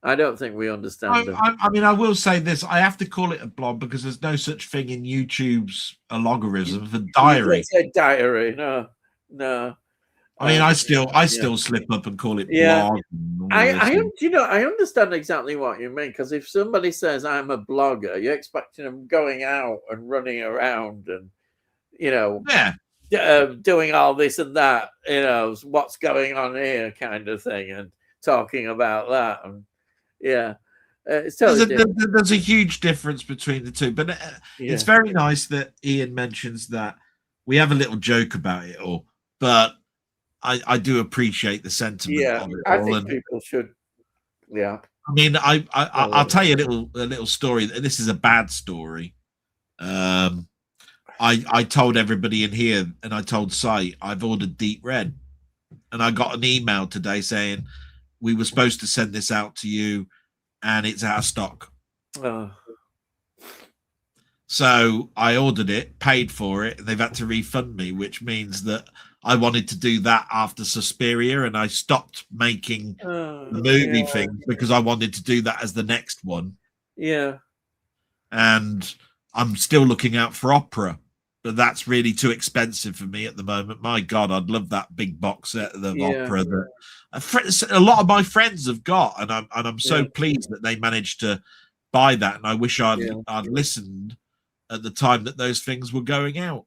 S1: I don't think we understand them.
S2: I mean, I will say this. I have to call it a blog because there's no such thing in YouTube's a logarithm for diary.
S1: It's a diary. No.
S2: I mean, I still slip up and call it blog.
S1: I understand exactly what you mean, because if somebody says I'm a blogger, you're expecting them going out and running around and, doing all this and that, what's going on here kind of thing, and talking about that. And it's totally
S2: there's a huge difference between the two, but it's very nice that Ian mentions that. We have a little joke about it all, but I do appreciate the sentiment of it all.
S1: I think people should. Yeah.
S2: I mean, I'll tell you a little story. This is a bad story. I told everybody in here, and I told Sai, I've ordered Deep Red, and I got an email today saying we were supposed to send this out to you, and it's out of stock. So I ordered it, paid for it, and they've had to refund me, which means that I wanted to do that after Suspiria, and I stopped making the movie thing because I wanted to do that as the next one.
S1: Yeah.
S2: And I'm still looking out for Opera, but that's really too expensive for me at the moment. My God, I'd love that big box set of Opera that a lot of my friends have got, and I'm so pleased that they managed to buy that. And I wish I'd listened at the time that those things were going out,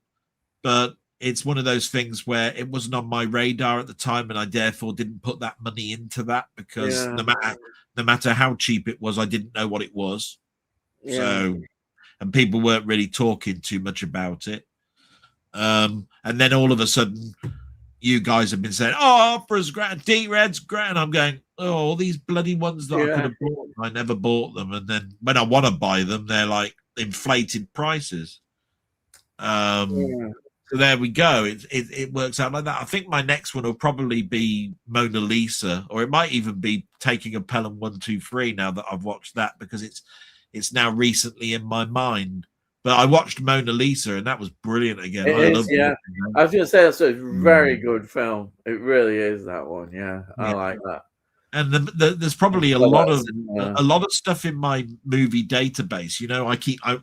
S2: but it's one of those things where it wasn't on my radar at the time, and I therefore didn't put that money into that because no matter how cheap it was, I didn't know what it was. So, and people weren't really talking too much about it. And then all of a sudden, you guys have been saying, "Oh, Opera's great, D-Red's great," and I'm going, "Oh, all these bloody ones that I could have bought, I never bought them." And then when I want to buy them, they're like inflated prices. So there we go. It works out like that. I think my next one will probably be Mona Lisa, or it might even be Taking a Pelham 1, 2, 3. Now that I've watched that, because it's now recently in my mind. But I watched Mona Lisa, and that was brilliant again. I was going
S1: to say that's a very good film. It really is, that one. Yeah, I like that.
S2: And there's probably a lot of stuff in my movie database.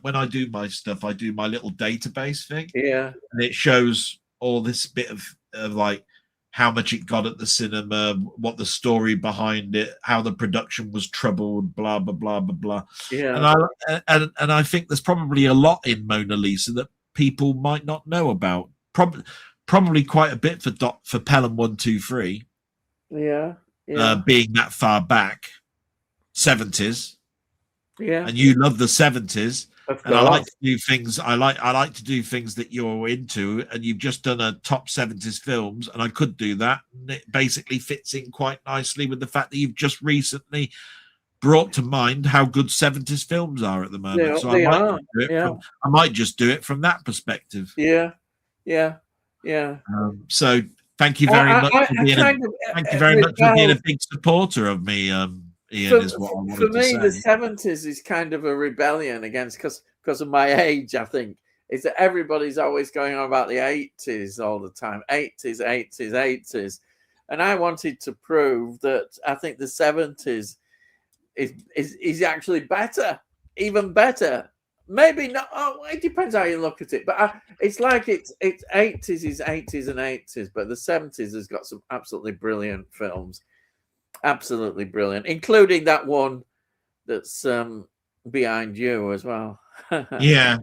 S2: When I do my stuff, I do my little database thing.
S1: Yeah,
S2: and it shows all this bit of like how much it got at the cinema, what the story behind it, how the production was troubled, blah blah blah blah blah.
S1: Yeah,
S2: and I think there's probably a lot in Mona Lisa that people might not know about. Probably quite a bit for Pelham 1, 2, 3.
S1: Yeah.
S2: Being that far back, 70s.
S1: Yeah.
S2: And you love the 70s.
S1: Of
S2: and I like
S1: course.
S2: to do things. I like to do things that you're into, and you've just done a top 70s films, and I could do that. And it basically fits in quite nicely with the fact that you've just recently brought to mind how good 70s films are at the moment. So
S1: They are. Yeah.
S2: I might just do it from that perspective.
S1: Yeah. Yeah. Yeah.
S2: So thank you very much for being thank you very much for being a big supporter of me, Ian. Is what I wanted
S1: for me,
S2: to
S1: the
S2: say.
S1: 70s is kind of a rebellion against because of my age. I think is that everybody's always going on about the 80s all the time, 80s, 80s, 80s, and I wanted to prove that I think the 70s is actually better, even better. Maybe not. Oh, it depends how you look at it. But it's like it's 80s is 80s and 80s, but the 70s has got some absolutely brilliant films, absolutely brilliant, including that one that's behind you as well.
S2: Yeah.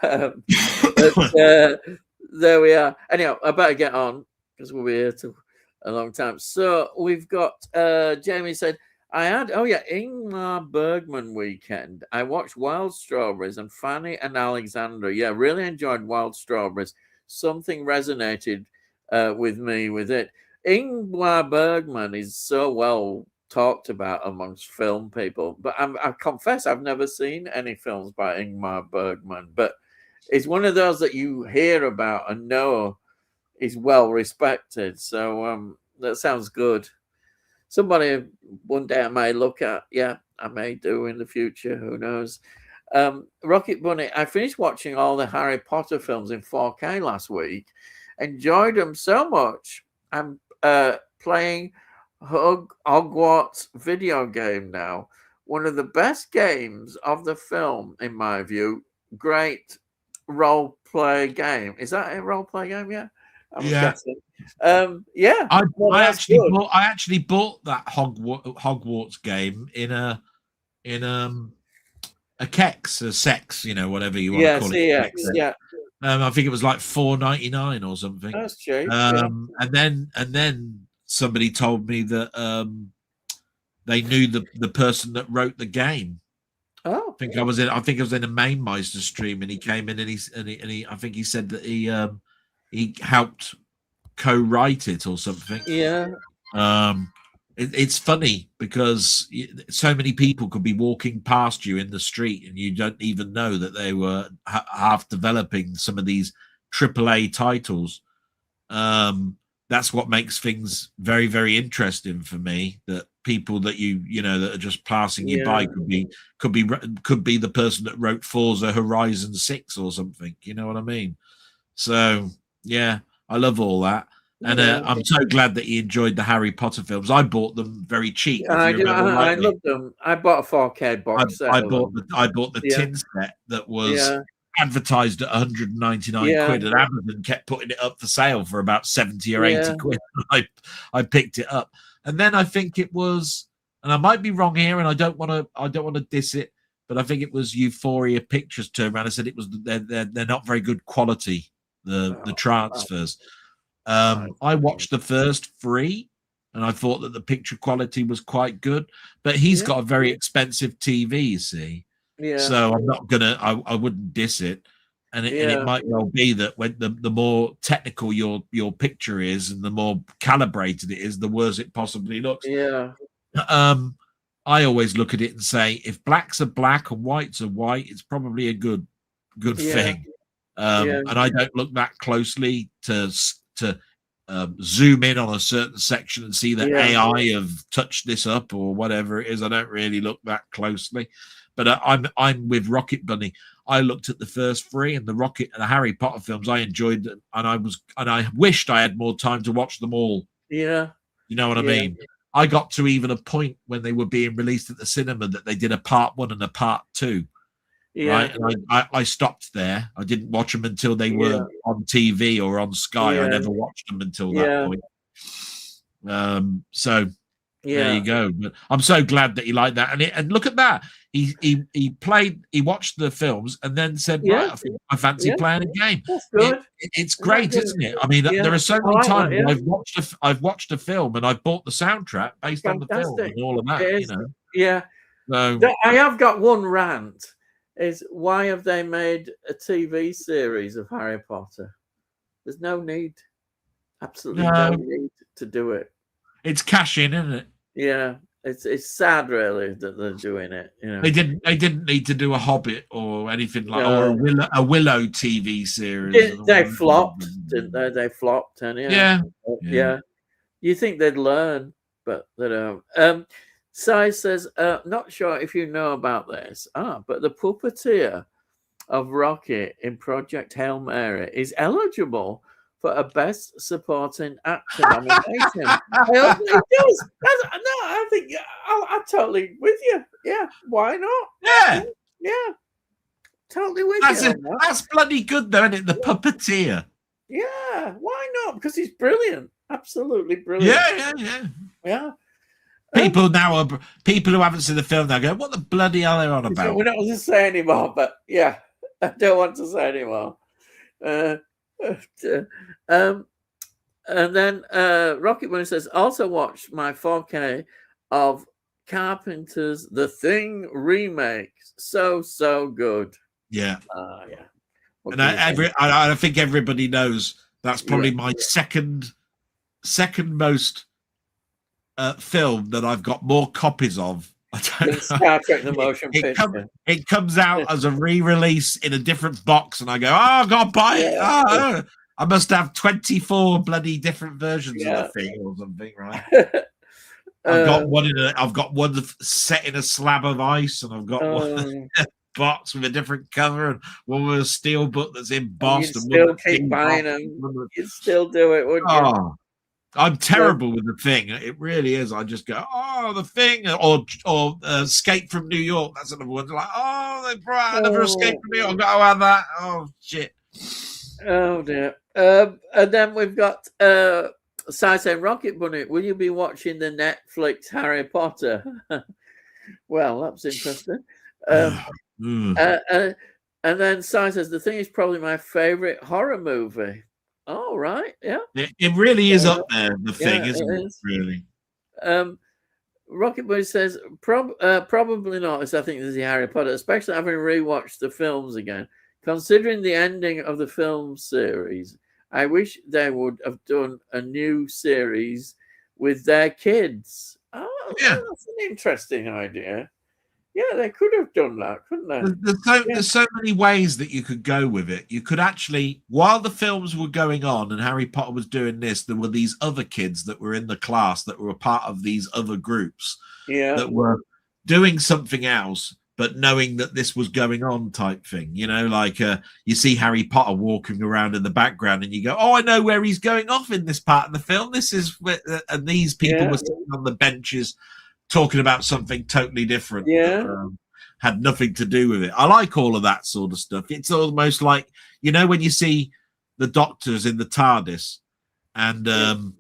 S1: But, there we are. Anyhow, I better get on because we'll be here to a long time. So we've got Jamie said, I had Ingmar Bergman weekend. I watched Wild Strawberries and Fanny and Alexandra. Yeah, really enjoyed Wild Strawberries. Something resonated with me with it. Ingmar Bergman is so well talked about amongst film people, but I confess I've never seen any films by Ingmar Bergman. But it's one of those that you hear about and know is well respected. So that sounds good. Somebody one day I may look at. Yeah, I may do in the future. Who knows? Rocket Bunny, I finished watching all the Harry Potter films in 4K last week. Enjoyed them so much. I'm playing Hogwarts video game now. One of the best games of the film, in my view. Great role play game. Is that a role play game? Yeah. I'm guessing. Yeah.
S2: I actually bought that Hogwarts game in a kex, a sex, whatever you want to call it.
S1: Yeah.
S2: I think it was like $4.99 or something.
S1: That's cheap.
S2: And then somebody told me that they knew the person that wrote the game.
S1: Oh,
S2: I think I was in a Mainmeister stream, and he came in and he I think he said that he helped co-write it or something.
S1: Yeah.
S2: It's funny because so many people could be walking past you in the street and you don't even know that they were half developing some of these AAA titles. That's what makes things very, very interesting for me. That people that that are just passing you by could be the person that wrote Forza Horizon 6 or something. You know what I mean? So yeah, I love all that. And I'm so glad that he enjoyed the Harry Potter films. I bought them very cheap.
S1: I loved them. I bought a 4K box set.
S2: I bought the tin set that was advertised at 199 quid, and Amazon kept putting it up for sale for about 70 or 80 quid. I picked it up, and then I think it was, and I might be wrong here, and I don't want to diss it, but I think it was Euphoria Pictures turned around and said it was they're not very good quality, the transfers. I watched the first 3, and I thought that the picture quality was quite good, but he's got a very expensive TV, you see.
S1: Yeah.
S2: So I'm not I wouldn't diss it, and it might well be that when the more technical your picture is and the more calibrated it is, the worse it possibly looks.
S1: Yeah.
S2: I always look at it and say, if blacks are black and whites are white, it's probably a good thing. And I don't look that closely to zoom in on a certain section and see that AI have touched this up or whatever it is. I don't really look that closely, but I'm with Rocket Bunny. I looked at the first 3 and the Harry Potter films. I enjoyed them, and I wished I had more time to watch them all.
S1: Yeah,
S2: you know what I mean. I got to even a point when they were being released at the cinema that they did a part 1 and a part 2. Right, and I stopped there. I didn't watch them until they were on TV or on Sky. I never watched them until that point. So there you go. But I'm so glad that he liked that. And look at that. He watched the films and then said, right, I fancy playing a game.
S1: That's good.
S2: It's great, isn't it? I mean, there are so many times I've watched a film and I've bought the soundtrack based on the film and all of that. Yeah.
S1: So I have got one rant. is why have they made a TV series of Harry Potter? There's no need, absolutely no need to do it.
S2: It's cash in, isn't it?
S1: Yeah, it's sad really that they're doing it. You know,
S2: they didn't need to do a Hobbit or anything like, or a Willow TV series.
S1: They flopped, didn't they? They flopped, anyhow. Yeah. You think they'd learn, but they don't. Sai says, not sure if you know about this, but the puppeteer of Rocket in Project Hail Mary is eligible for a Best Supporting Actor nomination. I hope he does. I think I'm totally with you. Yeah, why not? Yeah, totally with you.
S2: That's bloody good, though, isn't it? The puppeteer.
S1: Yeah, why not? Because he's brilliant. Absolutely brilliant. Yeah. People
S2: who haven't seen the film now go, what the bloody hell are they on about?
S1: We're not going to say anymore, but yeah, I don't want to say anymore. And then Rocket Bunny says, also watched my 4K of Carpenter's The Thing remake. So good.
S2: Yeah.
S1: Yeah.
S2: And I think everybody knows that's probably my second most film that I've got more copies of. I don't know.
S1: Star Trek the Motion Picture.
S2: It comes out as a re-release in a different box, and I go, "Oh, God, buy it!" Oh, I must have 24 bloody different versions of the thing or something, right? I've got one set in a slab of ice, and I've got one box with a different cover, and one with a steel book that's embossed.
S1: You still keep buying them. You'd still do it, wouldn't you?
S2: I'm terrible with the thing. It really is. I just go, the thing, or Escape from New York. That's another one. Like, they brought another Escape from New York. I've got to have that. Oh shit.
S1: Oh dear. And then we've got saying, Rocket Bunny, will you be watching the Netflix Harry Potter? Well, that's interesting. And then Sai says, The Thing is probably my favorite horror movie. Oh, right. Yeah.
S2: It really is up there, The Thing, isn't it? Really.
S1: Rocket Boy says, probably not, as I think this is Harry Potter, especially having rewatched the films again. Considering the ending of the film series, I wish they would have done a new series with their kids. Oh, yeah. That's an interesting idea. Yeah, they could have done that, couldn't they?
S2: There's so many ways that you could go with it. You could actually, while the films were going on and Harry Potter was doing this, there were these other kids that were in the class that were a part of these other groups that were doing something else, but knowing that this was going on type thing. You know, like you see Harry Potter walking around in the background and you go, I know where he's going off in this part of the film. This is where, and these people were sitting on the benches talking about something totally different. Had nothing to do with it. I like all of that sort of stuff. It's almost like, you know, when you see the doctors in the TARDIS and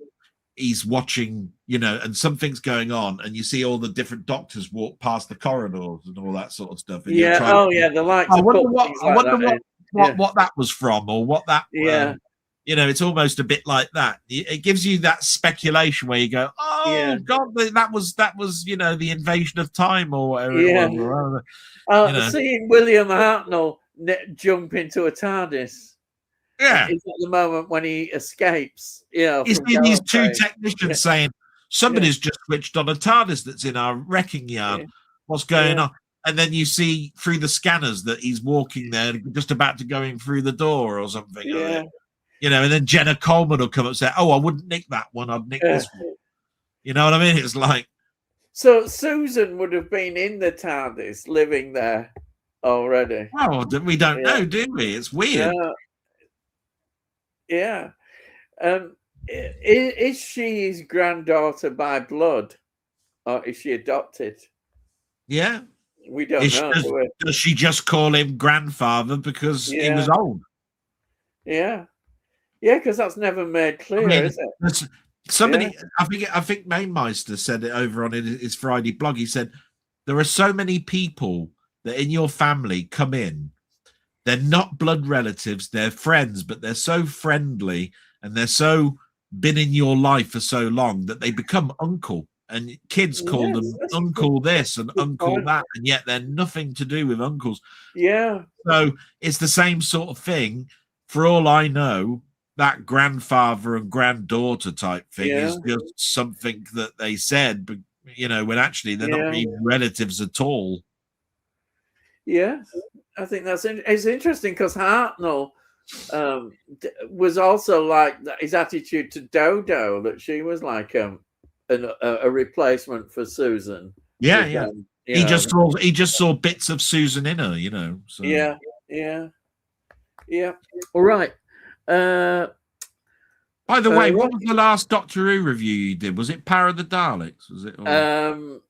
S2: he's watching, you know, and something's going on and you see all the different doctors walk past the corridors and all that sort of stuff. And
S1: the lights.
S2: I wonder what that was from, or what that you know, it's almost a bit like that. It gives you that speculation where you go, God, that was, you know, the invasion of time or whatever it was.
S1: Seeing William Hartnell jump into a TARDIS.
S2: Yeah.
S1: Is at the moment when he escapes. You
S2: see these two technicians saying, somebody's just switched on a TARDIS that's in our wrecking yard. What's going on? And then you see through the scanners that he's walking there, just about to go in through the door or something. You know, and then Jenna Coleman will come up and say, I wouldn't nick that one. I'd nick this one. You know what I mean? It's like.
S1: So Susan would have been in the TARDIS, living there already.
S2: Oh, we don't know, do we? It's weird.
S1: Is she his granddaughter by blood? Or is she adopted?
S2: Yeah.
S1: We don't know.
S2: Does she just call him grandfather because he was old?
S1: Yeah. Yeah, because that's never made clear, is it?
S2: Somebody, I think Mainmeister said it over on his Friday blog. He said, there are so many people that in your family come in. They're not blood relatives, they're friends, but they're so friendly and they're so been in your life for so long that they become uncle. and kids call them
S1: that's
S2: uncle this and uncle
S1: point.
S2: that, and yet they're nothing to do with uncles.
S1: Yeah.
S2: So it's the same sort of thing. For all I know, that grandfather and granddaughter type thing is just something that they said, but when actually they're not even relatives at all.
S1: Yeah, I think it's interesting because Hartnell was also like his attitude to Dodo, that she was like a replacement for Susan.
S2: Yeah. He just saw bits of Susan in her, So.
S1: Yeah. All right.
S2: By the way, what was the last Doctor Who review you did? Was it Power of the Daleks? Was it?
S1: I'm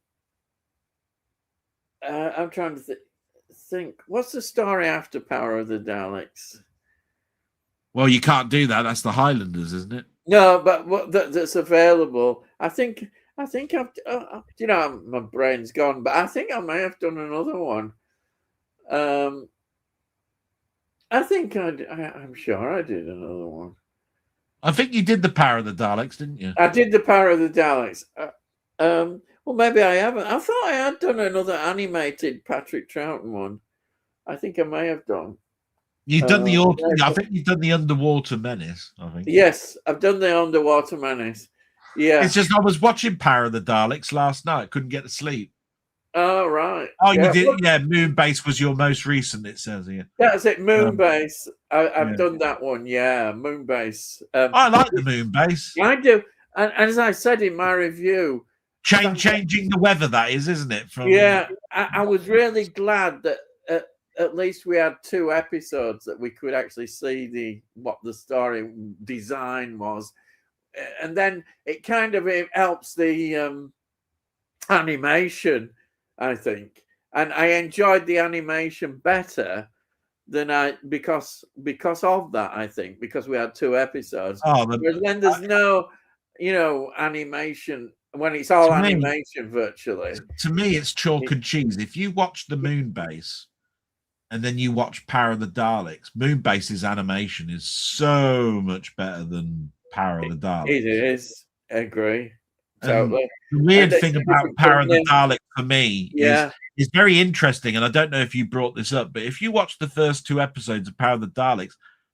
S1: trying to think. What's the story after Power of the Daleks?
S2: Well, you can't do that. That's the Highlanders, isn't it?
S1: No, but that's available. I think I've. My brain's gone, but I think I may have done another one. I think I'm sure I did another one.
S2: I think you did the Power of the Daleks, didn't you?
S1: I did the Power of the Daleks. Well, maybe I haven't. I thought I had done another animated Patrick Troughton one. I think I may have done.
S2: You've done I think you've done the Underwater Menace. I think.
S1: Yes, I've done the Underwater Menace. Yeah.
S2: It's just I was watching Power of the Daleks last night. Couldn't get to sleep.
S1: Oh, right.
S2: Oh, you did? Yeah, Moonbase was your most recent, it says here.
S1: That's it, Moonbase. I've done that one, yeah, Moonbase.
S2: I like the Moonbase.
S1: I do. And as I said in my review...
S2: Changing the weather, that is, isn't it?
S1: I was really glad that at least we had 2 episodes that we could actually see what the story design was. And then it kind of helps the animation, I think, and I enjoyed the animation better than because of that. I think because we had 2 episodes. Whereas when there's no, animation, when it's all animation virtually.
S2: To me, it's chalk and cheese. If you watch the Moonbase and then you watch Power of the Daleks, Moonbase's animation is so much better than Power of the Daleks.
S1: It is. I agree. Totally.
S2: The weird thing about Power of the Daleks for me is very interesting, and I don't know if you brought this up, but if you watch the first 2 episodes of Power of the Daleks,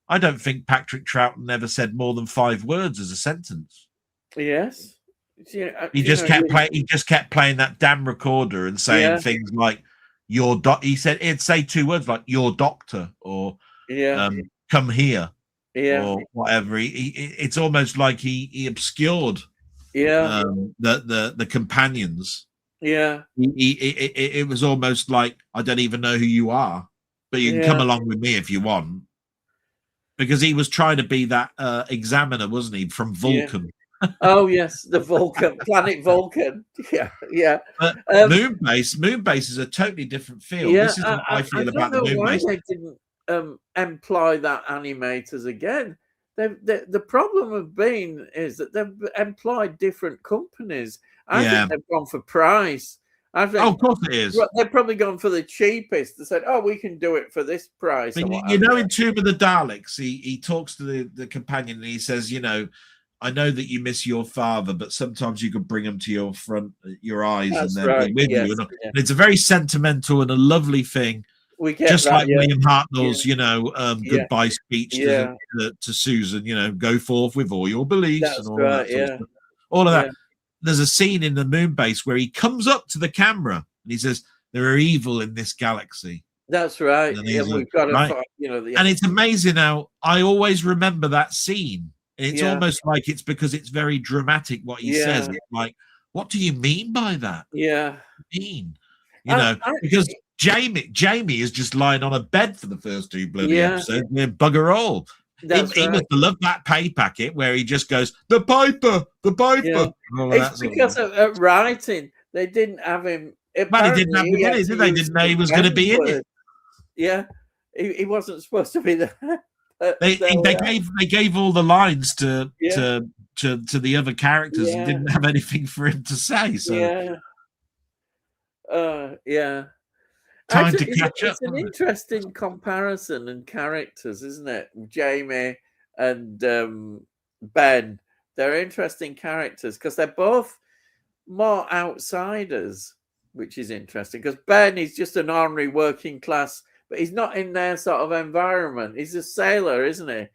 S2: I don't think Patrick Troughton ever said more than 5 words as a sentence.
S1: Yes.
S2: He just kept playing that damn recorder and saying things like "your he said he'd say 2 words like "your doctor" or "come here" or whatever. It's almost like he obscured the companions. It was almost like, I don't even know who you are, but you can come along with me if you want, because he was trying to be that examiner, wasn't he, from Vulcan?
S1: Oh yes, the Vulcan, planet Vulcan. Yeah.
S2: But Moonbase is a totally different feel. This is what I feel about the Moonbase.
S1: Why they didn't employ that animators again. The problem is that they've employed different companies. I think they've gone for price. I think,
S2: of course it is.
S1: They've probably gone for the cheapest. They said, "Oh, we can do it for this price."
S2: But in Tomb of the Daleks, he talks to the companion and he says, "I know that you miss your father, but sometimes you could bring him to your eyes,
S1: That's
S2: and then be with you." And it's a very sentimental and a lovely thing. Just like William Hartnell's, goodbye speech to Susan, go forth with all your beliefs.
S1: That's
S2: and all that. All of that. There's a scene in the Moonbase where he comes up to the camera and he says, "There are evil in this galaxy."
S1: That's right. And we've got to,
S2: and it's amazing how I always remember that scene. It's almost like it's because it's very dramatic what he says. It's like, what do you mean by that?
S1: Yeah.
S2: Because Jamie is just lying on a bed for the first 2 bloody episodes. Bugger all. He must have loved that pay packet where he just goes, the Piper.
S1: Yeah. It's because of writing. They didn't have him.
S2: But he didn't have the money, did they? Didn't know he was going to be in it.
S1: Yeah. He wasn't supposed to be there.
S2: They gave all the lines to the other characters and didn't have anything for him to say. So time to catch up.
S1: It's an interesting comparison and characters, isn't it? Jamie and Ben, they're interesting characters because they're both more outsiders, which is interesting because Ben is just an ordinary working class, but he's not in their sort of environment. He's a sailor, isn't he?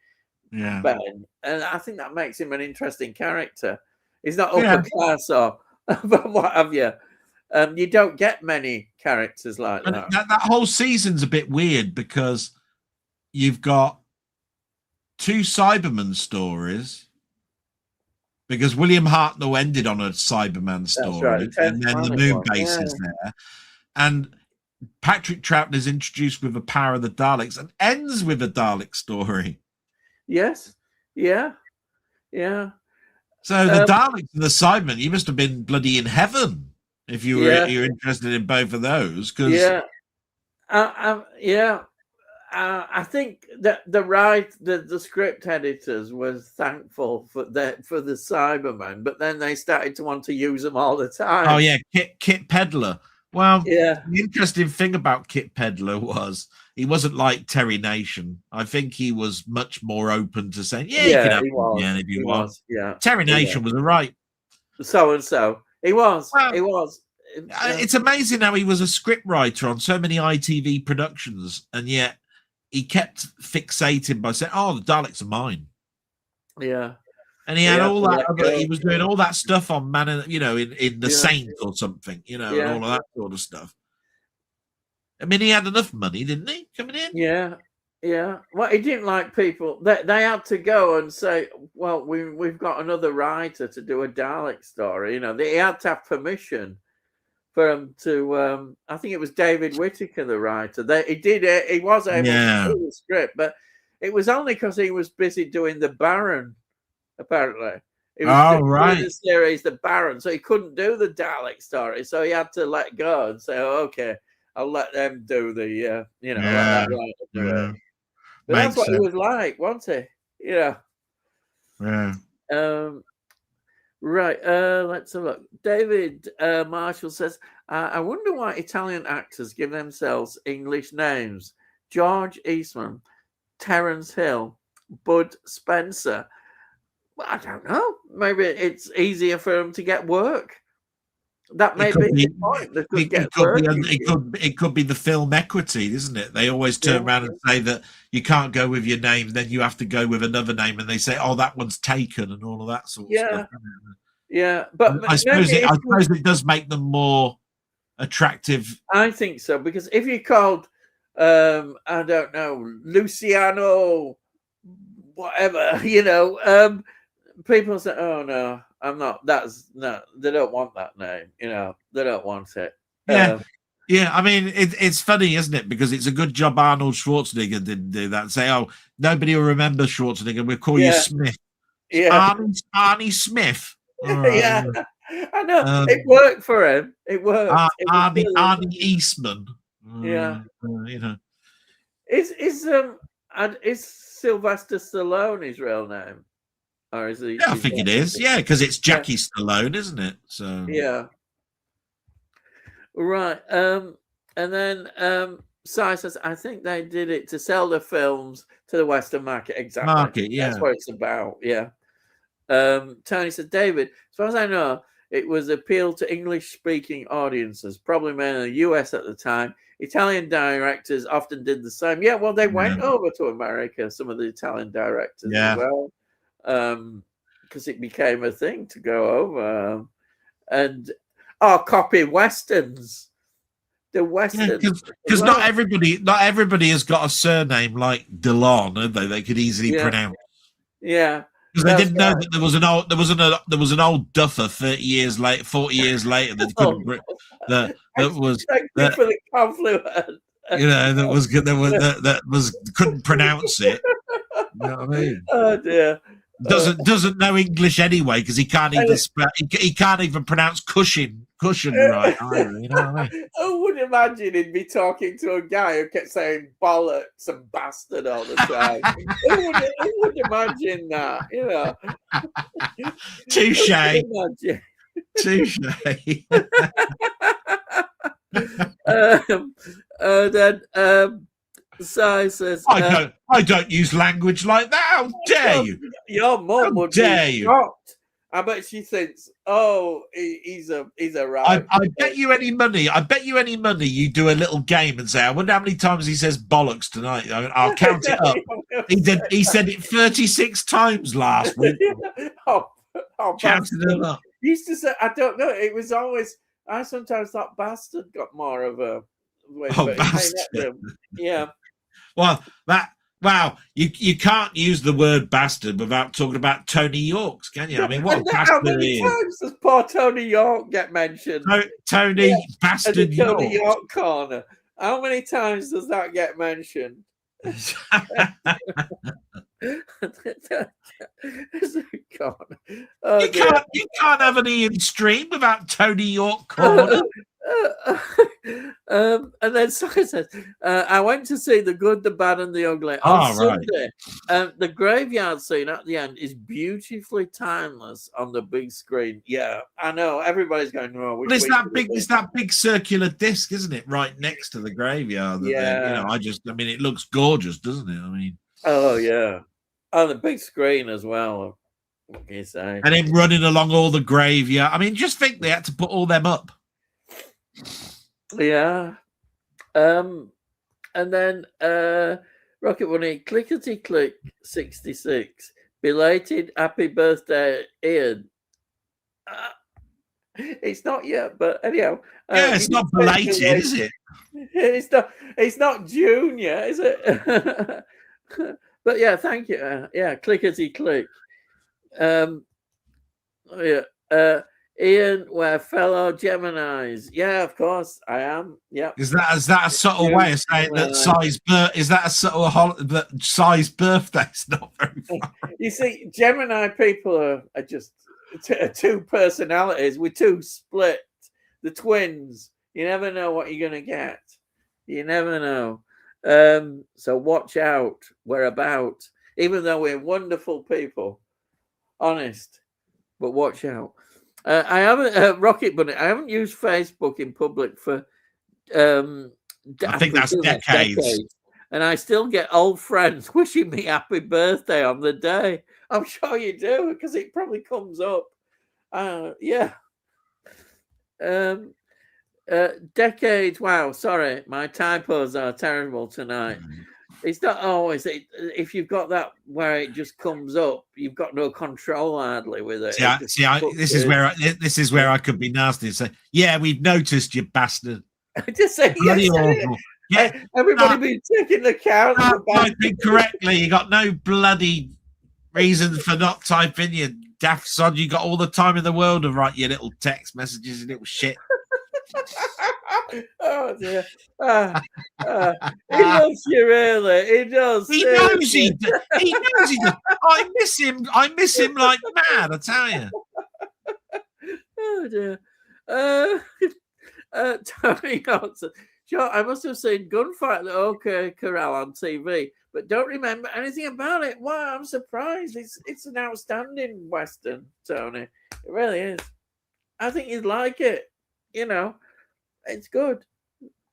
S2: Yeah.
S1: Ben, and I think that makes him an interesting character. He's not
S2: Yeah.
S1: upper class or what have you. You don't get many characters like
S2: And
S1: that.
S2: that whole season's a bit weird because you've got 2 Cyberman stories. Because William Hartnell ended on a Cyberman story,
S1: right.
S2: and then the moon base is there. And Patrick Troughton is introduced with the power of the Daleks and ends with a Dalek story.
S1: Yes. Yeah. Yeah.
S2: So the Daleks and the Cybermen, you must have been bloody in heaven if you were you're interested in both of those.
S1: Yeah. Yeah. I think that the script editors were thankful for the Cybermen, but then they started to want to use them all the time.
S2: Oh yeah, Kit Pedler. Well,
S1: yeah.
S2: The interesting thing about Kit Pedler was he wasn't like Terry Nation. I think he was much more open to saying, "Yeah, you can have him if you want."
S1: Yeah,
S2: Terry Nation was right.
S1: So and so he was.
S2: Well,
S1: he was.
S2: It's amazing how he was a scriptwriter on so many ITV productions, and yet he kept fixating by saying, "Oh, the Daleks are mine."
S1: Yeah,
S2: and he had all that. He was doing all that stuff on Man, in the Saint or something, and all of that sort of stuff. I mean, he had enough money, didn't he, coming in?
S1: Yeah, yeah. Well, he didn't like people. They had to go and say, "Well, we've got another writer to do a Dalek story." They had to have permission for him to. I think it was David Whittaker, the writer. He did it. He was able to do the script, but it was only because he was busy doing the Baron. Apparently, he was doing the series the Baron, so he couldn't do the Dalek story. So he had to let go and say, "Okay, I'll let them do the let that writer do it." But that's what he was like, wasn't he? Yeah. Right. Let's have a look. David Marshall says, I wonder why Italian actors give themselves English names. George Eastman, Terence Hill, Bud Spencer. Well, I don't know. Maybe it's easier for them to get work. That may be the point.
S2: It could be the film equity, isn't it? They always turn around and say that you can't go with your name, then you have to go with another name, and they say, "Oh, that one's taken," and all of that sort of stuff.
S1: Yeah, but
S2: I suppose it does make them more attractive.
S1: I think so, because if you called, I don't know, Luciano, whatever, people say, "Oh no, I'm not." They don't want that name. They don't want it.
S2: Yeah. I mean, it's funny, isn't it? Because it's a good job Arnold Schwarzenegger didn't do that. Say, "Oh, nobody will remember Schwarzenegger. We'll call you Smith."
S1: Yeah,
S2: Arnie Smith.
S1: Yeah, I know. It worked for him. It worked.
S2: Arnie Eastman.
S1: Yeah. Is Sylvester Stallone his real name? Or is he?
S2: I think it is. Yeah, because it's Jackie Stallone, isn't it? So
S1: yeah. Right. And then Si says, I think they did it to sell the films to the Western market. Exactly. That's what it's about. Yeah. Tony said, David, as far as I know, it was appealed to English-speaking audiences, probably mainly in the US at the time. Italian directors often did the same. Yeah, well, they went over to America, some of the Italian directors as well, because it became a thing to go over. And copy Westerns. The Westerns.
S2: Because not everybody has got a surname like Delon, have they? They could easily pronounce.
S1: Yeah.
S2: Because they didn't know that there was an old duffer 40 years later that couldn't that was that,
S1: for the confluent.
S2: that was couldn't pronounce it. You know what I mean?
S1: Oh dear.
S2: Doesn't know English anyway because he can't even he can't even pronounce cushion right either, you know what I mean?
S1: I would imagine he'd be talking to a guy who kept saying bollocks and bastard all the time. Who would imagine that,
S2: Touche.
S1: Then Si says,
S2: I don't use language like that. How dare you?
S1: Your mum would be shocked. I bet she thinks, "Oh, he's a right."
S2: I bet you any money. I bet you any money. You do a little game and say, "I wonder how many times he says bollocks tonight." I'll count it up. He said it 36 times last week.
S1: oh,
S2: Counted them up.
S1: He used to say, "I don't know." It was always. I sometimes thought bastard got more of a.
S2: Bastard.
S1: Yeah.
S2: Well, wow, you can't use the word bastard without talking about Tony York's, can you? I mean, what a bastard
S1: how many times does poor Tony York get mentioned?
S2: Tony Bastard York.
S1: Tony York corner. How many times does that get mentioned?
S2: Oh, you can't have an Ian stream without Tony York corner.
S1: And then Sky says, I went to see The Good, the Bad, and the Ugly on Sunday. The graveyard scene at the end is beautifully timeless on the big screen. Yeah, I know. Everybody's going, "Oh,
S2: but it's that big circular disc, isn't it? Right next to the graveyard.
S1: Yeah.
S2: I mean, it looks gorgeous, doesn't it? I mean,
S1: oh yeah, on the big screen as well. What can you say?
S2: And him running along all the graveyard. I mean, just think they had to put all them up.
S1: Yeah. And then Rocket Bunny, clickety click 66. Belated happy birthday, Ian. It's not yet, but anyhow.
S2: Yeah, it's not belated, is it?
S1: It's not junior, is it? But yeah, thank you. Yeah, clickety click. Ian, we're fellow Geminis. Yeah, of course, I am. Yeah.
S2: Is that a subtle way of saying that size birthday's not very far?
S1: You see, Gemini people are just two personalities. We're two split. The twins. You never know what you're going to get. You never know. So watch out. We're about. Even though we're wonderful people. Honest. But watch out. I haven't Rocket Bunny. I haven't used Facebook in public for
S2: I think that's decades.
S1: And I still get old friends wishing me happy birthday on the day. I'm sure you do, because it probably comes up. Yeah. Decades. Wow, sorry, my typos are terrible tonight. It's not always. If you've got that where it just comes up, you've got no control hardly with it.
S2: This is where I could be nasty and say, "Yeah, we've noticed, you bastard."
S1: Just say yes. Yeah, everybody been taking account.
S2: Typing correctly. You got no bloody reason for not typing. You daft sod. You got all the time in the world to write your little text messages, you little shit.
S1: Oh dear. He loves you, really. He does.
S2: He knows he does. I miss him like mad, I tell you.
S1: Oh dear. Tony Johnson. Sure, I must have seen Gunfight at the OK Corral on TV, but don't remember anything about it. Wow, I'm surprised. It's an outstanding Western, Tony. It really is. I think you'd like it. You know, it's good.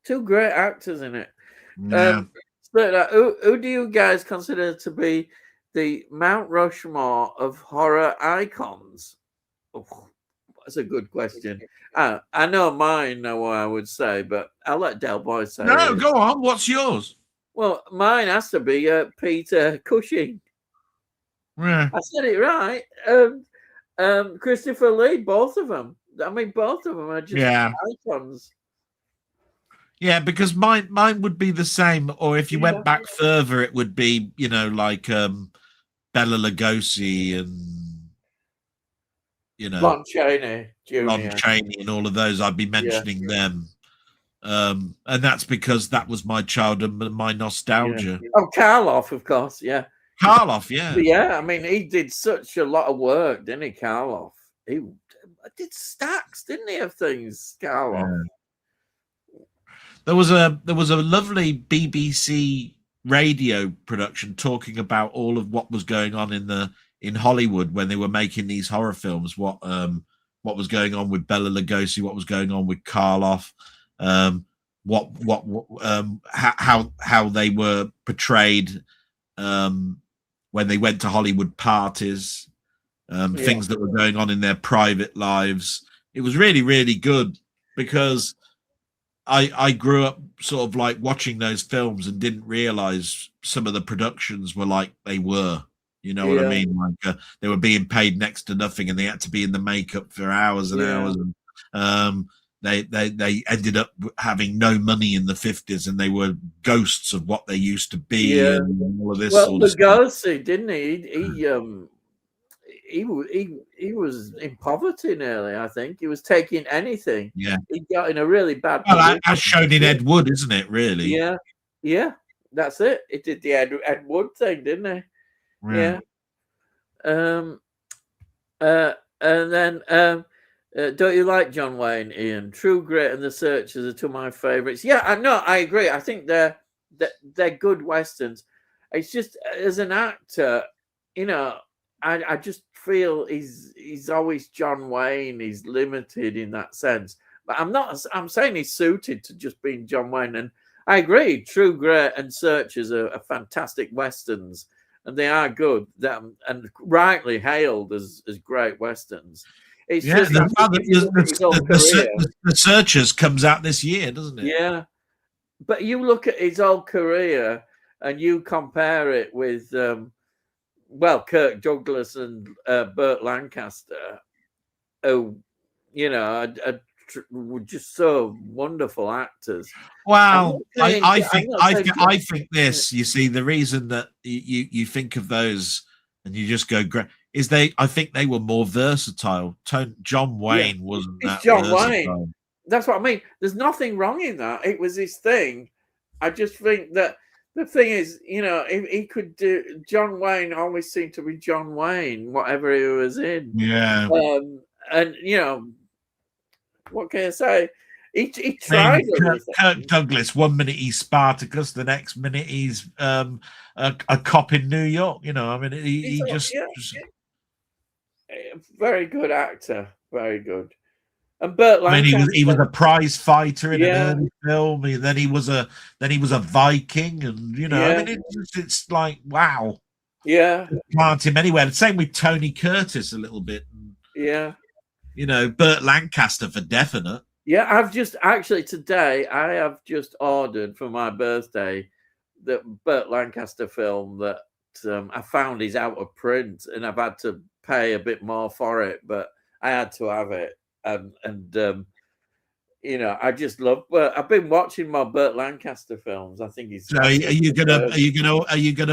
S1: Two great actors in it.
S2: Yeah.
S1: Who do you guys consider to be the Mount Rushmore of horror icons? Oh, that's a good question. I know mine, know what I would say, but I'll let Delboy say.
S2: No, go on. What's yours?
S1: Well, mine has to be Peter Cushing.
S2: Yeah.
S1: I said it right. Christopher Lee, both of them. I mean, both of them are just icons.
S2: Yeah, because mine would be the same. Or if you went back further, it would be, like Bela Lugosi and,
S1: Lon Chaney Jr.
S2: Lon Chaney and all of those. I'd be mentioning them. And that's because that was my childhood, my nostalgia.
S1: Yeah. Oh, Karloff, of course. Yeah.
S2: Karloff, yeah.
S1: But yeah, I mean, he did such a lot of work, didn't he, Karloff? He did stacks, didn't he, of things, Karloff?
S2: Yeah. There was a lovely BBC radio production talking about all of what was going on in Hollywood when they were making these horror films. What was going on with Bela Lugosi? What was going on with Karloff? How they were portrayed when they went to Hollywood parties. things that were going on in their private lives. It was really, really good because I grew up sort of like watching those films and didn't realize some of the productions were like they were. You know what I mean? Like they were being paid next to nothing, and they had to be in the makeup for hours and hours. And they ended up having no money in the 50s, and they were ghosts of what they used to be, and all of this.
S1: Well, Lugosi, didn't he? He was in poverty nearly. I think he was taking anything.
S2: Yeah,
S1: he got in a really bad.
S2: Well, as shown in Ed Wood, isn't it? Really?
S1: Yeah. That's it. He did the Ed Wood thing, didn't he? Yeah. And then don't you like John Wayne, Ian? True Grit and The Searchers are two of my favorites. Yeah, I agree. I think they're good westerns. It's just as an actor, I just feel he's always John Wayne. He's limited in that sense. But I'm saying he's suited to just being John Wayne. And I agree. True Grit and Searchers are fantastic westerns, and they are good. And rightly hailed as great westerns. It's just
S2: the Searchers comes out this year, doesn't it?
S1: Yeah, but you look at his whole career and you compare it with Kirk Douglas and Burt Lancaster. Oh, were just so wonderful actors.
S2: Well, I think this. You see, the reason that you think of those and you just go great is I think they were more versatile. John Wayne wasn't that
S1: John
S2: versatile.
S1: Wayne. That's what I mean. There's nothing wrong in that. It was his thing. I just think that the thing is, if he could do, John Wayne always seemed to be John Wayne, whatever he was in.
S2: Yeah.
S1: And what can I say? He tried.
S2: Kirk Douglas. 1 minute he's Spartacus, the next minute he's a cop in New York. He just
S1: very good actor, very good. And Burt Lancaster,
S2: he was a prize fighter in an early film. Then he was a Viking, and it's like wow.
S1: Yeah,
S2: plant him anywhere. Same with Tony Curtis a little bit.
S1: Yeah,
S2: Burt Lancaster for definite.
S1: Yeah, I've just actually today I have just ordered for my birthday the Burt Lancaster film that I found is out of print, and I've had to pay a bit more for it, but I had to have it. I just love. Well, I've been watching more Burt Lancaster films. I think he's.
S2: So are you gonna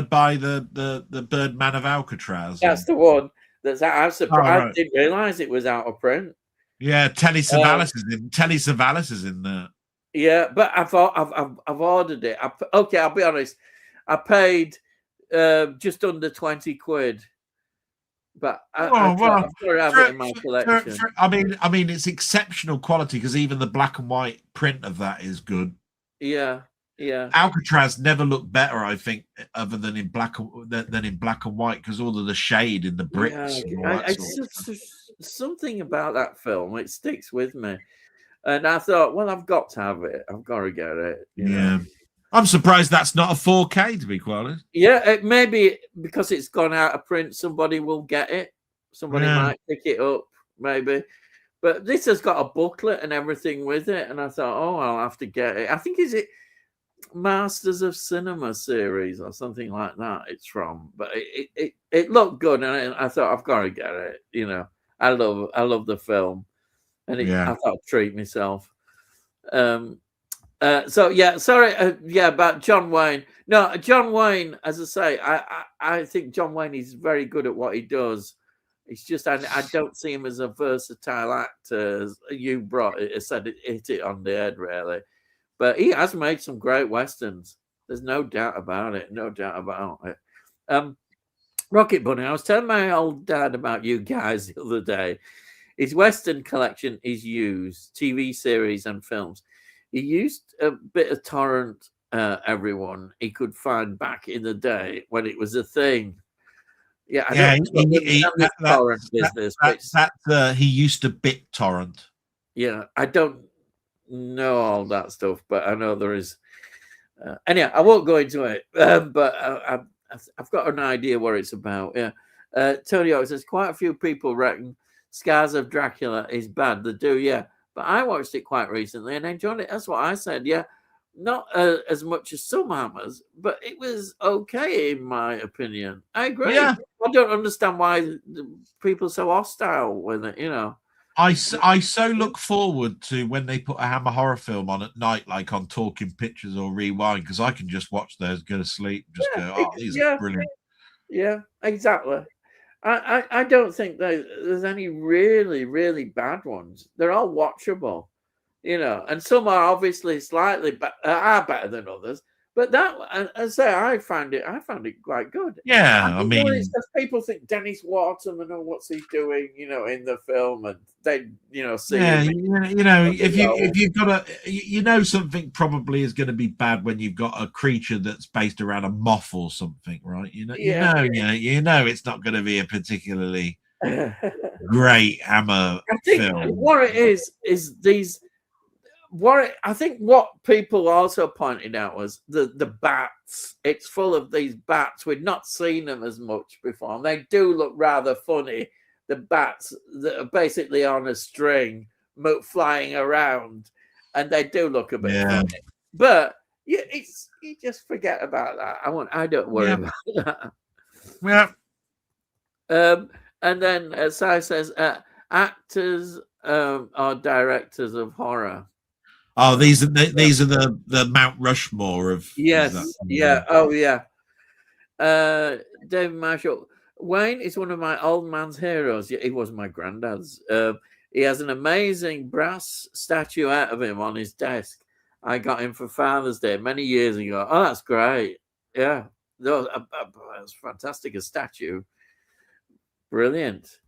S2: buy the Birdman of Alcatraz?
S1: That's the one. That's I'm surprised. Oh, right. I didn't realize it was out of print.
S2: Yeah, Telly Savalas is in. Telly Savalas is in there.
S1: Yeah, but I've ordered it. I'll be honest. I paid just under 20 quid. But I've got to have it in my collection.
S2: I mean, it's exceptional quality because even the black and white print of that is good.
S1: Yeah.
S2: Alcatraz never looked better, I think, other than in black and white because all of the shade in the bricks.
S1: Yeah, it's something about that film. It sticks with me, and I thought, well, I've got to have it. I've got to get it. You know?
S2: I'm surprised that's not a 4K, to be quite honest.
S1: Yeah, it maybe because it's gone out of print, somebody will get it. Somebody might pick it up, maybe. But this has got a booklet and everything with it, and I thought, oh, I'll have to get it. I think is it Masters of Cinema series or something like that. It's from, but it looked good, and I thought I've got to get it. I love the film, and I thought I'd treat myself. About John Wayne. No, John Wayne, as I say, I think John Wayne is very good at what he does. It's just I don't see him as a versatile actor. As you said it hit it on the head, really. But he has made some great westerns. There's no doubt about it. No doubt about it. Rocket Bunny, I was telling my old dad about you guys the other day. His western collection is used, TV series and films. He used a bit of torrent, everyone he could find back in the day when it was a thing. Yeah, torrent business.
S2: He used to BitTorrent.
S1: Yeah, I don't know all that stuff, but I know there is. Anyhow, I won't go into it, but I've got an idea what it's about. Yeah. Tony O says quite a few people reckon Scars of Dracula is bad. They do, yeah. But I watched it quite recently and enjoyed it. That's what I said, yeah. Not as much as some Hammers, but it was okay in my opinion. I agree.
S2: Yeah.
S1: I don't understand why people are so hostile with it,
S2: I so look forward to when they put a Hammer horror film on at night, like on Talking Pictures or Rewind, because I can just watch those, go to sleep, just go, oh, these are brilliant.
S1: Yeah, exactly. I don't think there's any really, really bad ones. They're all watchable, and some are obviously slightly are better than others. But that, I say, I found it quite good.
S2: Yeah, I mean,
S1: it's just people think Dennis Waterman and what's he doing, in the film, and they, see.
S2: Yeah, if you've got something probably is going to be bad when you've got a creature that's based around a moth or something, right? You know it's not going to be a particularly great Hammer film.
S1: What it is these. I think what people also pointed out was the bats. It's full of these bats. We'd not seen them as much before. And they do look rather funny. The bats that are basically on a string, flying around, and they do look a bit funny. But you just forget about that. I don't worry about that.
S2: Yeah.
S1: And then Sai says, actors are directors of horror.
S2: Oh, these are the Mount Rushmore of
S1: yes, yeah. Oh, yeah. David Marshall. Wayne is one of my old man's heroes. He was my granddad's. He has an amazing brass statuette of him on his desk. I got him for Father's Day many years ago. Oh, that's great. Yeah, that's fantastic. A statue, brilliant.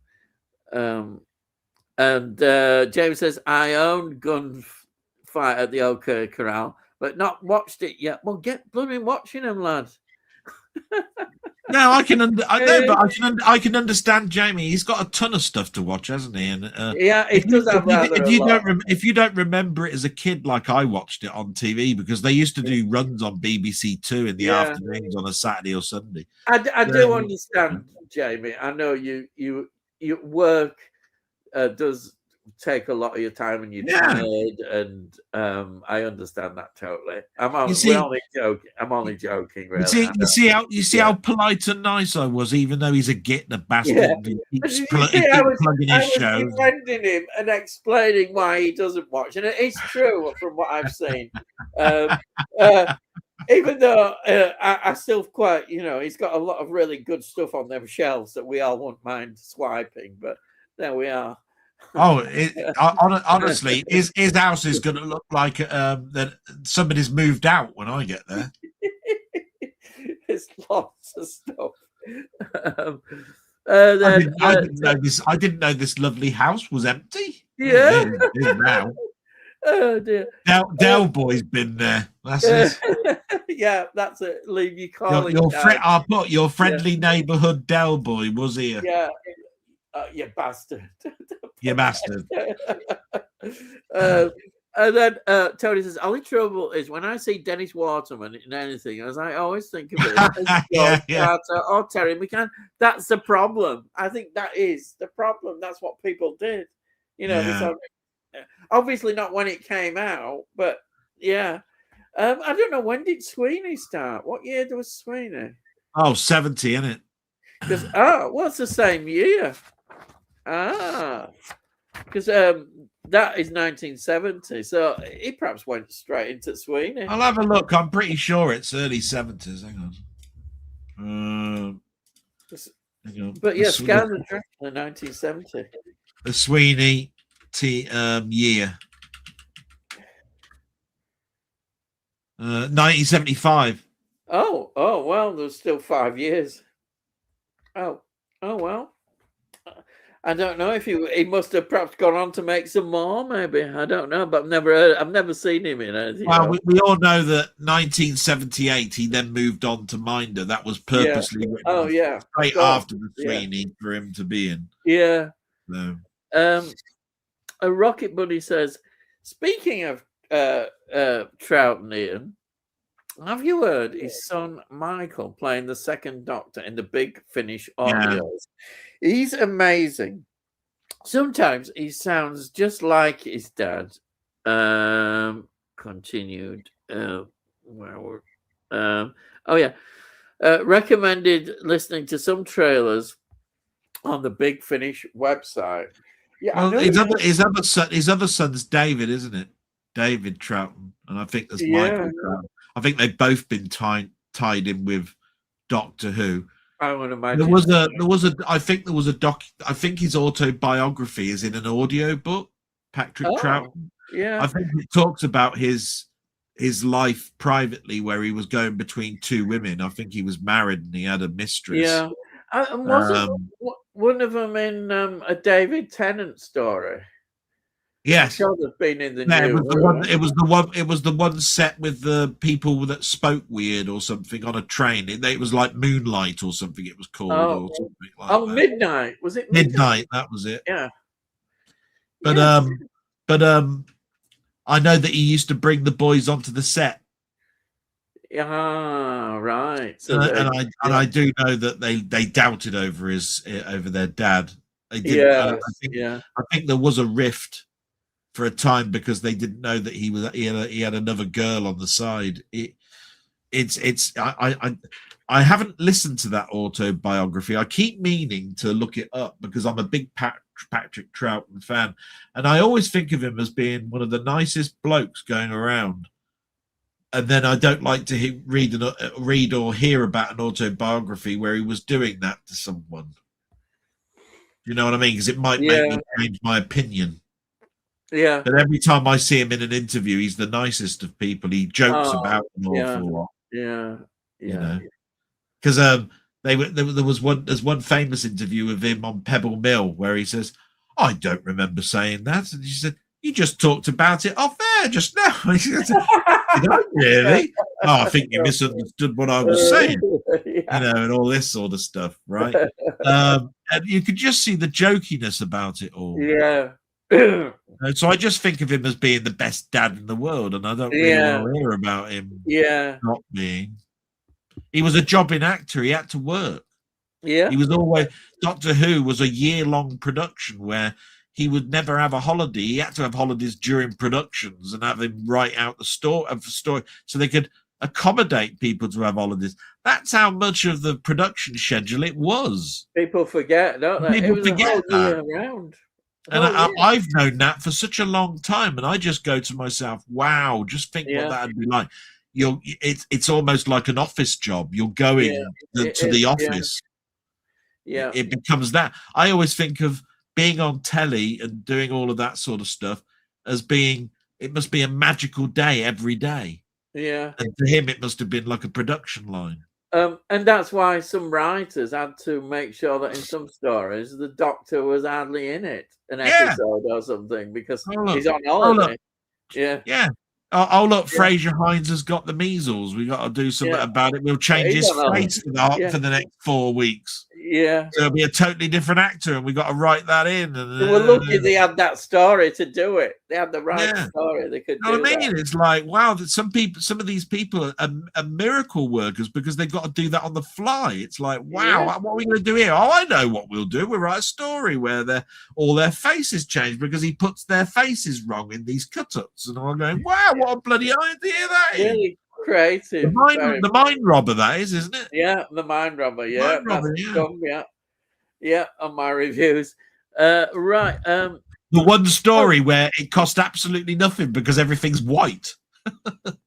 S1: And James says, I own Gunfight at the OK Corral, but not watched it yet. Well, get blooming watching them, lad.
S2: No, I can understand Jamie. He's got a ton of stuff to watch, hasn't he? And if you don't remember it as a kid, like I watched it on TV, because they used to do runs on BBC Two in the afternoons on a Saturday or Sunday.
S1: I do understand, Jamie. I know you work does take a lot of your time and you're tired, and I understand that totally. I'm only joking. Really.
S2: You see how polite and nice I was, even though he's a git and a bastard.
S1: Yeah. I was defending him and explaining why he doesn't watch, and it's true from what I've seen. Even though I still quite, he's got a lot of really good stuff on them shelves that we all won't mind swiping, but there we are.
S2: Oh, honestly, his house is going to look like that somebody's moved out when I get there.
S1: There's lots of stuff.
S2: I didn't know this lovely house was empty.
S1: Yeah.
S2: It is now.
S1: Oh dear.
S2: Delboy's been there. That's it.
S1: Yeah, that's it. Leave your calling.
S2: I'll put your friendly neighbourhood Delboy was here.
S1: Yeah. You bastard.
S2: You bastard.
S1: And then Tony says, only trouble is when I see Dennis Waterman in anything, as I always think of it, or Terry McCann. That's the problem. I think that is the problem. That's what people did. Obviously not when it came out, but yeah. I don't know, when did Sweeney start? What year was Sweeney?
S2: Oh, 70, isn't it?
S1: It's the same year. Because that is 1970, so he perhaps went straight into Sweeney.
S2: I'll have a look. I'm pretty sure it's early 70s. Hang on.
S1: But yeah, Scars of Dracula, 1970.
S2: The Sweeney year. 1975.
S1: Oh, well, there's still 5 years. Oh, well. I don't know if he must have perhaps gone on to make some more, maybe. I don't know, but I've never seen him in anything.
S2: Well, we all know that 1978 he then moved on to Minder. That was purposely written straight after the Sweeney for him to be in.
S1: Yeah.
S2: No.
S1: A Rocket Buddy says, speaking of Trout and Ian, Have you heard his son Michael playing the second Doctor in the Big Finish
S2: Yeah.
S1: audios? He's amazing. Sometimes he sounds just like his dad. Continued. Recommended listening to some trailers on the Big Finish website. Yeah,
S2: Well, his other son's David, isn't it? David Troughton, and I think there's Michael Troughton. I think they've both been tied in with Doctor Who.
S1: I would imagine
S2: I think there was a doc. I think his autobiography is in an audio book. Patrick Troughton.
S1: Yeah,
S2: I think it talks about his life privately, where he was going between two women. I think he was married and he had a mistress.
S1: Yeah, and wasn't one of them in a David Tennant story?
S2: Yes,
S1: I'm sure they've been in the
S2: news. It was the one set with the people that spoke weird or something on a train. It was like Moonlight or something. It was called or something like that.
S1: Midnight, was it?
S2: Midnight, that was it.
S1: Yeah.
S2: But I know that he used to bring the boys onto the set.
S1: Yeah, right. So
S2: I do know that they doubted over their dad. They did.
S1: Yeah,
S2: I think there was a rift for a time because they didn't know that he had another girl on the side. I haven't listened to that autobiography. I keep meaning to look it up because I'm a big Patrick Troughton fan, and I always think of him as being one of the nicest blokes going around. And then I don't like to read or hear about an autobiography where he was doing that to someone. You know what I mean? Because it might make me change my opinion.
S1: Yeah.
S2: But every time I see him in an interview, he's the nicest of people. He jokes about an awful lot.
S1: Yeah.
S2: You know, because there's one famous interview of him on Pebble Mill where he says, "I don't remember saying that," and he said, "You just talked about it off air just now." You don't really? Oh, I think you misunderstood what I was saying. You know, and all this sort of stuff, right? And you could just see the jokiness about it all.
S1: Yeah.
S2: So I just think of him as being the best dad in the world, and I don't really want to hear about him not being. He was a jobbing actor. He had to work.
S1: Yeah.
S2: He was always Doctor Who was a year-long production where he would never have a holiday. He had to have holidays during productions and have him write out the story so they could accommodate people to have holidays. That's how much of the production schedule it was.
S1: People forget, don't they?
S2: People forget that.
S1: Around.
S2: And I've known that for such a long time, and I just go to myself, "Wow!" Just think what that'd be like. It's almost like an office job. You're going to the office.
S1: Yeah,
S2: it becomes that. I always think of being on telly and doing all of that sort of stuff as being. It must be a magical day every day.
S1: Yeah,
S2: and to him, it must have been like a production line.
S1: And that's why some writers had to make sure that in some stories the Doctor was hardly in it, an episode or something, because he's on holiday.
S2: Yeah. Oh, look, Fraser Hines has got the measles. We got to do something about it. We'll change his face for the next 4 weeks.
S1: Yeah.
S2: So it'll be a totally different actor, and we got to write that in. And,
S1: they were lucky they had that story to do it. They had the right story. They could do
S2: what I mean? It's like, wow, that some of these people are miracle workers because they've got to do that on the fly. It's like, wow, what are we going to do here? Oh, I know what we'll do. We'll write a story where all their faces change because he puts their faces wrong in these cut-ups. And I'm going, wow, what a bloody idea that is.
S1: Really creative.
S2: The mind robber, that is, isn't it?
S1: Yeah, the mind robber. Yeah, on my reviews. Right.
S2: The one story where it cost absolutely nothing because everything's white.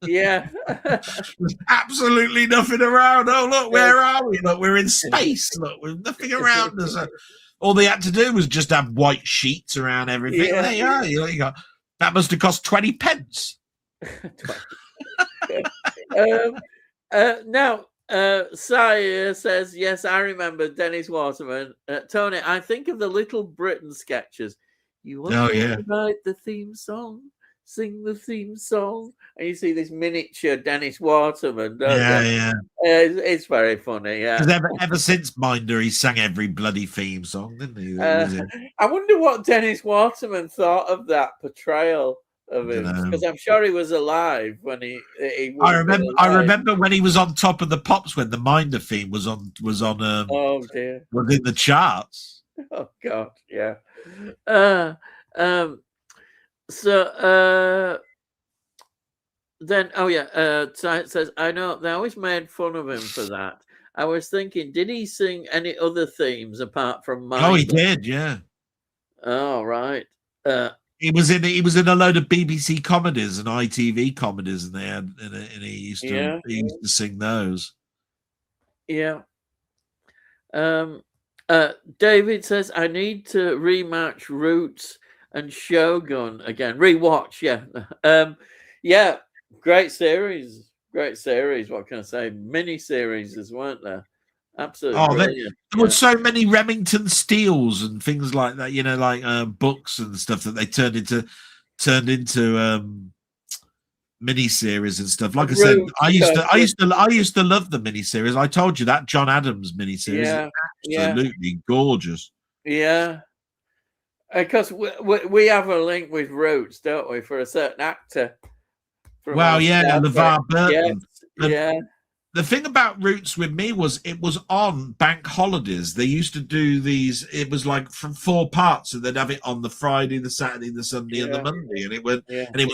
S1: Yeah.
S2: There's absolutely nothing around. Oh, look, where are we? Look, we're in space. Look, there's nothing around us. All they had to do was just have white sheets around everything.
S1: Yeah.
S2: There you are. You got, that must have cost 20 pence.
S1: Now, Sire says, yes, I remember Dennis Waterman. Tony, I think of the Little Britain sketches. You want to write the theme song, sing the theme song, and you see this miniature Dennis Waterman. It's very funny. Yeah,
S2: because ever since Minder, he sang every bloody theme song, didn't he?
S1: I wonder what Dennis Waterman thought of that portrayal of
S2: I
S1: him?
S2: don't know.
S1: Because I'm sure he was alive when he
S2: I
S1: would have been
S2: remember. I
S1: alive.
S2: remember when he was on Top of the Pops when the Minder theme was on.
S1: Oh dear.
S2: Was in the charts.
S1: Oh God. Yeah. Uh, um. So. Then, oh yeah, so it says, I know they always made fun of him for that. I was thinking, did he sing any other themes apart from mine?
S2: Oh, he did, yeah.
S1: Oh, right.
S2: He was in a load of BBC comedies and ITV comedies, and they had, and he used to sing those.
S1: Yeah. David says, I need to rematch Roots and Shogun again. Rewatch, yeah. Yeah. Great series. What can I say? Mini series, weren't there? Absolutely brilliant.
S2: There were so many Remington Steels and things like that, like books and stuff that they turned into mini series and stuff. Like I said, I used to love the mini series. I told you that John Adams mini series is absolutely gorgeous.
S1: Yeah. Because we have a link with Roots, don't we, for a certain actor.
S2: Well, yeah, LeVar Burton.
S1: Yeah.
S2: The thing about Roots with me was it was on bank holidays. They used to do these. It was like from 4 parts, and they'd have it on the Friday, the Saturday, the Sunday, and the Monday, and it would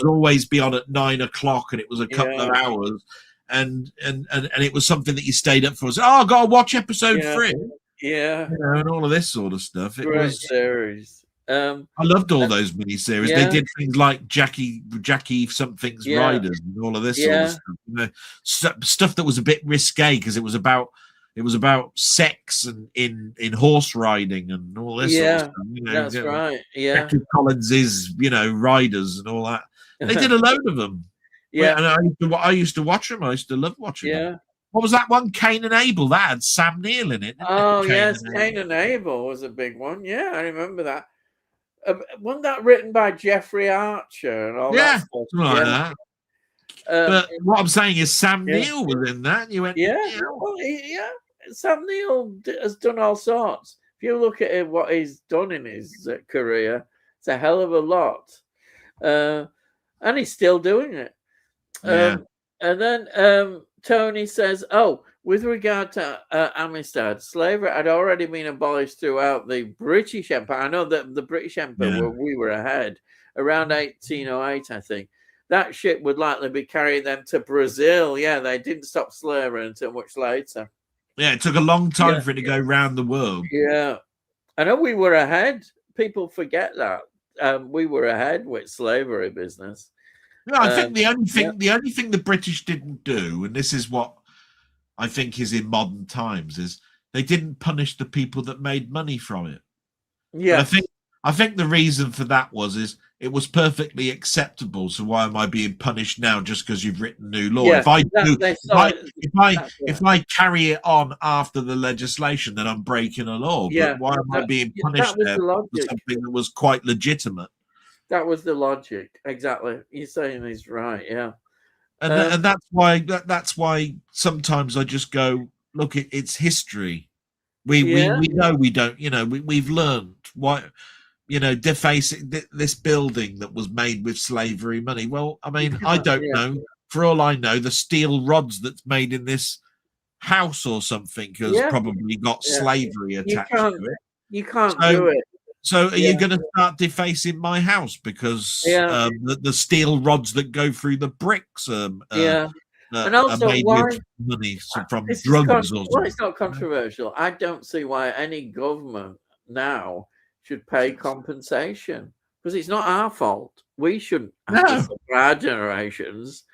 S2: always be on at 9 o'clock, and it was a couple of hours, and it was something that you stayed up for. So, I got to watch episode 3, and all of this sort of stuff. It was
S1: series.
S2: I loved all those miniseries. They did things like Jackie something's Riders and all of this sort of stuff. Stuff that was a bit risque because it was about sex and in horse riding and all this sort of stuff.
S1: That's right. Yeah,
S2: Jackie Collins's Riders and all that. They did a load of them. Yeah, and I used to watch them. I used to love watching them. What was that one? Cain and Abel. That had Sam Neill in it.
S1: Oh yes, Cain and Abel was a big one. Yeah, I remember that. Wasn't that written by Jeffrey Archer and all that stuff?
S2: Like that. But what I'm saying is Sam Neill was in that. And you went,
S1: Sam Neill has done all sorts. If you look at what he's done in his career, it's a hell of a lot. And he's still doing it. And then Tony says, with regard to Amistad, slavery had already been abolished throughout the British Empire. I know that the British Empire, we were ahead. Around 1808, I think. That ship would likely be carrying them to Brazil. Yeah, they didn't stop slavery until much later.
S2: Yeah, it took a long time for it to go around the world.
S1: Yeah. I know we were ahead. People forget that. We were ahead with slavery business.
S2: Yeah, I think the only thing the British didn't do, and this is what I think is in modern times, is they didn't punish the people that made money from it. Yeah, I think the reason for that is it was perfectly acceptable. So why am I being punished now just because you've written new law?
S1: Yeah,
S2: if I carry it on after the legislation, then I'm breaking a law.
S1: Yeah,
S2: but why am I being punished there for something that was quite legitimate?
S1: That was the logic, exactly. You're saying he's right, yeah.
S2: And that's why sometimes I just go, look, it's history. We know we don't, we've learned why, defacing this building that was made with slavery money. Well, I mean, I don't know. For all I know, the steel rods that's made in this house or something has probably got slavery attached to it.
S1: You can't do it.
S2: So are you going to start defacing my house because the steel rods that go through the bricks and also are made with money from drugs or something?
S1: It's not controversial. I don't see why any government now should pay compensation because it's not our fault. We shouldn't have to suffer our generations.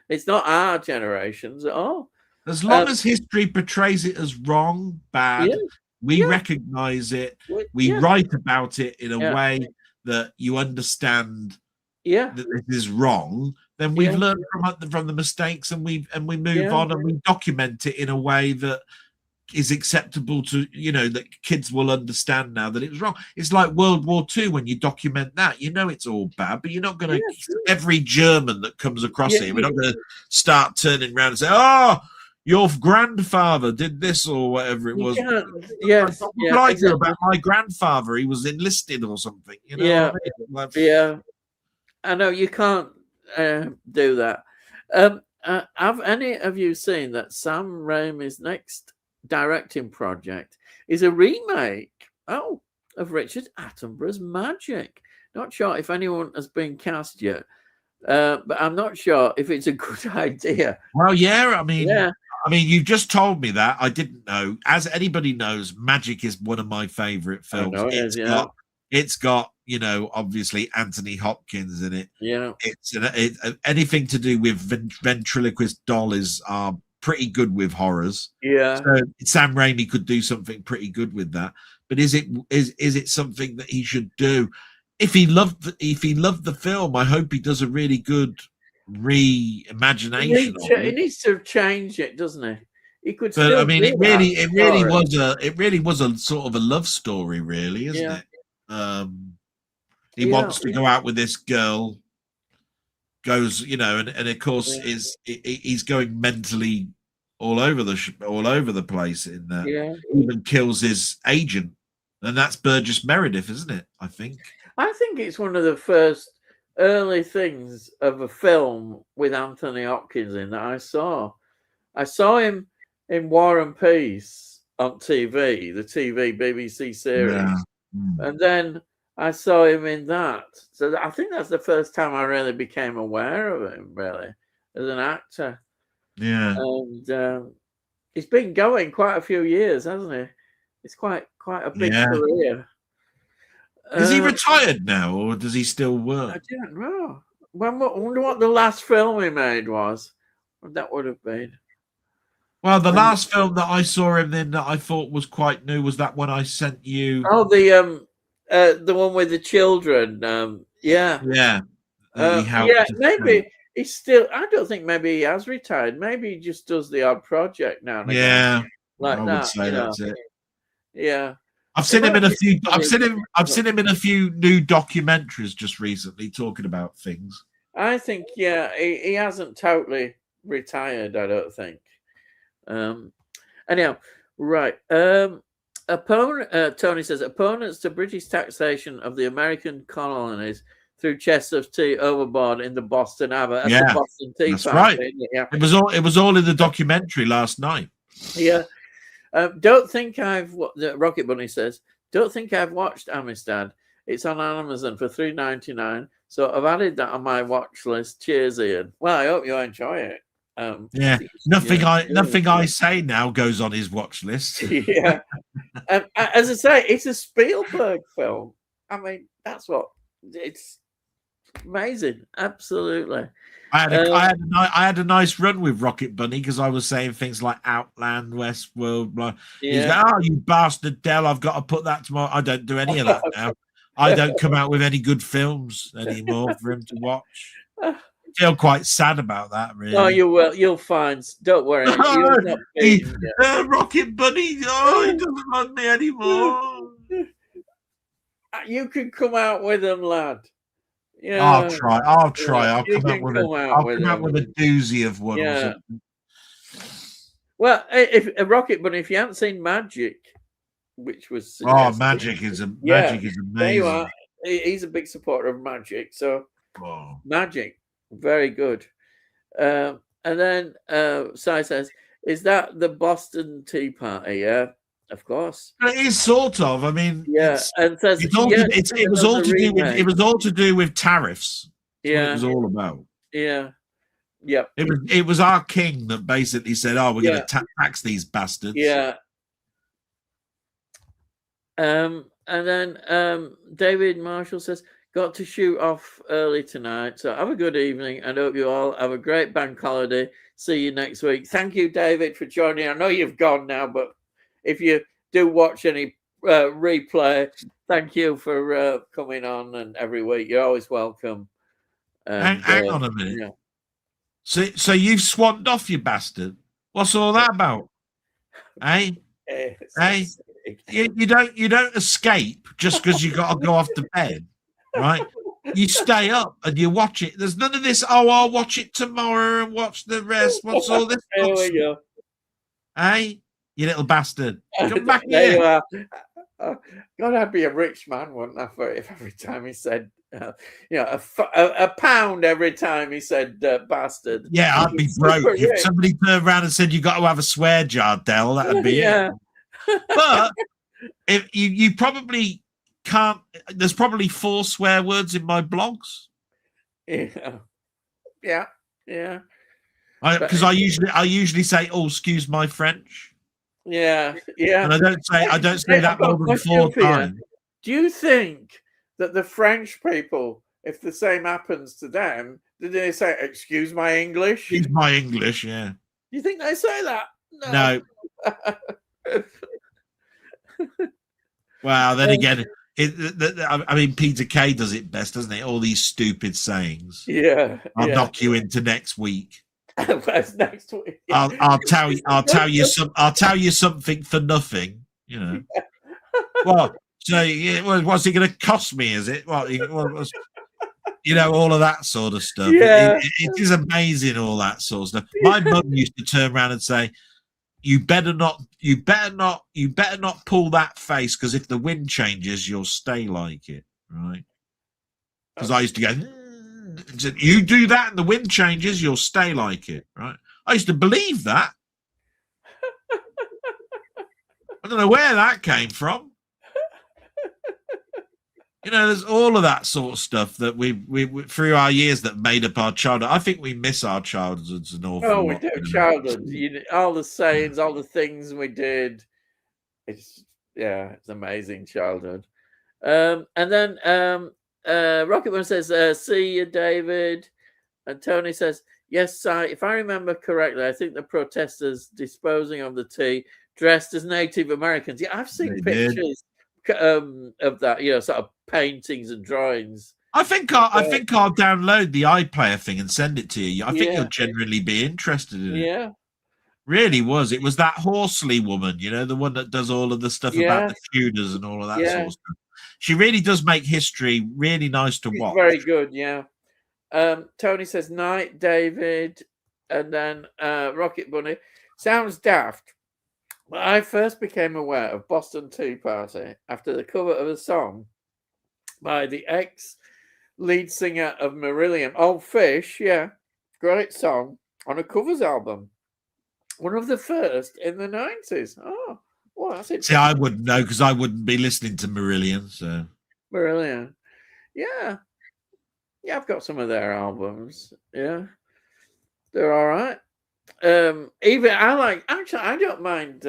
S1: It's not our generations at all.
S2: As long as history portrays it as wrong, bad, we recognize it. We write about it in a way that you understand that this is wrong. Then we've learned from the mistakes, and we move on, and we document it in a way that is acceptable to that kids will understand now that it was wrong. It's like World War II when you document that. It's all bad, but you're not going to every German that comes across here. We're not going to start turning around and say, "Oh, your grandfather did this," or whatever it was. About my grandfather, he was enlisted or something.
S1: I know you can't do that. Have any of you seen that Sam Raimi's next directing project is a remake? Oh, of Richard Attenborough's Magic. Not sure if anyone has been cast yet, but I'm not sure if it's a good idea.
S2: Well, yeah, I mean,
S1: Yeah.
S2: you've just told me that. I didn't know. As anybody knows, Magic is one of my favorite films.
S1: know it is, yeah.
S2: It's got, you know, obviously Anthony Hopkins in it.
S1: Yeah.
S2: It's anything to do with ventriloquist dolls are pretty good with horrors.
S1: Yeah.
S2: So Sam Raimi could do something pretty good with that. But is it something that he should do? If he loved the film, I hope he does a really good reimagination.
S1: He needs to change it, doesn't he? He could.
S2: But I mean, it really was a sort of a love story, really, isn't it? He wants to go out with this girl, goes, you know, and of course he's going mentally all over the place in that.
S1: Yeah.
S2: Even kills his agent, and that's Burgess Meredith, isn't it? I think
S1: it's one of the first early things of a film with Anthony Hopkins in that I saw. I saw him in War and Peace on TV, the BBC series, and then I saw him in that. So I think that's the first time I really became aware of him, really, as an actor.
S2: Yeah.
S1: And he's been going quite a few years, hasn't he? It's quite a big career.
S2: Is he retired now, or does he still work?
S1: I don't know. I wonder what the last film he made was. What that would have been.
S2: Well, the last film that I saw him in that I thought was quite new was that one I sent you.
S1: Oh, the one with the children. Yeah. Maybe he's still. I don't think maybe he has retired. Maybe he just does the odd project now and again.
S2: Yeah,
S1: like
S2: I
S1: that.
S2: Would say that's it.
S1: Yeah.
S2: I've seen him in a few. I've seen him in a few new documentaries just recently talking about things.
S1: I think he hasn't totally retired. I don't think. Anyhow, right. Tony says opponents to British taxation of the American colonies threw chests of tea overboard in the Boston Harbor.
S2: Yeah,
S1: the Boston Tea
S2: that's
S1: Party,
S2: right.
S1: Yeah.
S2: It was all in the documentary last night.
S1: Yeah. Don't think Rocket Bunny says, don't think I've watched Amistad. It's on Amazon for $3.99. So I've added that on my watch list. Cheers, Ian. Well, I hope you enjoy it.
S2: Nothing I say now goes on his watch list.
S1: Yeah. As I say, it's a Spielberg film. I mean, it's amazing. Absolutely.
S2: I had a nice run with Rocket Bunny because I was saying things like Outland, Westworld. Blah. He's like, "Oh, you bastard, Del! I've got to put that tomorrow." I don't do any of that now. I don't come out with any good films anymore for him to watch. I feel quite sad about that, really.
S1: Oh, you will. You'll find. Don't worry.
S2: Rocket Bunny. Oh, he doesn't love me anymore.
S1: You can come out with them, lad. Yeah,
S2: I'll try. I'll come out with a doozy of ones.
S1: Yeah. Well, if Rocket Bunny, if you haven't seen Magic, which was
S2: Magic is amazing.
S1: There you are. He's a big supporter of Magic, so Magic, very good. And then Sai says, "Is that the Boston Tea Party?" Yeah. Of course,
S2: it is sort of. I mean,
S1: and says
S2: it was all to do with tariffs.
S1: Yeah,
S2: it was all about.
S1: Yeah, yeah.
S2: It was our king that basically said, "Oh, we're going to tax these bastards."
S1: Yeah. And then David Marshall says, "Got to shoot off early tonight, so have a good evening, and hope you all have a great bank holiday. See you next week." Thank you, David, for joining. I know you've gone now, but if you do watch any replay, thank you for coming on, and every week you're always welcome.
S2: Hang on a minute. Yeah. So you've swapped off, you bastard. What's all that about? Hey, you don't escape just because you got to go off to bed, right? You stay up and you watch it. There's none of this. Oh, I'll watch it tomorrow and watch the rest. What's all this?
S1: There we go.
S2: Hey. You little bastard. Come back
S1: there
S2: here.
S1: You are. God, I'd be a rich man, wouldn't I? For if every time he said, a pound every time he said bastard.
S2: Yeah, I'd be broke. If somebody turned around and said you got to have a swear jar, Del, that'd be it. But if you probably can't, there's probably 4 swear words in my blogs.
S1: Yeah.
S2: Because I usually say, "Oh, excuse my French."
S1: Yeah.
S2: And I don't say that more than 4 times.
S1: Do you think that the French people, if the same happens to them, do they say, "Excuse my English"?
S2: Excuse my English, yeah.
S1: Do you think they say that?
S2: No. Well, then again, I mean, Peter Kay does it best, doesn't he? All these stupid sayings.
S1: Yeah.
S2: I'll knock you into next week.
S1: Where's next week?
S2: I'll tell you something for nothing. You know. Well, so what's it going to cost me? Is it all of that sort of stuff?
S1: Yeah.
S2: It is amazing, all that sort of stuff. My mum used to turn around and say, You better not pull that face, because if the wind changes, you'll stay like it, right? Because I used to go, you do that and the wind changes, you'll stay like it, right? I used to believe that. I don't know where that came from. There's all of that sort of stuff that we through our years that made up our childhood. I think we miss our childhoods an awful lot.
S1: Oh, we do. Childhood. All the sayings, all the things we did. It's amazing childhood. And then Rocket One says, "See you, David." And Tony says, "Yes, if I remember correctly, I think the protesters disposing of the tea dressed as Native Americans." Yeah, I've seen pictures of that, sort of paintings and drawings.
S2: I think I'll download the iPlayer thing and send it to you. I think you'll genuinely be interested in it.
S1: Yeah.
S2: Really was. It was that Horsley woman, the one that does all of the stuff about the Tudors and all of that sort of stuff. She really does make history really nice to watch.
S1: Very good, yeah. Tony says, "Night, David." And then Rocket Bunny, "Sounds daft, but I first became aware of Boston Tea Party after the cover of a song by the ex-lead singer of Marillion, Old Fish, great song, on a covers album. One of the first in the 90s. Oh, well, that's it.
S2: See, I wouldn't know, because I wouldn't be listening to Marillion. So
S1: Marillion. Yeah, I've got some of their albums. Yeah, they're all right. Even I don't mind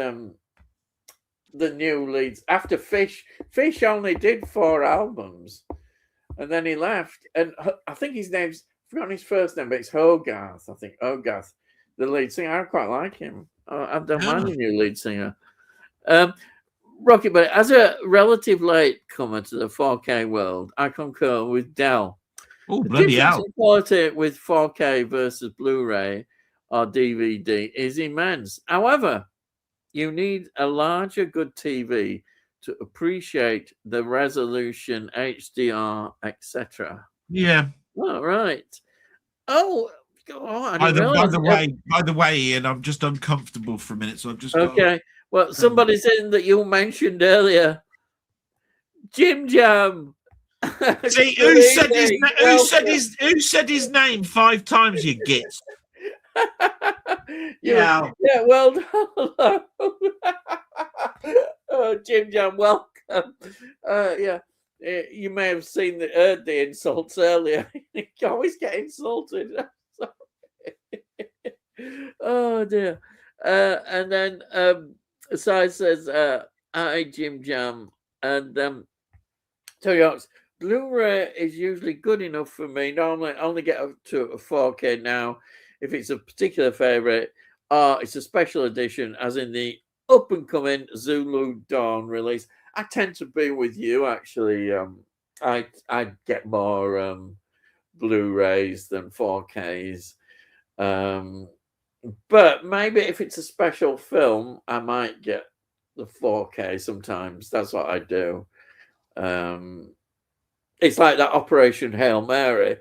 S1: the new leads. After Fish only did 4 albums, and then he left. And I think his name's, I've forgotten his first name, but it's Hogarth. I think Hogarth, the lead singer. I quite like him. I don't mind the new lead singer. Rocky, but as a relative latecomer to the 4K world, I concur with Del.
S2: Oh, bloody hell!
S1: The quality with 4K versus Blu-ray or DVD is immense. However, you need a larger, good TV to appreciate the resolution, HDR, etc.
S2: Yeah.
S1: All right. Oh,
S2: by the way, Ian, I'm just uncomfortable for a minute, so I've just
S1: okay. Well, somebody's in that you mentioned earlier. Jim Jam.
S2: See, who said his name 5 times, you gits?
S1: Yeah, well done. Oh, Jim Jam, welcome. You may have heard the insults earlier. You always get insulted. Oh dear. And then Sai says, "Hi, Jim Jam," and Tony Hawks. Blu-ray is usually good enough for me. Normally, I only get up to a 4K now if it's a particular favorite, or it's a special edition, as in the up-and-coming Zulu Dawn release. I tend to be with you, actually. I get more Blu-rays than 4Ks. But maybe if it's a special film, I might get the 4K sometimes. That's what I do. It's like that Operation Hail Mary.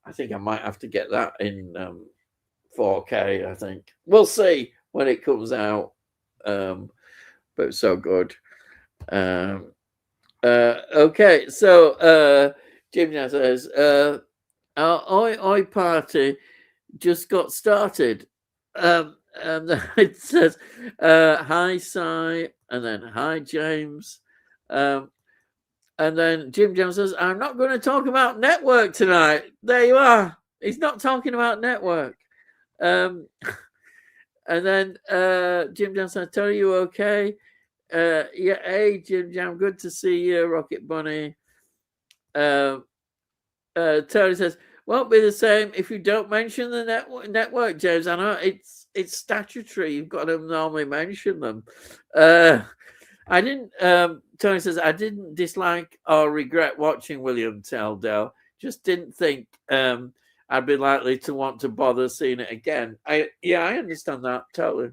S1: I think I might have to get that in 4K, I think. We'll see when it comes out. But it's so good. Okay, so Jim now says, our Oi party just got started. And then it says, hi, Si, and then hi, James. And then Jim Jones says, I'm not going to talk about network tonight. There you are. He's not talking about network. And then Jim Jones says, tell you okay. Yeah, hey, Jim Jam, good to see you, Rocket Bunny. Tony says, won't be the same if you don't mention the network, James. I know it's statutory. You've got to normally mention them. I didn't. Tony says, I didn't dislike or regret watching William Tell Dale. Just didn't think I'd be likely to want to bother seeing it again. I understand that totally.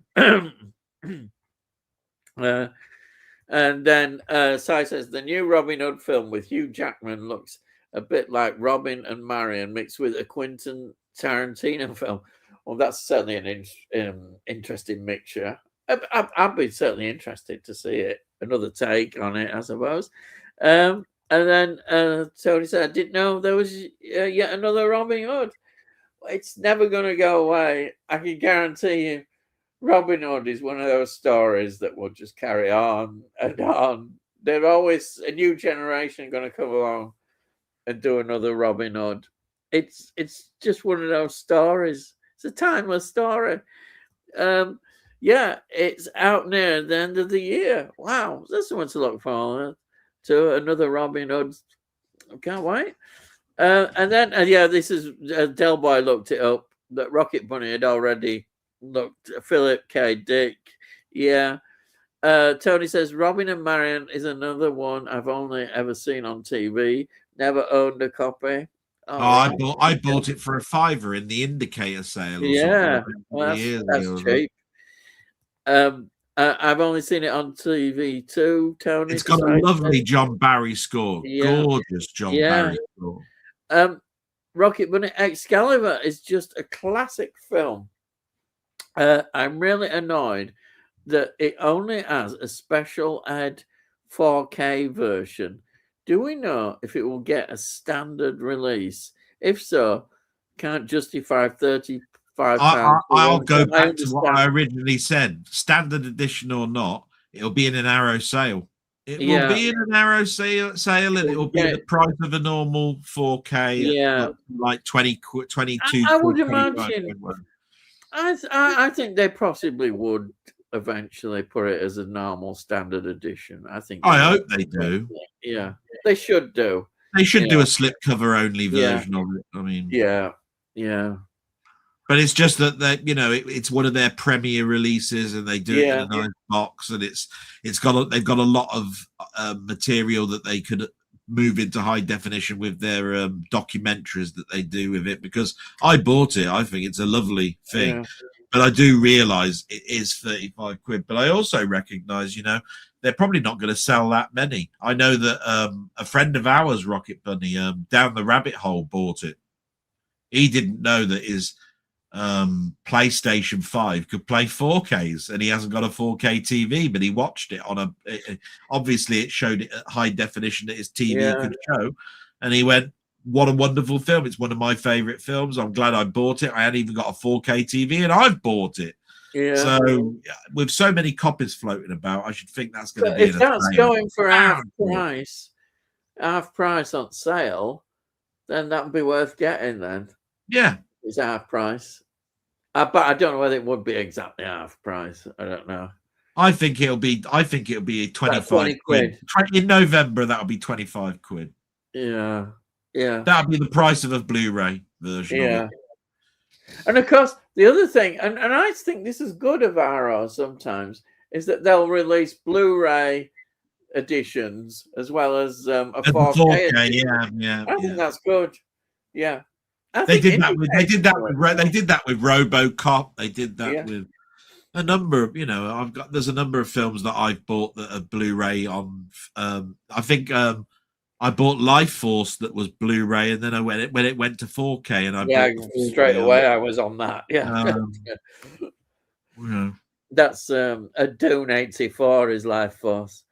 S1: And then Si says the new Robin Hood film with Hugh Jackman looks a bit like Robin and Marion mixed with a Quentin Tarantino film. Well, that's certainly an interesting mixture. I'd be certainly interested to see it. Another take on it, I suppose. And then Tony said, I didn't know there was yet another Robin Hood. It's never going to go away. I can guarantee you. Robin Hood is one of those stories that will just carry on and on. There's always a new generation going to come along and do another Robin Hood. It's just one of those stories. It's a timeless story. Yeah, it's out near the end of the year. Wow, that's one to look forward to. Another Robin Hood. I can't wait. And then, this is Delboy looked it up that Rocket Bunny had already looked. Philip K. Dick. Yeah. Tony says Robin and Marion is another one I've only ever seen on TV. Never owned a copy.
S2: I bought it for a £5 in the Indicator sale.
S1: Yeah, well, that's cheap. I've only seen it on TV too, Tony.
S2: It's got a lovely John Barry score. Yeah. Gorgeous John Barry score.
S1: Rocket Bunny Excalibur is just a classic film. I'm really annoyed that it only has a special ed 4K version. Do we know if it will get a standard release? If so, can't justify £35.
S2: I'll go back to what I originally said. Standard edition or not, it'll be in an Arrow sale. It will be in an Arrow sale, and it will be the price of a normal 4K.
S1: Yeah,
S2: like 22.
S1: I would imagine. I think they possibly would eventually put it as a normal standard edition. I
S2: hope they do.
S1: Yeah, they should do.
S2: They should do a slipcover only version of it. I mean,
S1: yeah.
S2: But it's just that it's one of their premiere releases, and they do it in a nice box, and they've got a lot of material that they could move into high definition with their documentaries that they do with it. Because I bought it, I think it's a lovely thing, but I do realise it is £35. But I also recognise, they're probably not going to sell that many. I know that a friend of ours, Rocket Bunny, down the rabbit hole, bought it. He didn't know that his PlayStation 5 could play 4Ks, and he hasn't got a 4K TV, but he watched it on obviously it showed it at high definition that his TV could show, and he went, what a wonderful film. It's one of my favorite films. I'm glad I bought it. I hadn't even got a 4K TV, and I've bought it. So with so many copies floating about, I should think that's going to be
S1: if that's going for half price on sale, then that would be worth getting then.
S2: Yeah,
S1: it's half price. But I don't know whether it would be exactly half price. I don't know.
S2: I think it'll be 25 quid. In November, that'll be 25 quid.
S1: Yeah.
S2: That'll be the price of a Blu-ray version.
S1: Yeah. Of it. And of course, the other thing, and I think this is good of Arrow sometimes, is that they'll release Blu-ray editions as well as a 4K edition.
S2: Yeah.
S1: I think that's good. Yeah.
S2: They did that with RoboCop. They did that with a number of there's a number of films that I've bought that are Blu-ray on. I think I bought Life Force that was Blu-ray, and then when it went to 4K, and I bought
S1: straight away I was on that. That's a Dune 84 is Life Force.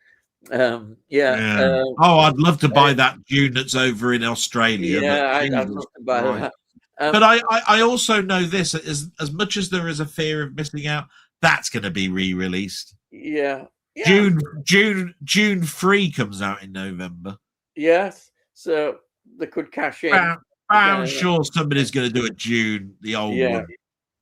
S1: Yeah.
S2: Oh, I'd love to buy that Dune that's over in Australia.
S1: Yeah,
S2: But
S1: I'd
S2: Jesus
S1: love to buy
S2: Christ.
S1: that.
S2: But I also know this: as much as there is a fear of missing out, that's going to be re-released.
S1: Yeah.
S2: June 3 comes out in November.
S1: Yes. So they could cash in.
S2: I'm sure somebody's going to do a June, the old one.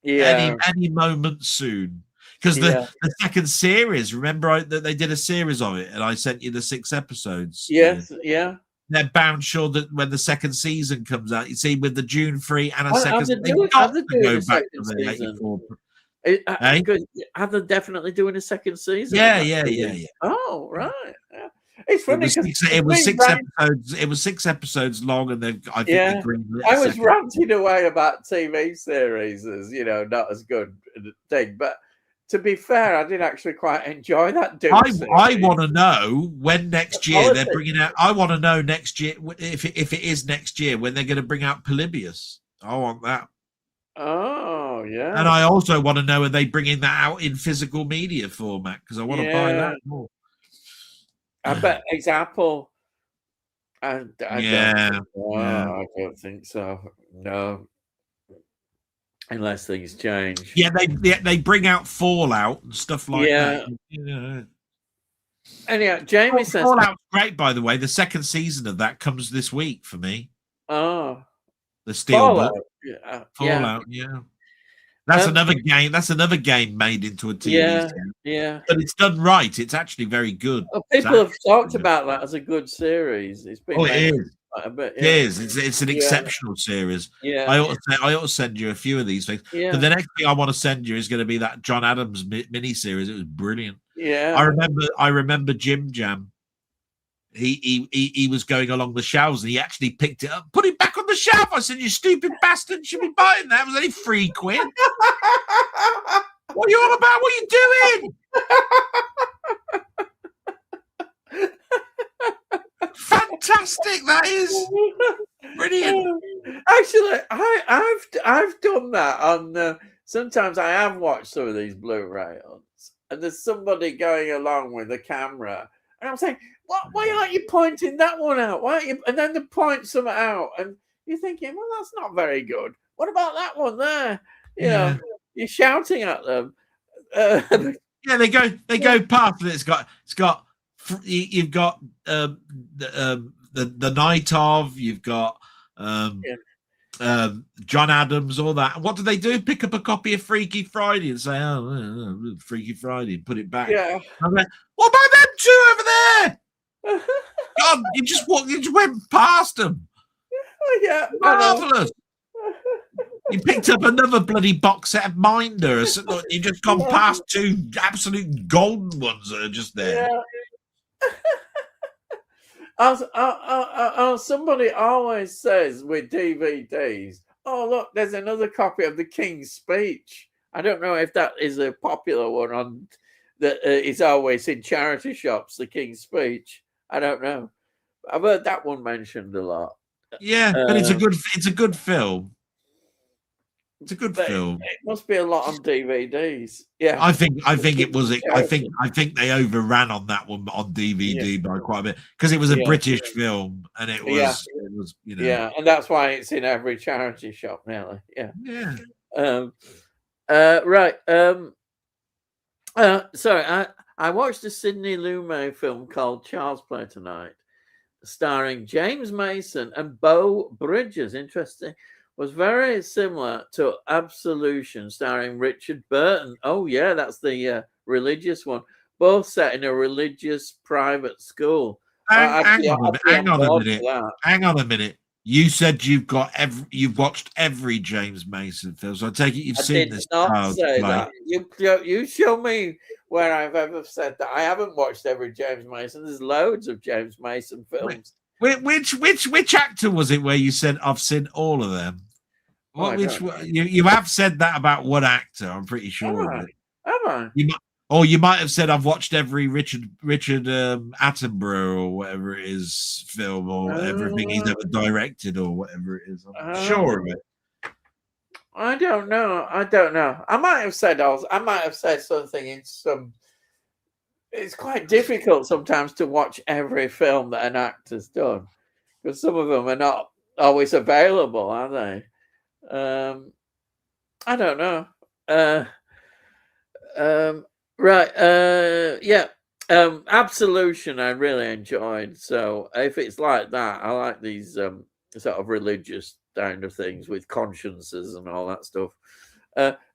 S1: Yeah.
S2: Any moment soon. Because the second series, remember that they did a series of it, and I sent you the 6 episodes.
S1: Yes. Yeah.
S2: They're bound sure that when the second season comes out, you see, with the June 3 and a second,
S1: they've
S2: got to go back to the 84.
S1: Are they definitely doing a second season?
S2: Yeah.
S1: Oh, right. Yeah. It's funny because
S2: it was 6 episodes. It was 6 episodes long, and then I think
S1: I was ranting away about TV series as not as good thing, but to be fair, I did actually quite enjoy that.
S2: I want to know when next year they're bringing out. I want to know next year if it is next year when they're going to bring out Polybius. I want that.
S1: Oh yeah.
S2: And I also want to know are they bringing that out in physical media format because I want to buy that more.
S1: I bet it's Apple. I don't think so. No. Unless things change.
S2: Yeah, they bring out Fallout and stuff like that.
S1: Anyhow, Jamie says
S2: Fallout's great, by the way. The second season of that comes this week for me.
S1: Oh.
S2: The Steelbook.
S1: Fallout,
S2: yeah. That's another game. That's another game made into a TV series.
S1: Yeah.
S2: But it's done right. It's actually very good.
S1: Well, people have talked about that as a good series. It's been
S2: it is. It is. It's an exceptional series.
S1: Yeah.
S2: I ought to send you a few of these things.
S1: Yeah.
S2: But the next thing I want to send you is going to be that John Adams mini series. It was brilliant.
S1: Yeah.
S2: I remember Jim Jam. He was going along the shelves and he actually picked it up, put it back on the shelf. I said, "You stupid bastard! You should be buying that. It was only £3." What are you on about? What are you doing? Fantastic! That is brilliant.
S1: Actually, I've done that on. Sometimes I have watched some of these Blu-ray, and there's somebody going along with the camera, and I'm saying, why aren't you pointing that one out? Why aren't you? And then they point some out, and you're thinking, well, that's not very good. What about that one there? You know, you're shouting at them.
S2: They go past it. It's got you've got the night of, you've got John Adams, all that. What do they do? Pick up a copy of Freaky Friday and say, "Oh, Freaky Friday," and put it back.
S1: Yeah.
S2: I'm like, what about them two over there? God, you just went past them.
S1: Yeah,
S2: marvelous. You picked up another bloody box set of Minders. You just gone past two absolute golden ones that are just there.
S1: Yeah. Somebody always says with DVDs, "Oh, look, there's another copy of The King's Speech." I don't know if that is a popular one that is always in charity shops. The King's Speech. I don't know. I've heard that one mentioned a lot.
S2: Yeah, but it's a good film. It's a good film.
S1: It must be a lot on DVDs. Yeah,
S2: I think it was. I think they overran on that one on DVD by quite a bit because it was a British film and it was
S1: Yeah, and that's why it's in every charity shop nearly. Yeah. Right. Sorry, I watched a Sidney Lumet film called Child's Play tonight, starring James Mason and Beau Bridges. Interesting. Was very similar to Absolution, starring Richard Burton. Oh, yeah, that's the religious one. Both set in a religious private school.
S2: Hang on a minute. You said you've watched every James Mason film, so I take it you've seen this.
S1: I did not say that. You show me where I've ever said that. I haven't watched every James Mason. There's loads of James Mason films.
S2: Which actor was it where you said I've seen all of them? You have said that about one actor, I'm pretty sure.
S1: Have I?
S2: You might have said I've watched every Richard Attenborough or whatever it is film or everything he's ever directed or whatever it is. I'm sure of it.
S1: I don't know. I might have said something in some it's quite difficult sometimes to watch every film that an actor's done, because some of them are not always available, are they? I don't know. Right. Yeah. Absolution I really enjoyed. So if it's like that, I like these sort of religious kind of things with consciences and all that stuff.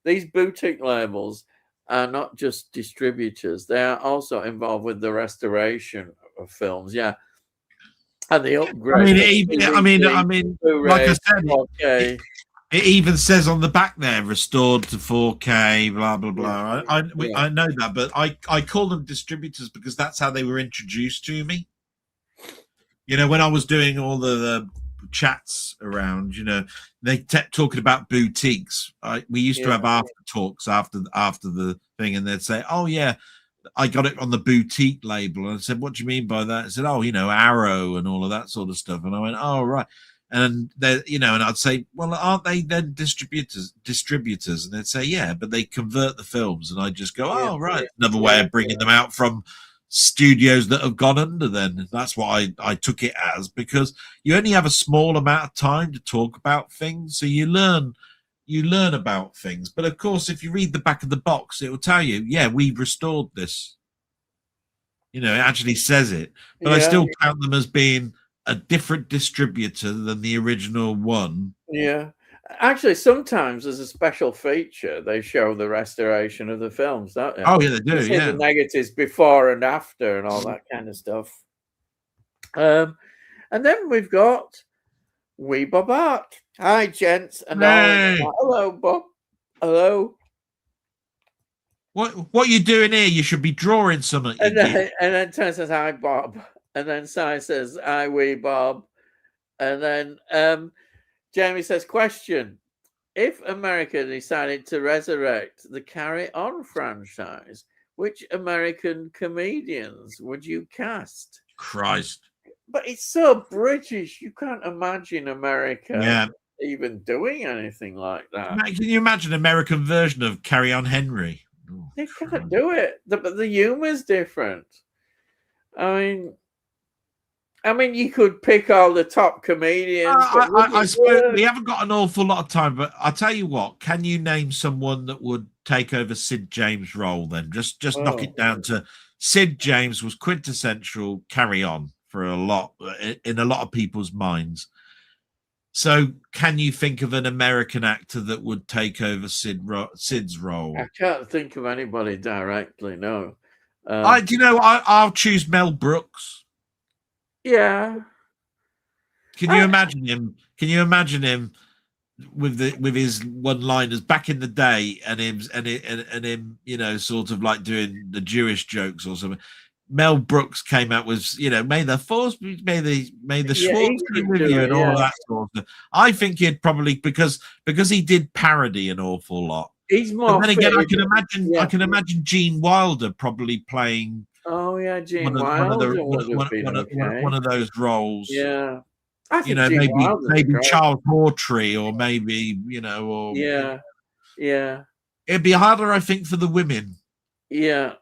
S1: These boutique labels are not just distributors; they are also involved with the restoration of films. Yeah, and the upgrade.
S2: Like I said,
S1: 4K.
S2: it even says on the back there, restored to 4K, blah blah blah.
S1: Yeah.
S2: I know that, but I call them distributors because that's how they were introduced to me. You know, when I was doing all the chats around, you know, they kept talking about boutiques. We used to have after talks after the thing, and they'd say, "Oh yeah, I got it on the boutique label." And I said, "What do you mean by that?" I said, "Oh, you know, Arrow and all of that sort of stuff." And I went, "Oh right." And they, you know, and I'd say, "Well, aren't they then distributors?" And they'd say, "Yeah, but they convert the films." And I just go, "Oh right, another way of bringing them out from studios that have gone under." Then that's what I took it as, because you only have a small amount of time to talk about things, so you learn about things. But of course, if you read the back of the box, it will tell you, yeah, we've restored this. You know, it actually says it. But I still count them as being a different distributor than the original one.
S1: Yeah. Actually, sometimes as a special feature, they show the restoration of the films, don't they?
S2: Oh, yeah, they do.
S1: You see the negatives before and after and all that kind of stuff. And then we've got Wee Bob Art. Hi, gents. And all. Hello, Bob. Hello.
S2: What you doing here? You should be drawing something.
S1: And then Tony says, "Hi, Bob." And then Si says, "Hi, Wee Bob." And then Jamie says, "Question. If America decided to resurrect the Carry On franchise, which American comedians would you cast?"
S2: Christ.
S1: But it's so British. You can't imagine America even doing anything like that.
S2: Can you imagine an American version of Carry On Henry?
S1: They can't do it. The humor's different. I mean, you could pick all the top comedians.
S2: I suppose we haven't got an awful lot of time, but I'll tell you what. Can you name someone that would take over Sid James' role? Then just knock it down to Sid James was quintessential Carry On for in a lot of people's minds. So, can you think of an American actor that would take over Sid's role?
S1: I can't think of anybody directly. No.
S2: I'll choose Mel Brooks.
S1: Yeah.
S2: Can you imagine him? Can you imagine him with his one-liners back in the day, and him, you know, sort of like doing the Jewish jokes or something? Mel Brooks came out with, you know, may the force, may the Schwartz be with you, and all that sort of stuff. I think he'd probably because he did parody an awful lot.
S1: He's more.
S2: And then again, I can imagine Gene Wilder probably playing.
S1: Oh yeah, Gene Wilder.
S2: One of those roles.
S1: Yeah.
S2: You know, maybe Charles Hawtrey, or maybe, you know, or
S1: yeah.
S2: It'd be harder, I think, for the women.
S1: Yeah.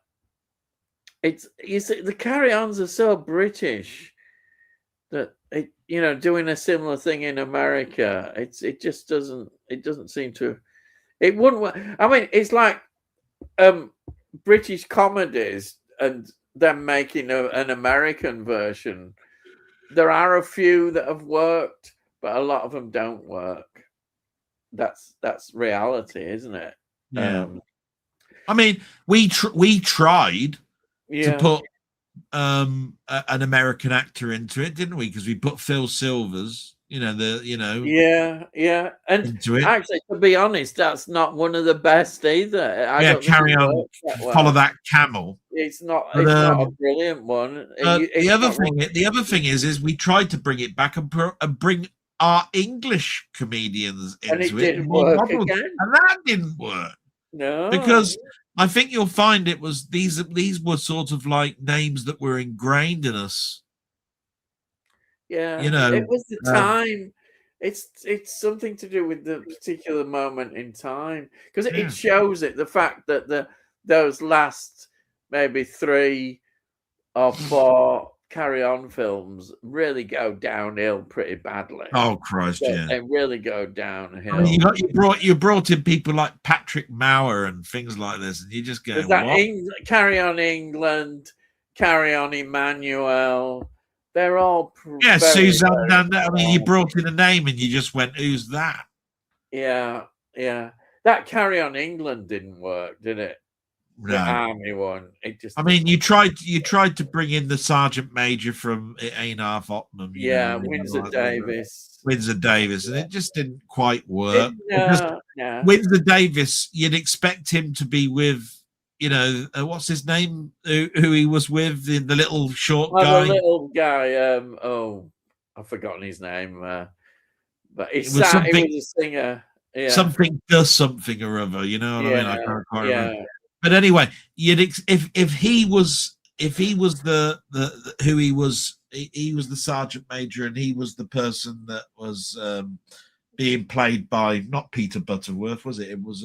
S1: You see, the Carry-Ons are so British that doing a similar thing in America, it just doesn't seem to. It wouldn't work. I mean, it's like British comedies and them making an American version. There are a few that have worked, but a lot of them don't work. That's reality, isn't it?
S2: Yeah. I mean, we tried to put an American actor into it, didn't we? Because we put Phil Silvers, and
S1: into it. Actually, to be honest, that's not one of the best either.
S2: Carry on, follow that camel.
S1: It's not a brilliant one.
S2: The other thing is we tried to bring it back and bring our English comedians into it,
S1: didn't work again.
S2: And that didn't work.
S1: No,
S2: because I think you'll find it was these were sort of like names that were ingrained in us.
S1: Yeah, it was the time. It's something to do with the particular moment in time, because it shows the fact that those last maybe 3 or 4 Carry On films really go downhill pretty badly.
S2: Oh Christ, yeah.
S1: They really go downhill.
S2: I mean, you brought in people like Patrick Maurer and things like this, and you just go, what?
S1: Carry On England, Carry On Emmanuel. They're all
S2: Suzanne Dandel. I mean, you brought in a name and you just went, who's that?
S1: Yeah. That Carry On England didn't work, did it?
S2: No.
S1: The army one. It just.
S2: I mean, you tried to bring in the Sergeant Major from Einar Ottoman.
S1: Windsor Davis.
S2: Windsor Davis, and it just didn't quite work.
S1: No.
S2: Windsor Davis, you'd expect him to be with, what's his name? Who he was with, the little short guy.
S1: The little guy. I've forgotten his name. But he was a singer. Yeah.
S2: Something does something or other. You know what I mean? I can't quite remember. But anyway, if he was the who he was the Sergeant Major, and he was the person that was being played by not Peter Butterworth, was it? It was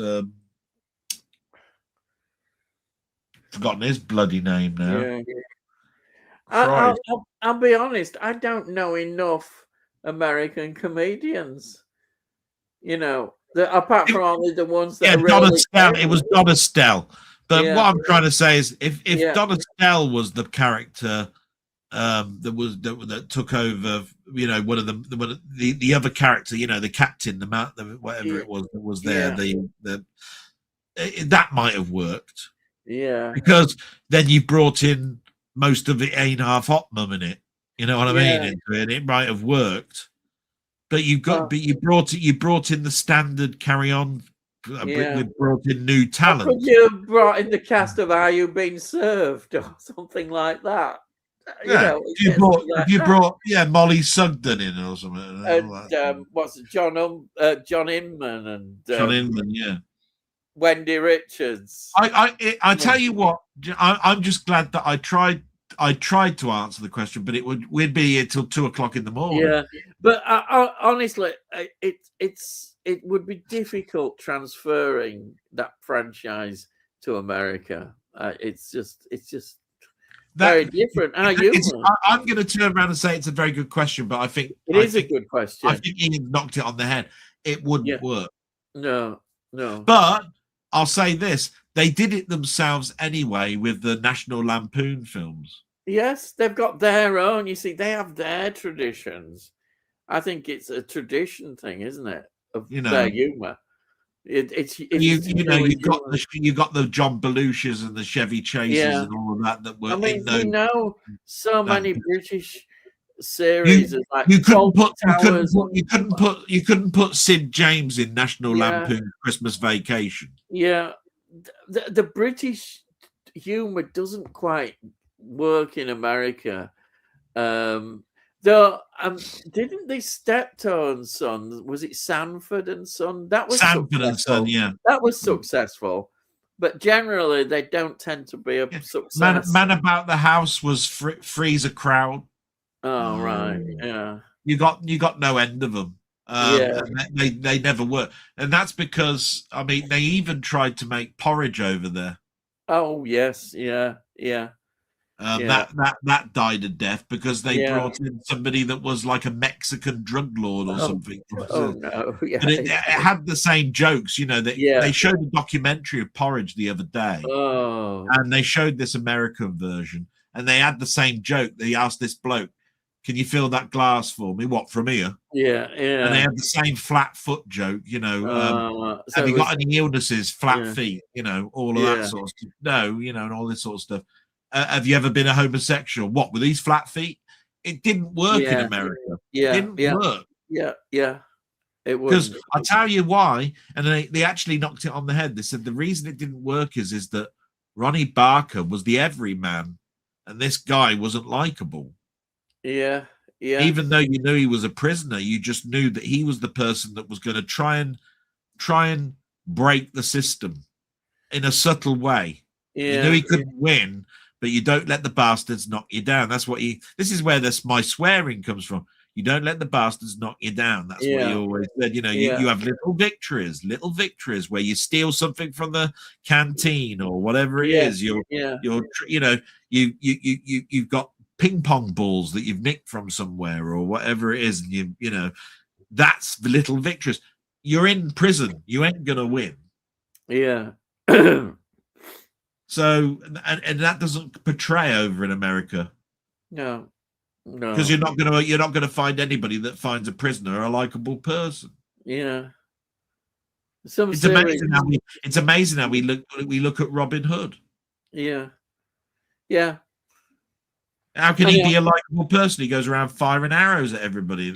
S2: forgotten his bloody name now.
S1: Yeah. I'll be honest. I don't know enough American comedians. Apart from only the ones that.
S2: Yeah, Donna Stell. It was Donna Stell. But what I'm trying to say is, if Donna Stell was the character that took over, one of the other character, the captain, whatever it was that was there, that might have worked.
S1: Yeah,
S2: because then you brought in most of the Einar Ottoman in it. You know what I mean? Into it, it might have worked. But you brought in the standard Carry On. We brought in new talent.
S1: Could you have brought in the cast of Are You Being Served or something like that?
S2: You brought Molly Sugden in or something.
S1: And what's it, John Inman and
S2: John Inman, yeah.
S1: Wendy Richards.
S2: I tell you what, I'm just glad that I tried to answer the question, but we'd be here till 2:00 in the morning.
S1: Yeah, but honestly, it would be difficult transferring that franchise to America. It's just very different. I'm
S2: going to turn around and say it's a very good question, but I think
S1: it is a good question.
S2: I think Ian knocked it on the head. It wouldn't work.
S1: No.
S2: But I'll say this: they did it themselves anyway with the National Lampoon films.
S1: Yes, they've got their own. You see, they have their traditions. I think it's a tradition thing, isn't it? Of their humor. You got the John Belushes and the Chevy Chasers and all of that were. I mean, we know so many British series.
S2: You couldn't put Sid James in National Lampoon Christmas Vacation. Yeah,
S1: the British humor doesn't quite work in America. Though, didn't the Steptoe Son, was it Sanford and Son? That was
S2: Sanford and Son, yeah.
S1: That was successful, but generally they don't tend to be a success.
S2: Man About the House was Freezer Crowd.
S1: Oh right, yeah.
S2: You got no end of them. They never were, and that's because they even tried to make Porridge over there.
S1: Oh yes, yeah.
S2: That died a death because they brought in somebody that was like a Mexican drug lord or something.
S1: Oh no! Yeah.
S2: But it had the same jokes, They showed a documentary of Porridge the other day, and they showed this American version, and they had the same joke. They asked this bloke, "Can you fill that glass for me? What, from here?"
S1: Yeah.
S2: And they had the same flat foot joke, have you got any illnesses? Flat feet, all of that sort of stuff. No, and all this sort of stuff. Have you ever been a homosexual? What, with these flat feet? It didn't work in America. It didn't work.
S1: Yeah. It
S2: was. Because I'll tell you why, and they actually knocked it on the head. They said the reason it didn't work is that Ronnie Barker was the everyman, and this guy wasn't likable.
S1: Yeah.
S2: Even though you knew he was a prisoner, you just knew that he was the person that was going to try and break the system in a subtle way. You knew he couldn't win, but you don't let the bastards knock you down. That's what this is where my swearing comes from. You don't let the bastards knock you down. That's what he
S1: Yeah.
S2: always said. You know,
S1: Yeah.
S2: you have little victories where you steal something from the canteen or whatever it is. You've got ping pong balls that you've nicked from somewhere or whatever it is, and you know, that's the little victories. You're in prison. You ain't gonna win.
S1: Yeah.
S2: So, and that doesn't portray over in America.
S1: No.
S2: Because you're not gonna find anybody that finds a prisoner a likable person.
S1: Yeah.
S2: It's amazing how we look at Robin Hood.
S1: Yeah. Yeah.
S2: How can he be a likable person? He goes around firing arrows at everybody.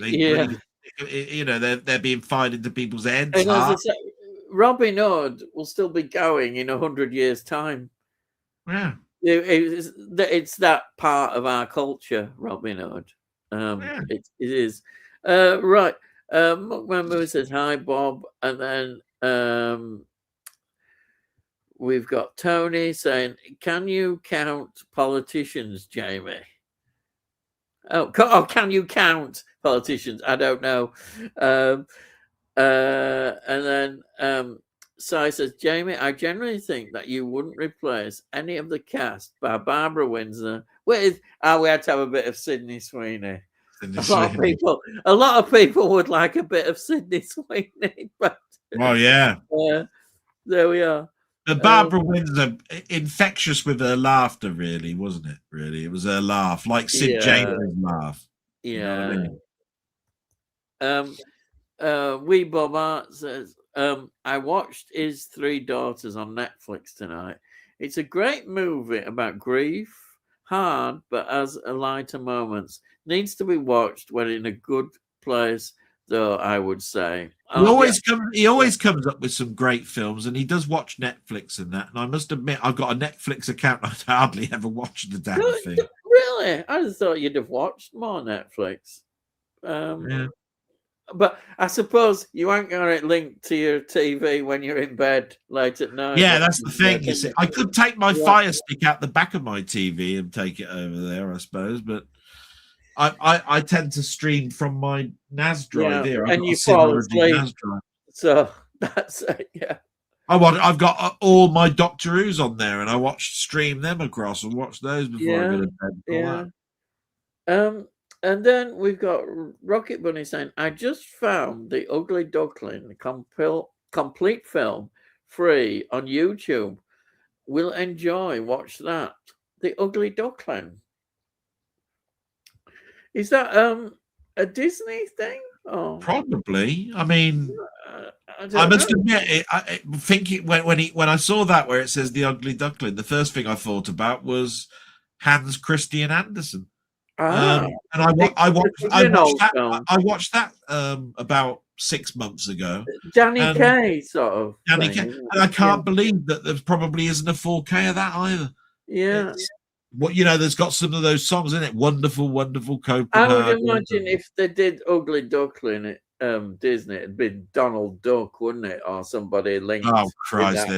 S2: You know, they're being fired into people's heads.
S1: And as I say, Robin Hood will still be going in 100 years' time.
S2: Yeah.
S1: It's that part of our culture, Robin Hood. It is. Right. Remember, says hi, Bob, and then we've got Tony saying, "Can you count politicians, Jamie?" Oh, can you count politicians? I don't know. And then Sai says, Jamie, I generally think that you wouldn't replace any of the cast by Barbara Windsor with. We had to have a bit of Sydney Sweeney. A lot of people would like a bit of Sydney Sweeney, but there we are.
S2: But Barbara Windsor, infectious with her laughter, really, wasn't it? Really, it was her laugh, like Sid James' laugh.
S1: Yeah.
S2: You know what I
S1: mean? Wee Bob Art says, I watched His Three Daughters on Netflix tonight. It's a great movie about grief, hard, but has a lighter moments. Needs to be watched when in a good place, though, I would say.
S2: He always comes up with some great films, and he does watch Netflix and that. And I must admit, I've got a Netflix account. I hardly ever watch the damn thing.
S1: Really? I just thought you'd have watched more Netflix. But I suppose you ain't got it linked to your TV when you're in bed late at night.
S2: Yeah, that's the thing. You see, I could take my Fire Stick out the back of my TV and take it over there, I suppose, but I tend to stream from my NAS drive here.
S1: And you fall asleep. So that's it, yeah.
S2: I've got all my Doctor Who's on there, and I stream them across and watch those before I go to bed.
S1: And then we've got Rocket Bunny saying, I just found The Ugly Duckling, complete film, free on YouTube. Will enjoy. Watch that. The Ugly Duckling. Is that a Disney thing? Oh.
S2: Probably. I mean, I must admit, I think when I saw that where it says The Ugly Duckling, the first thing I thought about was Hans Christian Andersen. And I watched that about 6 months ago.
S1: Danny Kaye sort of.
S2: Danny Kaye, and I can't believe that there probably isn't a 4K of that either.
S1: Yeah.
S2: There's got some of those songs in it. Wonderful, wonderful Copenhagen.
S1: I would imagine if they did Ugly Duckling at Disney, it'd be Donald Duck, wouldn't it, or somebody linked?
S2: Oh Christ!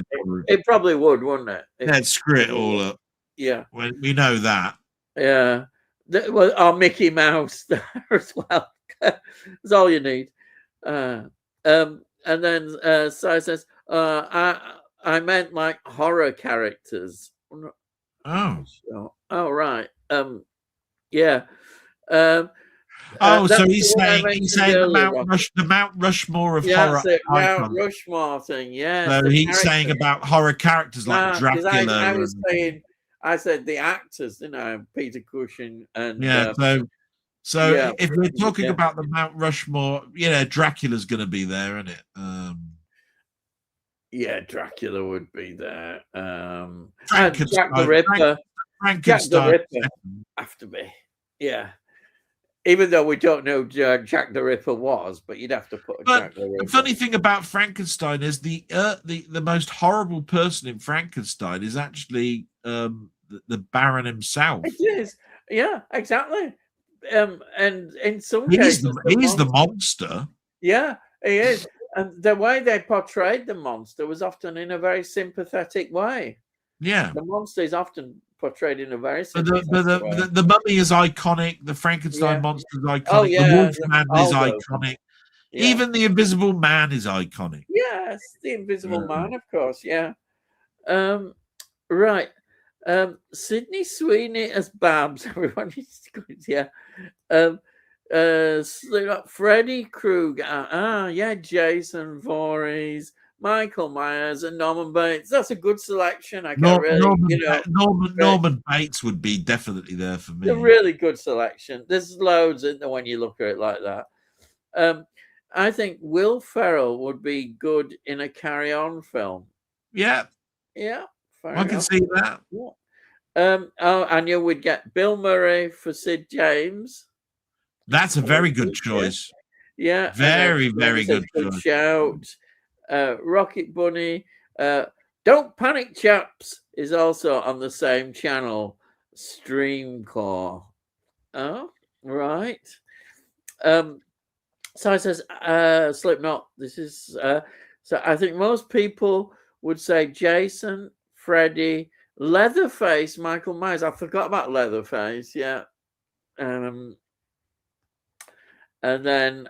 S1: It probably would, wouldn't it?
S2: They'd screw it all up.
S1: Yeah,
S2: we know that.
S1: Yeah. Well, or Mickey Mouse there as well. That's all you need. And then Sai says, I meant like horror characters.
S2: Oh,
S1: right. Yeah.
S2: So he's saying the Mount Rushmore of horror.
S1: Mount Rushmore thing. Yeah.
S2: So he's saying about horror characters like Dracula.
S1: I said the actors, Peter Cushing and
S2: So if we're talking about the Mount Rushmore, Dracula's going to be there, isn't it?
S1: Yeah, Dracula would be there.
S2: Jack
S1: the Ripper. Jack the Ripper have to be. Yeah. Even though we don't know who Jack the Ripper was, but you'd have to put Jack the Ripper.
S2: The funny thing about Frankenstein is the most horrible person in Frankenstein is actually the Baron himself.
S1: It is. Yeah, exactly. And in some cases,
S2: he's the monster.
S1: Yeah, he is. And the way they portrayed the monster was often in a very sympathetic way.
S2: Yeah.
S1: The monster is often portrayed in a very
S2: But
S1: sympathetic way.
S2: the mummy is iconic. The Frankenstein monster is iconic.
S1: Oh, yeah,
S2: The Wolfman is iconic.
S1: Yeah.
S2: Even the Invisible Man is iconic.
S1: Yes, the Invisible Man, of course. Yeah. Right. Sydney Sweeney as Babs. Everyone is good. Yeah. Freddy Krueger. Yeah. Jason Voorhees, Michael Myers, and Norman Bates. That's a good selection. I can't
S2: Norman Bates would be definitely there for me.
S1: A really good selection. There's loads in there when you look at it like that. I think Will Ferrell would be good in a Carry On film.
S2: Yeah.
S1: Yeah.
S2: I can see that.
S1: Yeah. I knew we'd get Bill Murray for Sid James.
S2: That's a very good choice.
S1: Yeah.
S2: Very good choice.
S1: Shout. Rocket Bunny. Don't Panic Chaps is also on the same channel. Streamcore. Oh, right. So it says Slipknot. This is so I think most people would say Jason, Freddy, Leatherface, Michael Myers. I forgot about Leatherface, yeah. And then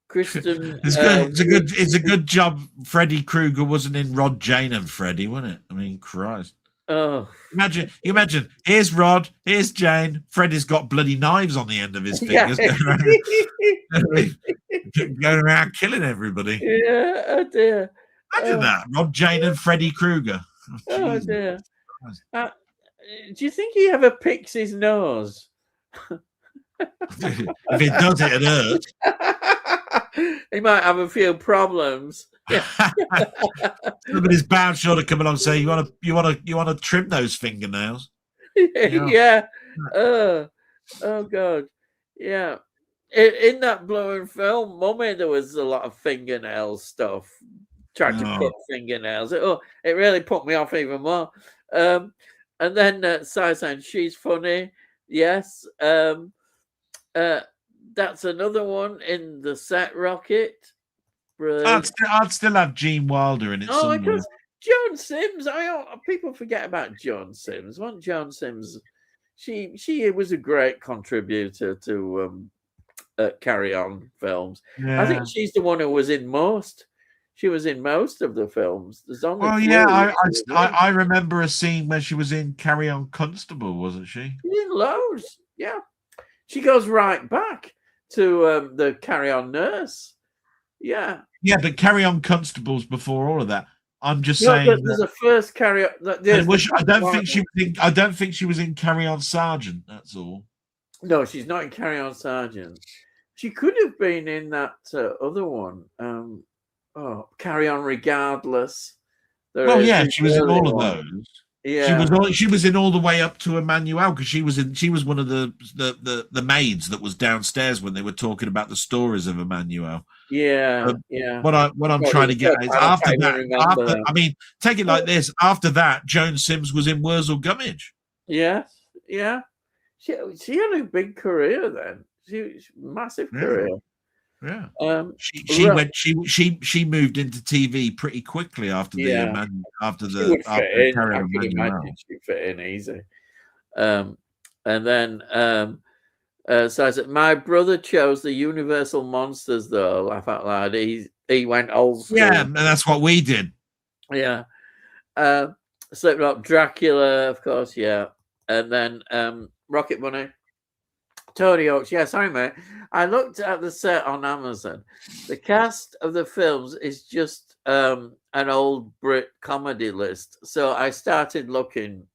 S1: Kristen.
S2: It's a good job Freddy Krueger wasn't in Rod, Jane and Freddy, wasn't it? I mean, Christ.
S1: Oh,
S2: imagine. Here's Rod, here's Jane. Freddy's got bloody knives on the end of his fingers, going around killing everybody.
S1: Yeah, oh dear.
S2: Imagine that, Rod, Jane, and Freddy Krueger.
S1: Oh dear. Do you think he ever picks his nose?
S2: If it does, it hurts.
S1: He might have a few problems. Yeah.
S2: Somebody's bound sure to come along and say, "You want to trim those fingernails?"
S1: Yeah. Oh God. Yeah. In that blowing film, Mummy, there was a lot of fingernail stuff. Tried to cut fingernails. It really put me off even more. And then saying she's funny. Yes. That's another one in the Set Rocket.
S2: I'd still have Gene Wilder in it.
S1: Oh, because Joan Sims. People forget about Joan Sims. Wasn't Joan Sims? She was a great contributor to Carry On films. Yeah. I think she's the one who was in most. She was in most of the films. There's only
S2: I remember a scene where she was in Carry On Constable, wasn't she?
S1: She's in loads. Yeah, she goes right back to the Carry On Nurse. Yeah.
S2: Yeah, but Carry On Constable's before all of that. I'm just saying.
S1: There's a first Carry On.
S2: I don't think she was in Carry On Sergeant. That's all.
S1: No, she's not in Carry On Sergeant. She could have been in that other one. Carry On Regardless.
S2: She was in all of those.
S1: Yeah,
S2: she was in all the way up to Emmanuel because she was one of the maids that was downstairs when they were talking about the stories of Emmanuel.
S1: Yeah.
S2: What I'm trying to get is after that. I mean, take it like this. After that, Joan Sims was in Wurzel Gummidge.
S1: Yeah. She had a big career then. Massive career.
S2: Yeah. She moved into TV pretty quickly after the
S1: Carry On. I can imagine she'd fit in easy. And then so I said, my brother chose the Universal Monsters though. Laugh out loud. He went old school.
S2: Yeah, and that's what we did.
S1: Yeah. Slipknot, Dracula, of course. Yeah, and then Rocket Bunny. Tony Hawk's. Yeah, sorry, mate. I looked at the set on Amazon. The cast of the films is just an old Brit comedy list. So I started looking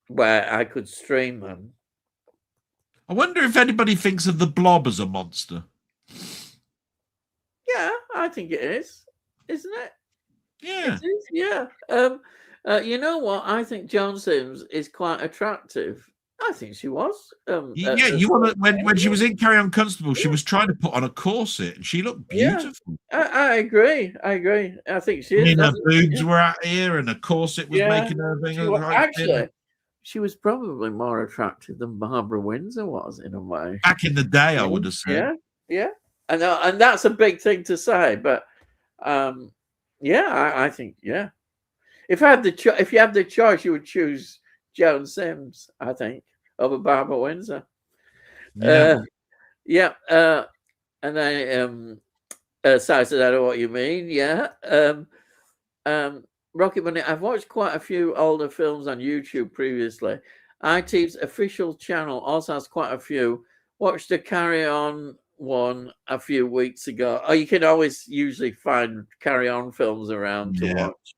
S1: where I could stream them.
S2: I wonder if anybody thinks of the Blob as a monster.
S1: Yeah, I think it is. Isn't it?
S2: Yeah.
S1: It is, yeah. You know what? I think Joan Sims is quite attractive. I think she was.
S2: When she was in Carry On Constable, she was trying to put on a corset, and she looked beautiful.
S1: Yeah, I agree. I think she is.
S2: Her boobs were out here, and a corset was making her thing.
S1: Actually, she was probably more attractive than Barbara Windsor was in a way.
S2: Back in the day, I would have said.
S1: Yeah, and that's a big thing to say, but I think if you had the choice, you would choose Joan Sims, I think, over Barbara Windsor.
S2: Yeah.
S1: And then Si said, I know what you mean. Yeah. Rocket Money, I've watched quite a few older films on YouTube previously. IT's official channel also has quite a few. Watched the Carry On one a few weeks ago. Oh, you can always usually find Carry On films around to watch.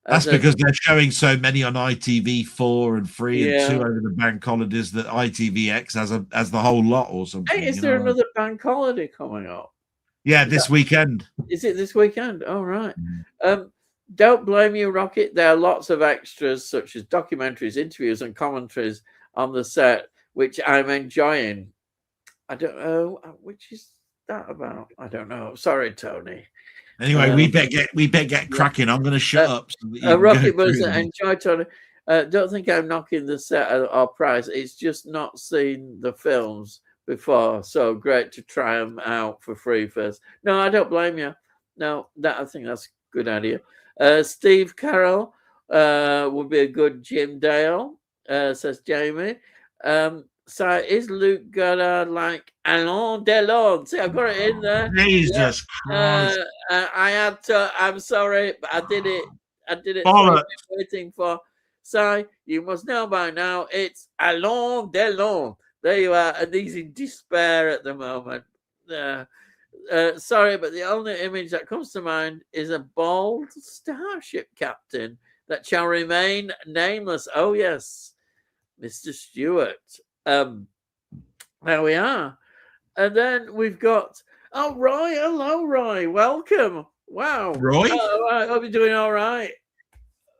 S2: That's because they're showing so many on ITV4 and 3 and 2 over the bank holidays that ITVX has the whole lot or something.
S1: Hey, is there another bank holiday coming up?
S2: Yeah, this weekend.
S1: Is it this weekend? Oh, right. Don't blame you, Rocket. There are lots of extras, such as documentaries, interviews, and commentaries on the set, which I'm enjoying. I don't know. Which is that about? I don't know. Sorry, Tony.
S2: Anyway, we better get cracking. I'm going to shut up. So
S1: Rocket Buzzer, enjoy, Tony. Don't think I'm knocking the set or price. It's just not seen the films before, so great to try them out for free first. No, I don't blame you. No, I think that's a good idea. Steve Carroll would be a good Jim Dale, says Jamie. So is Luke Goddard like Alain Delon? See, I've got it in there.
S2: Jesus Christ.
S1: I had to. I'm sorry, but I did it. Waiting for. So you must know by now. It's Alain Delon. There you are, and he's in despair at the moment. Sorry, but the only image that comes to mind is a bald starship captain that shall remain nameless. Oh yes, Mr. Stewart. There we are. And then we've got, Roy. Hello, Roy. Welcome. Wow.
S2: Roy?
S1: I hope you're doing all right.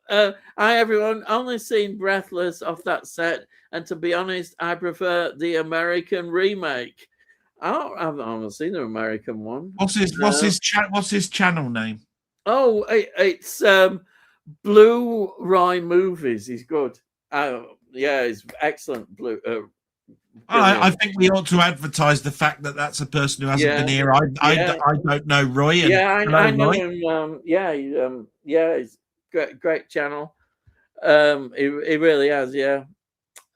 S1: Hi, everyone. Only seen Breathless off that set. And to be honest, I prefer the American remake. I haven't seen the American one.
S2: What's his channel name?
S1: Oh, it's Blue Roy Movies. He's good. Yeah, he's excellent. Blue.
S2: I think we ought to advertise the fact that that's a person who hasn't been here. I don't know Roy.
S1: I know him. He's great channel. He really has. Yeah.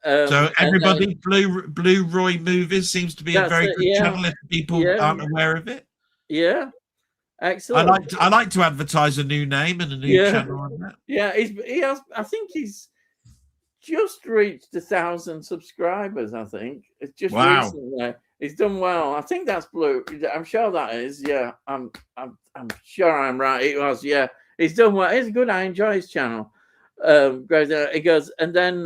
S2: So everybody, Blue Roy Movies seems to be a very good channel if people aren't aware of it.
S1: Yeah. Excellent.
S2: I like to advertise a new name and a new channel on that.
S1: Yeah, he has. I think he's just reached 1,000 subscribers. I think it's just recently. He's done well. I think that's Blue. I'm sure that is. Yeah, I'm sure I'm right. It was. Yeah, he's done well. It's good. I enjoy his channel. Great. He goes, and then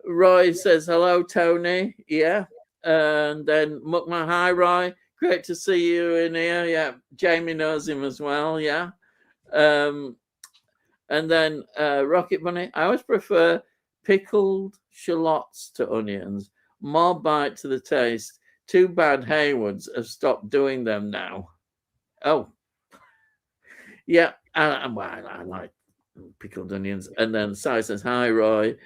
S1: Roy says hello, Tony. Yeah, and then Mukma, hi, Roy. Great to see you in here. Yeah, Jamie knows him as well. Yeah. And then Rocket Bunny, I always prefer pickled shallots to onions. More bite to the taste. Too bad Haywoods have stopped doing them now. Oh. Yeah, I like pickled onions. And then Si says, hi, Roy.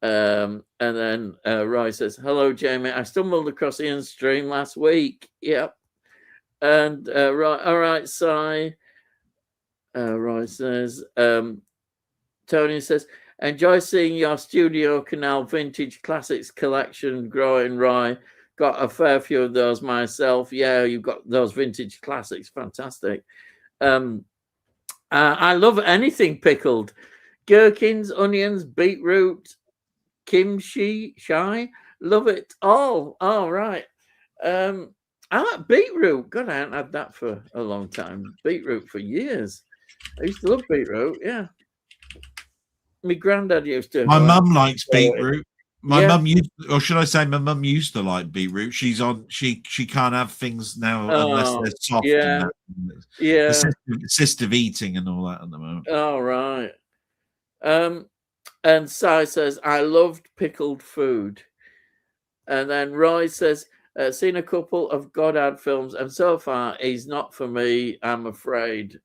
S1: And then Roy says, hello, Jamie. I stumbled across Ian's stream last week. Yep. And Roy, all right, Si. Roy says, Tony says, enjoy seeing your Studio Canal Vintage Classics collection growing, Roy. Got a fair few of those myself. Yeah, you've got those vintage classics. Fantastic. I love anything pickled. Gherkins, onions, beetroot, kimchi, shy. Love it all. All right. I like beetroot. God, I haven't had that for a long time. Beetroot for years. I used to love beetroot. Yeah. My granddad used to.
S2: My mum likes beetroot. My mum used, or should I say, my mum used to like beetroot. She can't have things now unless they're soft.
S1: Yeah.
S2: The assistive eating and all that at the moment.
S1: All right. And Si says, I loved pickled food. And then Roy says, seen a couple of Goddard films, and so far he's not for me, I'm afraid.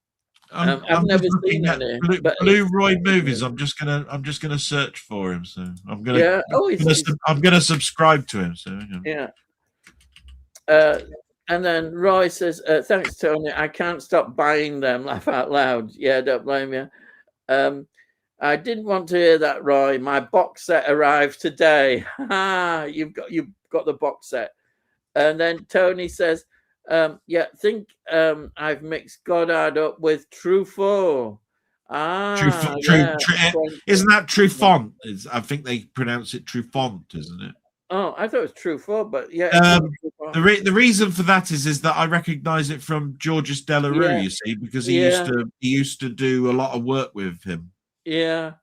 S1: I've never seen any.
S2: Blue Roy Movies. I'm just gonna search for him. So I'm gonna I'm gonna subscribe to him. So
S1: yeah. And then Roy says, "Thanks, Tony. I can't stop buying them. Laugh out loud. Yeah, don't blame you." I didn't want to hear that, Roy. My box set arrived today. You've got the box set. And then Tony says, yeah, think I've mixed Goddard up with Truffaut. Yeah.
S2: Isn't that Truffaut? I think they pronounce it Truffaut, isn't it?
S1: Oh, I thought it was Truffaut, but yeah.
S2: The reason for that is that I recognise it from Georges Delarue, you see, because he used to do a lot of work with him.
S1: Yeah.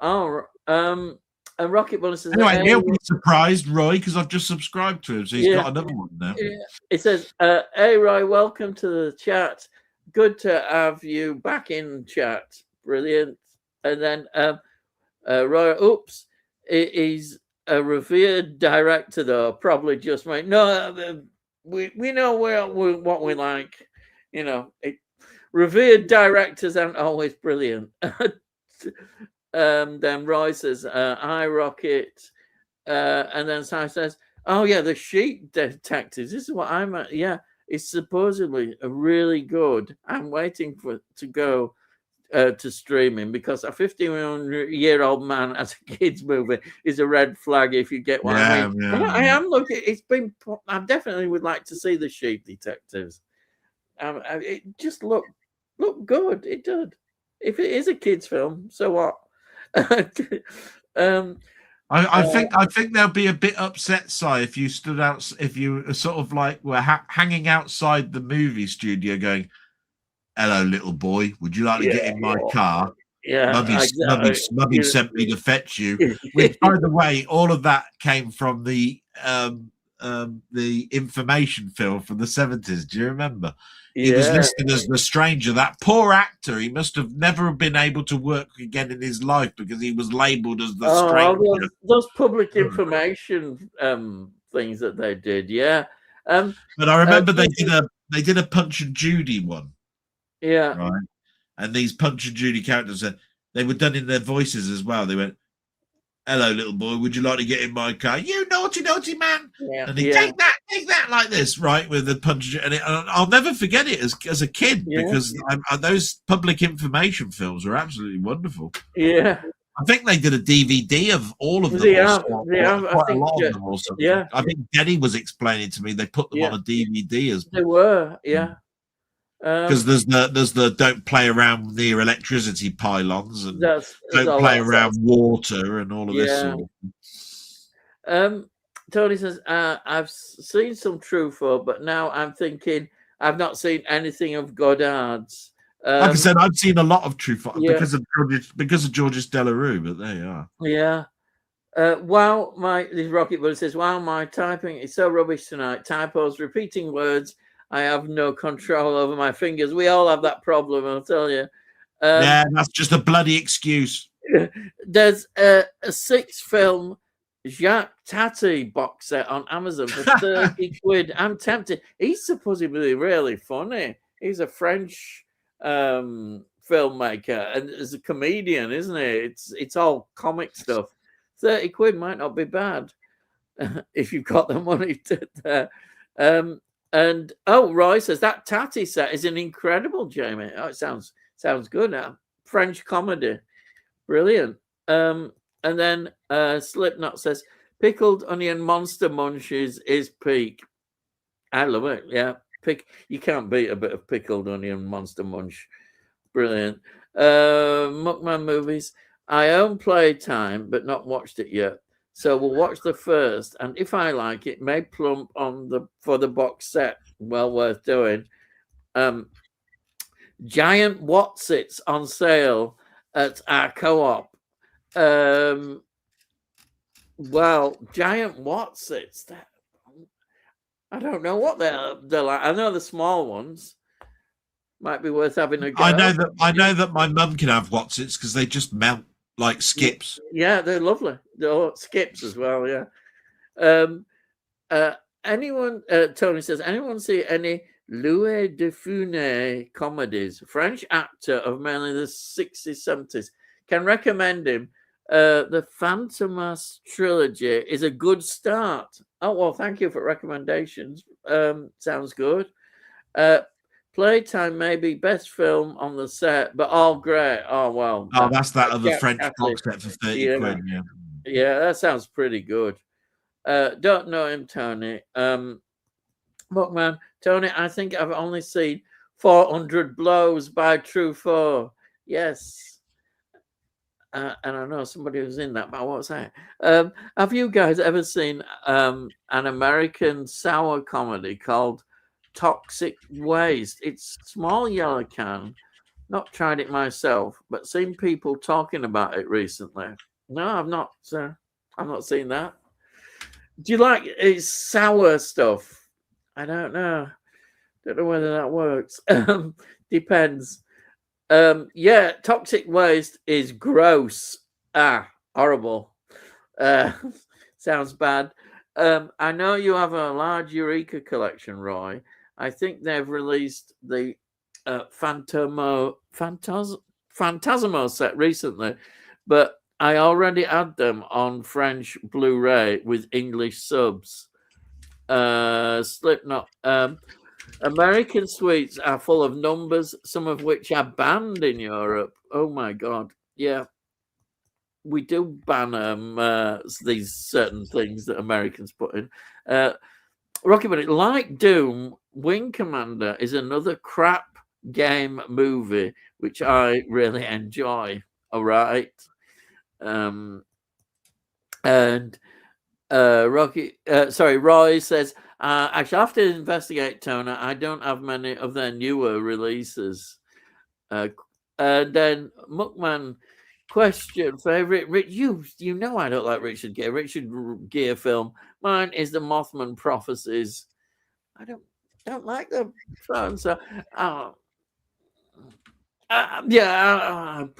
S1: Oh, and Rocket Bullet says,
S2: anyway, he'll be surprised, Roy, because I've just subscribed to him, so he's got another one now.
S1: Yeah. It says, hey, Roy, welcome to the chat. Good to have you back in chat. Brilliant. And then Roy, oops, he's a revered director, though. Probably just made no. We know what we like. You know, revered directors aren't always brilliant. Then Roy says, "Hi, Rocket," and then Si says, "Oh yeah, the Sheep Detectives. This is what I'm at. Yeah, it's supposedly a really good. I'm waiting for to go." To streaming, because a 51-year-old man as a kids movie is a red flag, if you get what I mean. I am looking. I definitely would like to see the Sheep Detectives. It just look good. It did. If it is a kids film, so what?
S2: I think they'll be a bit upset, Si, if you stood out, if you sort of like were hanging outside the movie studio going, "Hello, little boy. Would you like to get in my car?
S1: Yeah,
S2: Mummy sent me to fetch you." Which, by the way, all of that came from the information film from the 70s. Do you remember? He was listed as the stranger. That poor actor. He must have never been able to work again in his life because he was labelled as the stranger.
S1: Those public information things that they did, yeah.
S2: But I remember they did a Punch and Judy one.
S1: Yeah.
S2: Right. And these Punch and Judy characters, they were done in their voices as well. They went, "Hello, little boy. Would you like to get in my car? You naughty, naughty man."
S1: Yeah.
S2: And he take that like this, right? With the Punch and I'll never forget it as a kid because those public information films were absolutely wonderful.
S1: Yeah.
S2: I think they did a DVD of all of them. Quite a lot of them or something.
S1: Yeah.
S2: I think Denny was explaining to me they put them on a DVD as
S1: they were, yeah.
S2: Because there's the don't play around near electricity pylons and don't play around water and all of this sort of thing.
S1: Tony says, I've seen some Truffaut, but now I'm thinking I've not seen anything of Goddard's.
S2: Like I said, I've seen a lot of Truffaut because of Georges Delarue, but there you are.
S1: Yeah. This Rocket Bullet says, "Wow, my typing is so rubbish tonight. Typos, repeating words. I have no control over my fingers." We all have that problem, I'll tell you.
S2: Yeah, that's just a bloody excuse.
S1: There's a 6-film Jacques Tati box set on Amazon for 30 quid. I'm tempted. He's supposedly really funny. He's a French filmmaker and is a comedian, isn't he? It's all comic stuff. 30 quid might not be bad if you've got the money to and Roy says that Tati set is an incredible, Jamie. Oh, it sounds good now. French comedy, brilliant. And then Slipknot says pickled onion monster munchies is peak. I love it. Yeah, you can't beat a bit of pickled onion monster munch. Brilliant. Muckman movies. I own Playtime, but not watched it yet. So we'll watch the first, and if I like it, may plump on for the box set. Well worth doing. Giant Watsits on sale at our co-op. Well, Giant Watsits. I don't know what they're like. I know the small ones might be worth having a go.
S2: I know that my mum can have Watsits because they just melt like skips.
S1: Yeah, they're lovely. They're skips as well. Yeah. Anyone? Tony says, anyone see any Louis de Funès comedies? French actor of mainly the 60s, 70s. Can recommend him. The Fantomas trilogy is a good start. Oh well, thank you for recommendations. Sounds good. Playtime maybe best film on the set, but all great. Oh well.
S2: Oh, that's that other
S1: Jack
S2: French
S1: Cathy.
S2: box set for 30
S1: Yeah.
S2: quid. Yeah.
S1: Yeah, that sounds pretty good. Don't know him, Tony. Bookman, Tony, I think I've only seen 400 Blows by Truffaut. Yes. And I know somebody was in that, but what was that? Have you guys ever seen an American sour comedy called Toxic Waste? It's small yellow can. Not tried it myself, but seen people talking about it recently. No, I've not. I've not seen that. Do you like it's sour stuff? I don't know. Don't know whether that works. Depends. Yeah, toxic waste is gross. Horrible. Sounds bad. I know you have a large Eureka collection, Roy. I think they've released the Phantasmo set recently, but I already had them on French Blu-ray with English subs. Slipknot. American sweets are full of numbers, some of which are banned in Europe. Oh my god! Yeah, we do ban these certain things that Americans put in. Rocky Bunny, like Doom, Wing Commander is another crap game movie which I really enjoy. All right, and Roy says, I shall have to investigate, Tona. I don't have many of their newer releases. And then Muckman, question, favorite you know I don't like Richard Gere film. Mine is the Mothman Prophecies. I don't like them.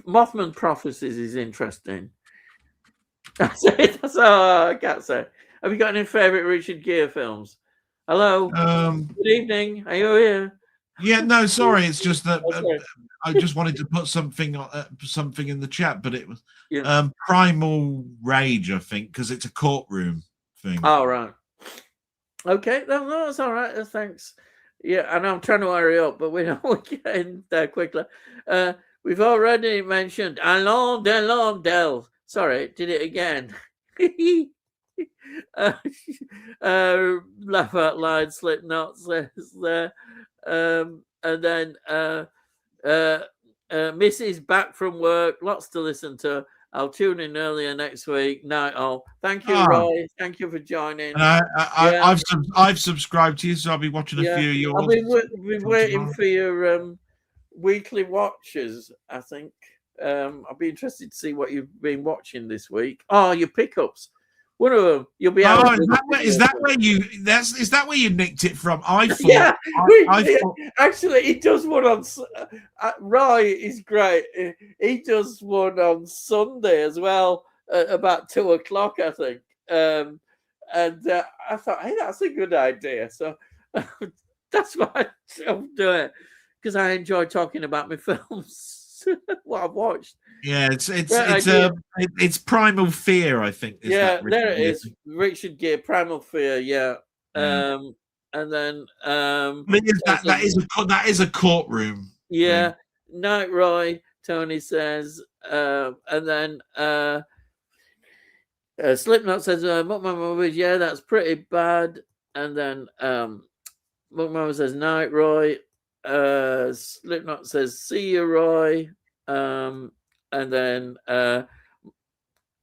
S1: Mothman Prophecies is interesting. That's it. That's all I can't say. Have you got any favorite Richard Gere films? Hello. Good evening. Are you here?
S2: Yeah, no, sorry. It's just that I just wanted to put something in the chat, but it was Primal Rage, I think, because it's a courtroom thing.
S1: Oh, right. Okay, no, that's all right. Thanks. Yeah, and I'm trying to hurry up, but we're getting there quickly. We've already mentioned Alain Delon. Sorry, did it again. Laugh out loud, Slipknot says there. And then Missy's back from work, lots to listen to. I'll tune in earlier next week. Night all. Thank you, Roy. Thank you for joining.
S2: And I've subscribed to you, so I'll be watching a few of yours.
S1: I'll be waiting for your weekly watches, I think. I'll be interested to see what you've been watching this week. Oh, your pickups. One of them, you'll be out.
S2: Is that where you nicked it from?
S1: Actually, he does one on. Roy is great. He does one on Sunday as well, at about 2:00, I think. And I thought, hey, that's a good idea. So that's why I'm doing it, because I enjoy talking about my films. What I've watched.
S2: Yeah, it's Primal Fear, I think.
S1: There it is. Richard Gere, Primal Fear. Yeah. And then
S2: that is a courtroom.
S1: Yeah. Night Roy, Tony says, and then Slipknot says, Muckman movies. Yeah, that's pretty bad. And then Muckman says, Night Roy. Slipknot says, see you, Roy. And then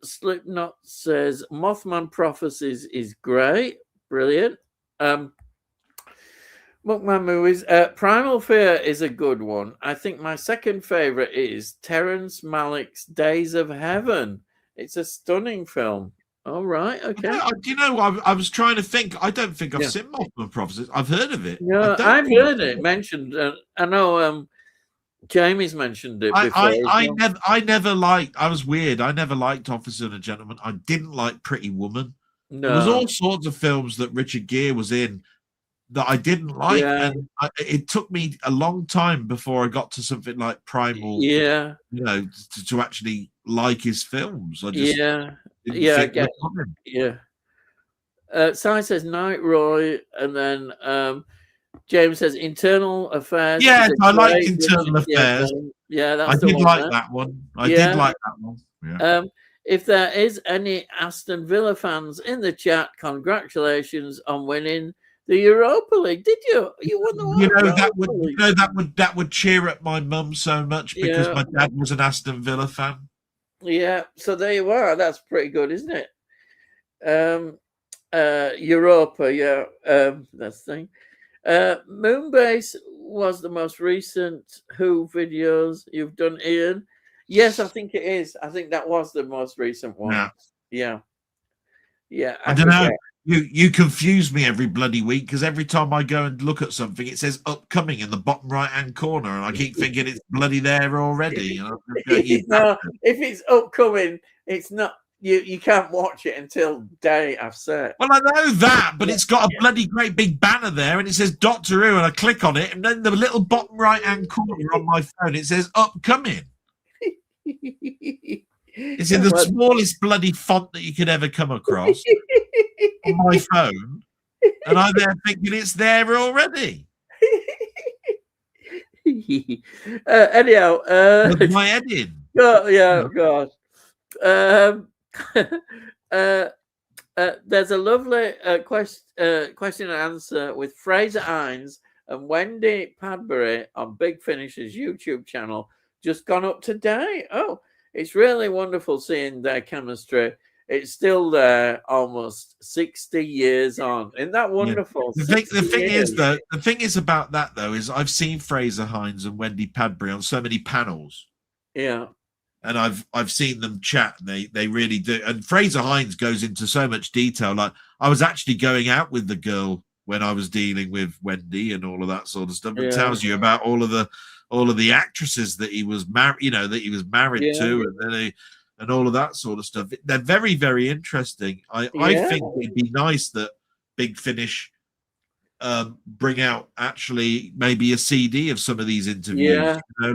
S1: Slipknot says, Mothman Prophecies is great. Brilliant. Muckman movies. Primal Fear is a good one. I think my second favorite is Terrence Malick's Days of Heaven. It's a stunning film. All right, okay.
S2: I was trying to think. I don't think I've seen Mothman Prophecies. I've heard of it.
S1: No, I've heard it mentioned. I know Jamie's mentioned it before.
S2: I never liked. I was weird. I never liked Officer and a Gentleman. I didn't like Pretty Woman. No. There was all sorts of films that Richard Gere was in that I didn't like, and it took me a long time before I got to something like Primal. Yeah, to actually like his films. I just
S1: Si says Night Roy, and then James says Internal Affairs.
S2: Yes, I like
S1: great
S2: Internal Affairs.
S1: Yeah, that's
S2: I
S1: the
S2: did
S1: one
S2: like
S1: there.
S2: that one. I did like that one. Yeah.
S1: If there is any Aston Villa fans in the chat, congratulations on winning the Europa League. Did you? You won the
S2: that would cheer up my mum so much because my dad was an Aston Villa fan.
S1: Yeah, so there you are. That's pretty good, isn't it? Europa, yeah. That's the thing. Moonbase was the most recent Who videos you've done, Ian. Yes, I think it is. I think that was the most recent one. Yeah.
S2: I don't know. You confuse me every bloody week because every time I go and look at something, it says upcoming in the bottom right-hand corner, and I keep thinking it's bloody there already.
S1: No, if it's upcoming, it's not. You can't watch it until day I've set.
S2: Well, I know that, but it's got a bloody great big banner there, and it says Doctor Who, and I click on it, and then the little bottom right-hand corner on my phone, it says upcoming. It's in the smallest bloody font that you could ever come across on my phone, and I'm there thinking it's there already.
S1: Anyhow,
S2: with my head in.
S1: God. There's a lovely question and answer with Fraser Hines and Wendy Padbury on Big Finish's YouTube channel, just gone up today. Oh, it's really wonderful seeing their chemistry. It's still there almost 60 years on. Isn't that wonderful?
S2: Yeah. The thing is about that, though, is I've seen Fraser Hines and Wendy Padbury on so many panels.
S1: Yeah.
S2: And I've seen them chat, and they really do. And Fraser Hines goes into so much detail. Like, I was actually going out with the girl when I was dealing with Wendy and all of that sort of stuff. It tells you about all of the actresses that he was married, married to, and all of that sort of stuff. They're very, very interesting. I think it'd be nice that Big Finish bring out actually maybe a CD of some of these interviews.
S1: Yeah.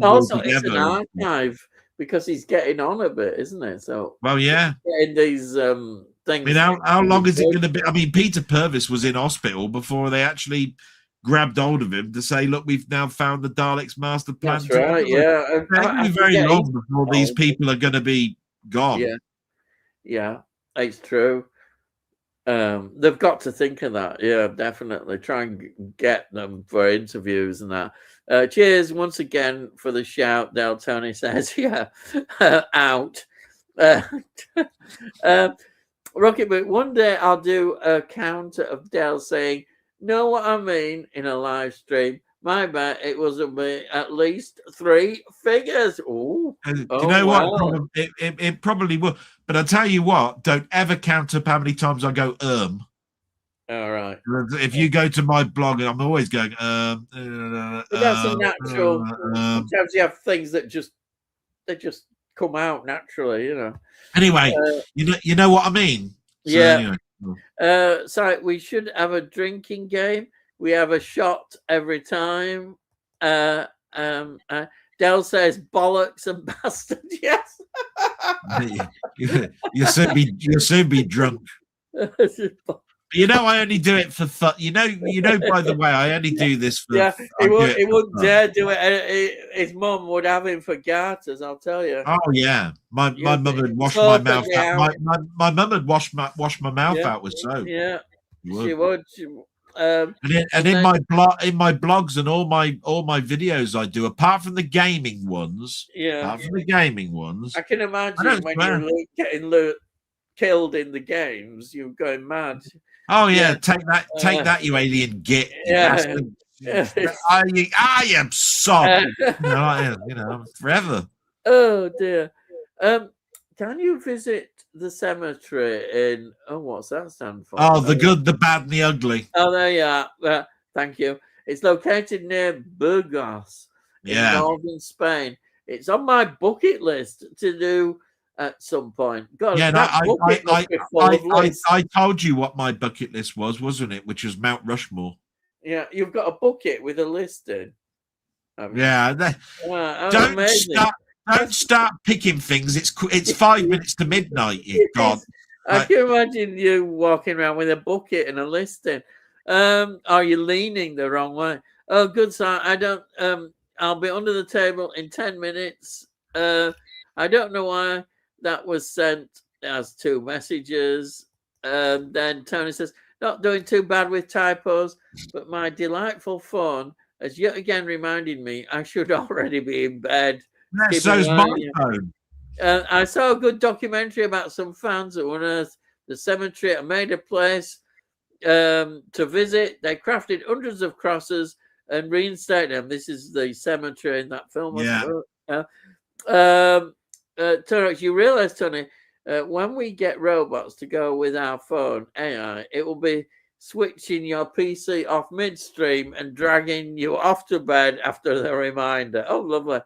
S1: Also, it's an archive because he's getting on a bit, isn't it? So getting these things.
S2: I mean, how long is it going to be? I mean, Peter Purvis was in hospital before they actually grabbed hold of him to say, "Look, we've now found the Daleks' master plan."
S1: That's right. Yeah,
S2: it's going to be very long before these people are going to be gone.
S1: Yeah, it's true. They've got to think of that. Yeah, definitely try and get them for interviews and that. Cheers once again for the shout. Del Tony says, out. Rocket Boot, one day I'll do a counter of Del saying, know what I mean, in a live stream. My bet it was at least 3 figures. Ooh.
S2: You know what? It probably will. But I'll tell you what, don't ever count up how many times I go,
S1: All right.
S2: If you go to my blog, and I'm always going,
S1: but that's a natural. Sometimes you have things that just come out naturally,
S2: Anyway, you know what I mean.
S1: So, Anyway. So we should have a drinking game. We have a shot every time. Del says bollocks and bastard. Yes.
S2: You'll soon be drunk. I only do it for fun. By the way, I only do this for
S1: he wouldn't dare do it. His mum would have him for garters, I'll tell you.
S2: Oh yeah. My mum would wash my mouth out. My mum would wash my mouth out with soap.
S1: Yeah. She would.
S2: And in my blogs and all my videos I do, apart from the gaming ones. I
S1: can imagine when you're getting killed in the games, you're going mad.
S2: Oh yeah, take that, you alien git. I am soft. Forever.
S1: Oh dear. Can you visit the cemetery in what's that stand for?
S2: Oh, the good, the bad, and the ugly.
S1: Oh, there you are. Thank you. It's located near Burgos in northern Spain. It's on my bucket list to do at some point. God,
S2: I told you what my bucket list was, wasn't it? Which was Mount Rushmore.
S1: Yeah, you've got a bucket with a list in.
S2: Don't start picking things. It's 5 minutes to midnight. God,
S1: I can imagine you walking around with a bucket and a list in. Are you leaning the wrong way? Oh, good sir. I don't. I'll be under the table in 10 minutes. I don't know why that was sent as 2 messages. Then Tony says, not doing too bad with typos, but my delightful phone has yet again reminded me I should already be in bed.
S2: Yeah, so's my phone.
S1: I saw a good documentary about some fans who unearthed the cemetery and made a place to visit. They crafted hundreds of crosses and reinstated them. This is the cemetery in that film.
S2: Yeah.
S1: Tony, you realize, Tony, when we get robots to go with our phone AI, it will be switching your PC off midstream and dragging you off to bed after the reminder. Oh, lovely.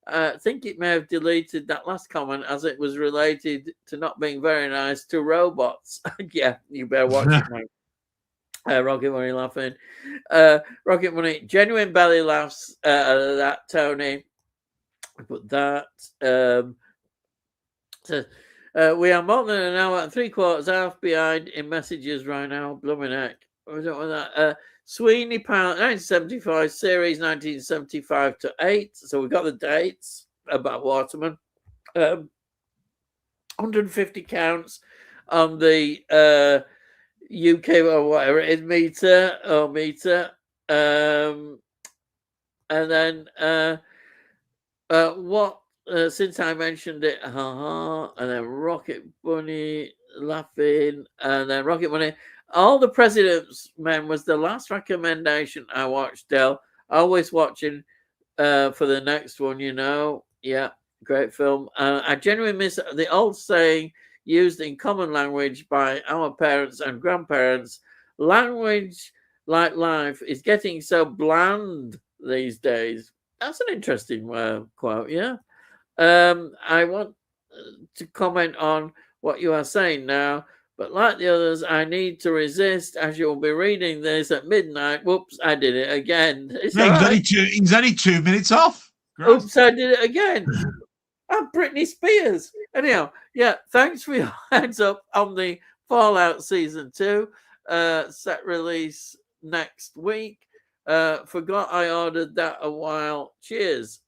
S1: I think it may have deleted that last comment as it was related to not being very nice to robots. Yeah, you better watch it, mate. Rocket Money laughing. Rocket Money, genuine belly laughs that, Tony. Put that. We are more than an hour and 3/4 half behind in messages right now. Blooming heck. I don't want that. Sweeney Pilot, 1975, series 1975 to 8. So we've got the dates about Waterman. 150 counts on the UK or whatever it is meter. And then what? Since I mentioned it, and then Rocket Bunny laughing, and then Rocket Bunny. All the President's Men was the last recommendation I watched, Del. Always watching for the next one, you know. Yeah, great film. I genuinely miss the old saying used in common language by our parents and grandparents. Language like life is getting so bland these days. That's an interesting quote, yeah. I want to comment on what you are saying now, but like the others, I need to resist as you'll be reading this at midnight. Whoops, I did it again.
S2: Yeah, he's only 2 minutes off.
S1: Great. Oops, I did it again. I'm Britney Spears. Anyhow, yeah, thanks for your heads up on the Fallout Season 2. Set release next week. Forgot I ordered that a while. Cheers.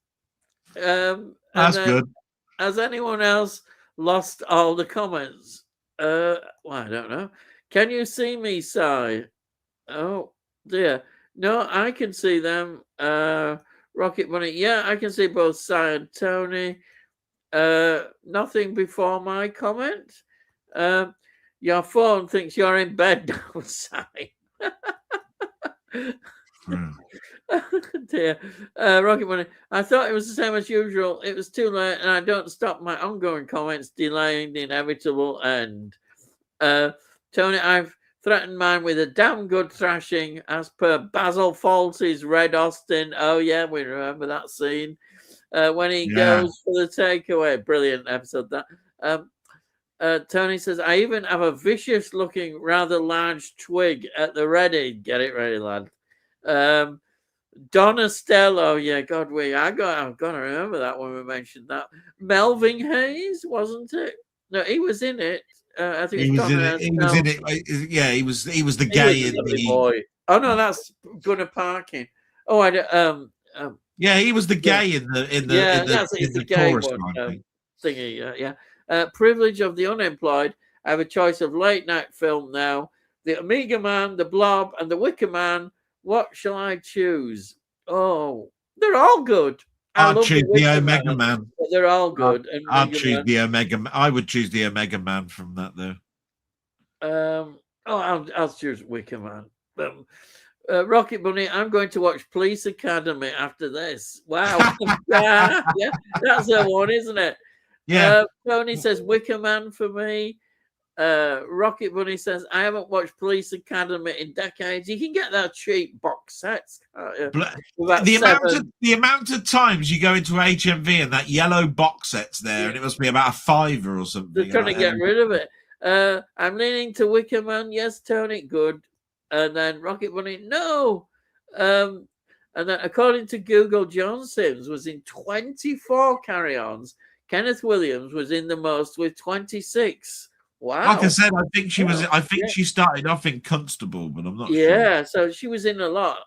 S2: That's good.
S1: Has anyone else lost all the comments? Well, I don't know. Can you see me, Si? Oh dear. No, I can see them. Rocket Money. Yeah, I can see both Si and Tony. Nothing before my comment. Your phone thinks you're in bed now, Si. Dear. Rocket Money. I thought it was the same as usual. It was too late, and I don't stop my ongoing comments delaying the inevitable end. Tony, I've threatened mine with a damn good thrashing, as per Basil Fawlty's Red Austin. Oh yeah, we remember that scene when he goes for the takeaway. Brilliant episode that. Tony says, I even have a vicious-looking, rather large twig at the ready. Get it ready, lad. Donna Stello, yeah, God, I've got to remember that when we mentioned that. Melvin Hayes, wasn't it? No, he was in it. I think
S2: he was in it. He was in it. Yeah, he was the gay in the
S1: boy. Oh no, that's Gunnar Parkin. Oh,
S2: yeah, he was the gay in the
S1: gay
S2: chorus
S1: one thingy. Yeah. Privilege of the unemployed. I have a choice of late night film now: The Omega Man, The Blob, and The Wicker Man. What shall I choose? Oh, they're all good.
S2: I'll choose the Omega Man.
S1: They're all good.
S2: I'll choose the Omega Man. I would choose the Omega Man from that, though.
S1: I'll choose Wicker Man. Rocket Bunny, I'm going to watch Police Academy after this. Wow. yeah, that's the one, isn't it?
S2: Yeah.
S1: Tony says Wicker Man for me. Rocket Bunny says, I haven't watched Police Academy in decades. You can get that cheap box sets.
S2: The amount of times you go into HMV and that yellow box set's there, and it must be about $5 or something.
S1: They're trying to get rid of it. I'm leaning to Wicker Man. Yes, Tony, good. And then Rocket Bunny, no. And then according to Google, John Sims was in 24 carry-ons. Kenneth Williams was in the most with 26. Wow.
S2: Like I said, I think she was.
S1: Wow.
S2: I think
S1: Yeah.
S2: she started off in Constable, but I'm not sure.
S1: Yeah, so she was in a lot.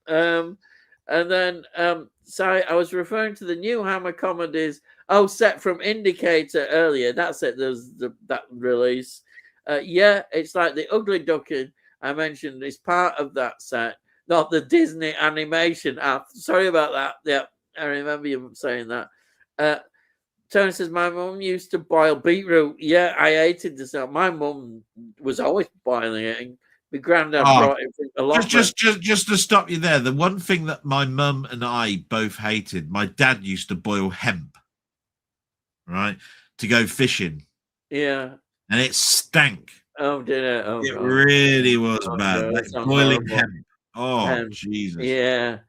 S1: And then so I was referring to the new Hammer comedies. Oh, set from Indicator earlier. That's it. There's that release. Yeah, it's like the Ugly Duckling I mentioned is part of that set, not the Disney animation. Sorry about that. Yeah, I remember you saying that. Tony says, my mum used to boil beetroot. Yeah, I hated this. My mum was always boiling it, and my granddad brought it from a lot.
S2: Just to stop you there, the one thing that my mum and I both hated, my dad used to boil hemp, right, to go fishing.
S1: Yeah.
S2: And it stank.
S1: Oh, did it? Oh,
S2: it
S1: God.
S2: really was bad.
S1: No,
S2: Like boiling hemp. Oh, Jesus.
S1: Yeah.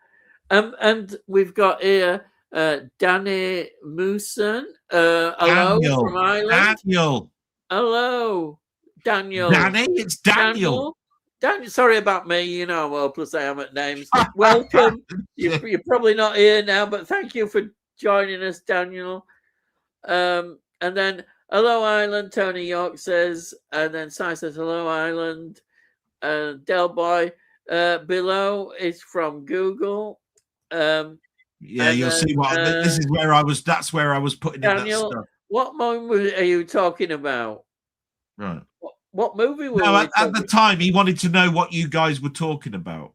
S1: And we've got here Danny Mooson. Hello from Ireland.
S2: Daniel.
S1: Hello, Daniel.
S2: Danny, it's Daniel.
S1: Daniel, sorry about me. You know how hopeless I am at names. Welcome. You're probably not here now, but thank you for joining us, Daniel. And then hello, Ireland. Tony York says, and then Si says hello, Ireland. Delboy below is from Google.
S2: Yeah, you'll see what this is where I was. That's where I was putting
S1: Daniel,
S2: in that stuff.
S1: What movie are you talking about?
S2: Right.
S1: What movie were
S2: no, at the time, he wanted to know what you guys were talking about.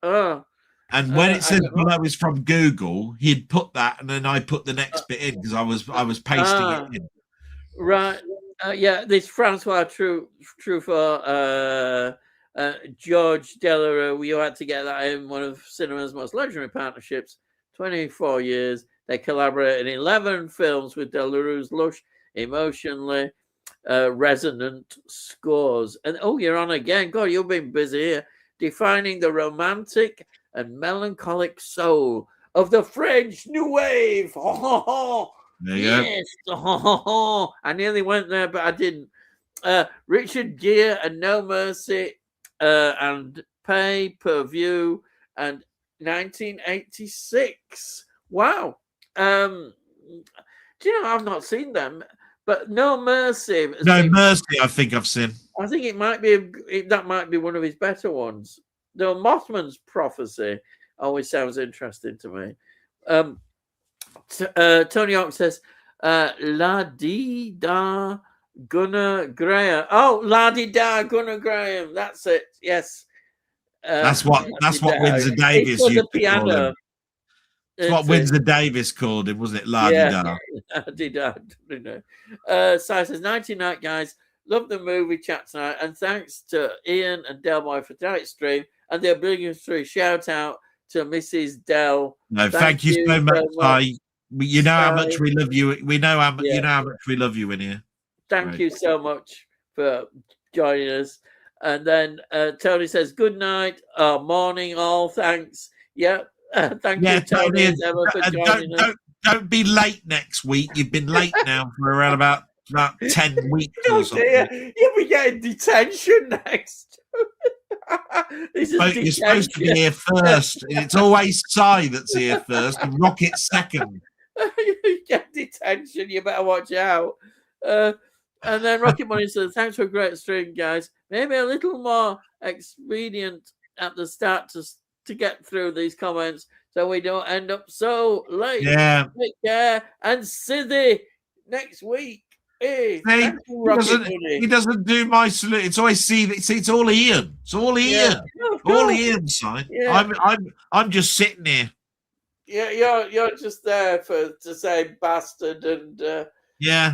S1: Oh.
S2: And when it says below is from Google, he'd put that, and then I put the next bit in because I was pasting it in.
S1: Right. Yeah, this Francois Truffaut, George Delarue, you had to get that in one of cinema's most legendary partnerships. 24 years. They collaborated in 11 films with Delarue's lush, emotionally resonant scores. And you're on again. God, you've been busy here. Defining the romantic and melancholic soul of the French New Wave.
S2: There you
S1: yes. I nearly went there, but I didn't. Richard Gere and No Mercy and Pay Per View and 1986. Wow. Do you know, I've not seen them, but No Mercy.
S2: No Mercy, I think I've seen.
S1: I think it might be that might be one of his better ones. The Mothman's Prophecy always sounds interesting to me. Tony Hawk says, La Di Da Gunnar Graham. Oh, La Di Da Gunnar Graham. That's it. Yes.
S2: That's what Windsor Davis used to call him. That's what Windsor Davis called him, wasn't it? La Di Da.
S1: La Di Da. Si says, 90 night, guys. Love the movie chat tonight, and thanks to Ian and Delboy for tonight's stream, and the obligatory shout out to Mrs. Del.
S2: No, thank you so much. You know how much we love you. We know how you know how much we love you in here.
S1: Thank you so much for joining us. And then Tony says, good night, morning, all. Thanks. Yeah, thank you, Tony, as ever, for joining us.
S2: Don't be late next week. You've been late now for around about 10 weeks or something.
S1: You'll be getting detention next.
S2: You're supposed to be here first. It's always Si that's here first and Rocket second.
S1: You get detention. You better watch out. And then Rocket Money says, thanks for a great stream, guys. Maybe a little more expedient at the start to get through these comments so we don't end up so late.
S2: Yeah.
S1: Take care and Sidney next week. Hey,
S2: he doesn't do my salute. It's always it's all Ian. It's all Ian. Yeah, all Ian side. Yeah. I'm just sitting here.
S1: Yeah, you're just there to say bastard and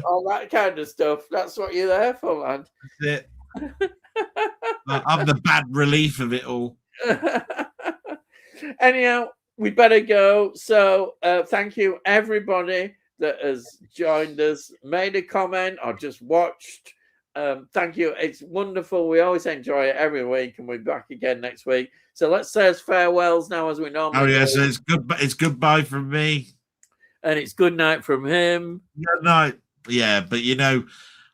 S1: all that kind of stuff. That's what you're there for, man.
S2: That's it. I'm the bad relief of it all.
S1: Anyhow, we better go. So thank you, everybody that has joined us, made a comment, or just watched. Thank you. It's wonderful. We always enjoy it every week, and we'll be back again next week. So let's say as farewells now as we normally do.
S2: So it's goodbye from me.
S1: And it's good night from him.
S2: Good night. Yeah, but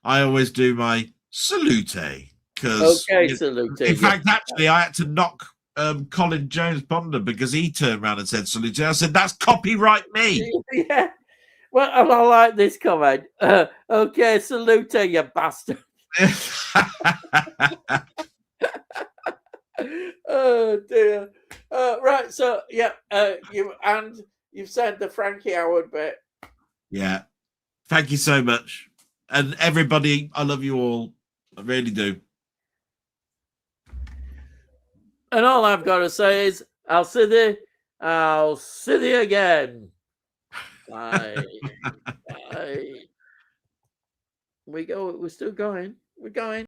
S2: I always do my salute.
S1: Salute.
S2: In fact, actually, I had to knock Colin Jones Bonder because he turned around and said salute. I said, that's copyright me.
S1: Yeah. Well, I like this comment. Okay, salute, you bastard. Oh dear. Right, so yeah, you've said the Frankie Howard bit.
S2: Yeah. Thank you so much. And everybody, I love you all. I really do.
S1: And all I've got to say is I'll see you again. Bye. Bye. We're still going. We're going.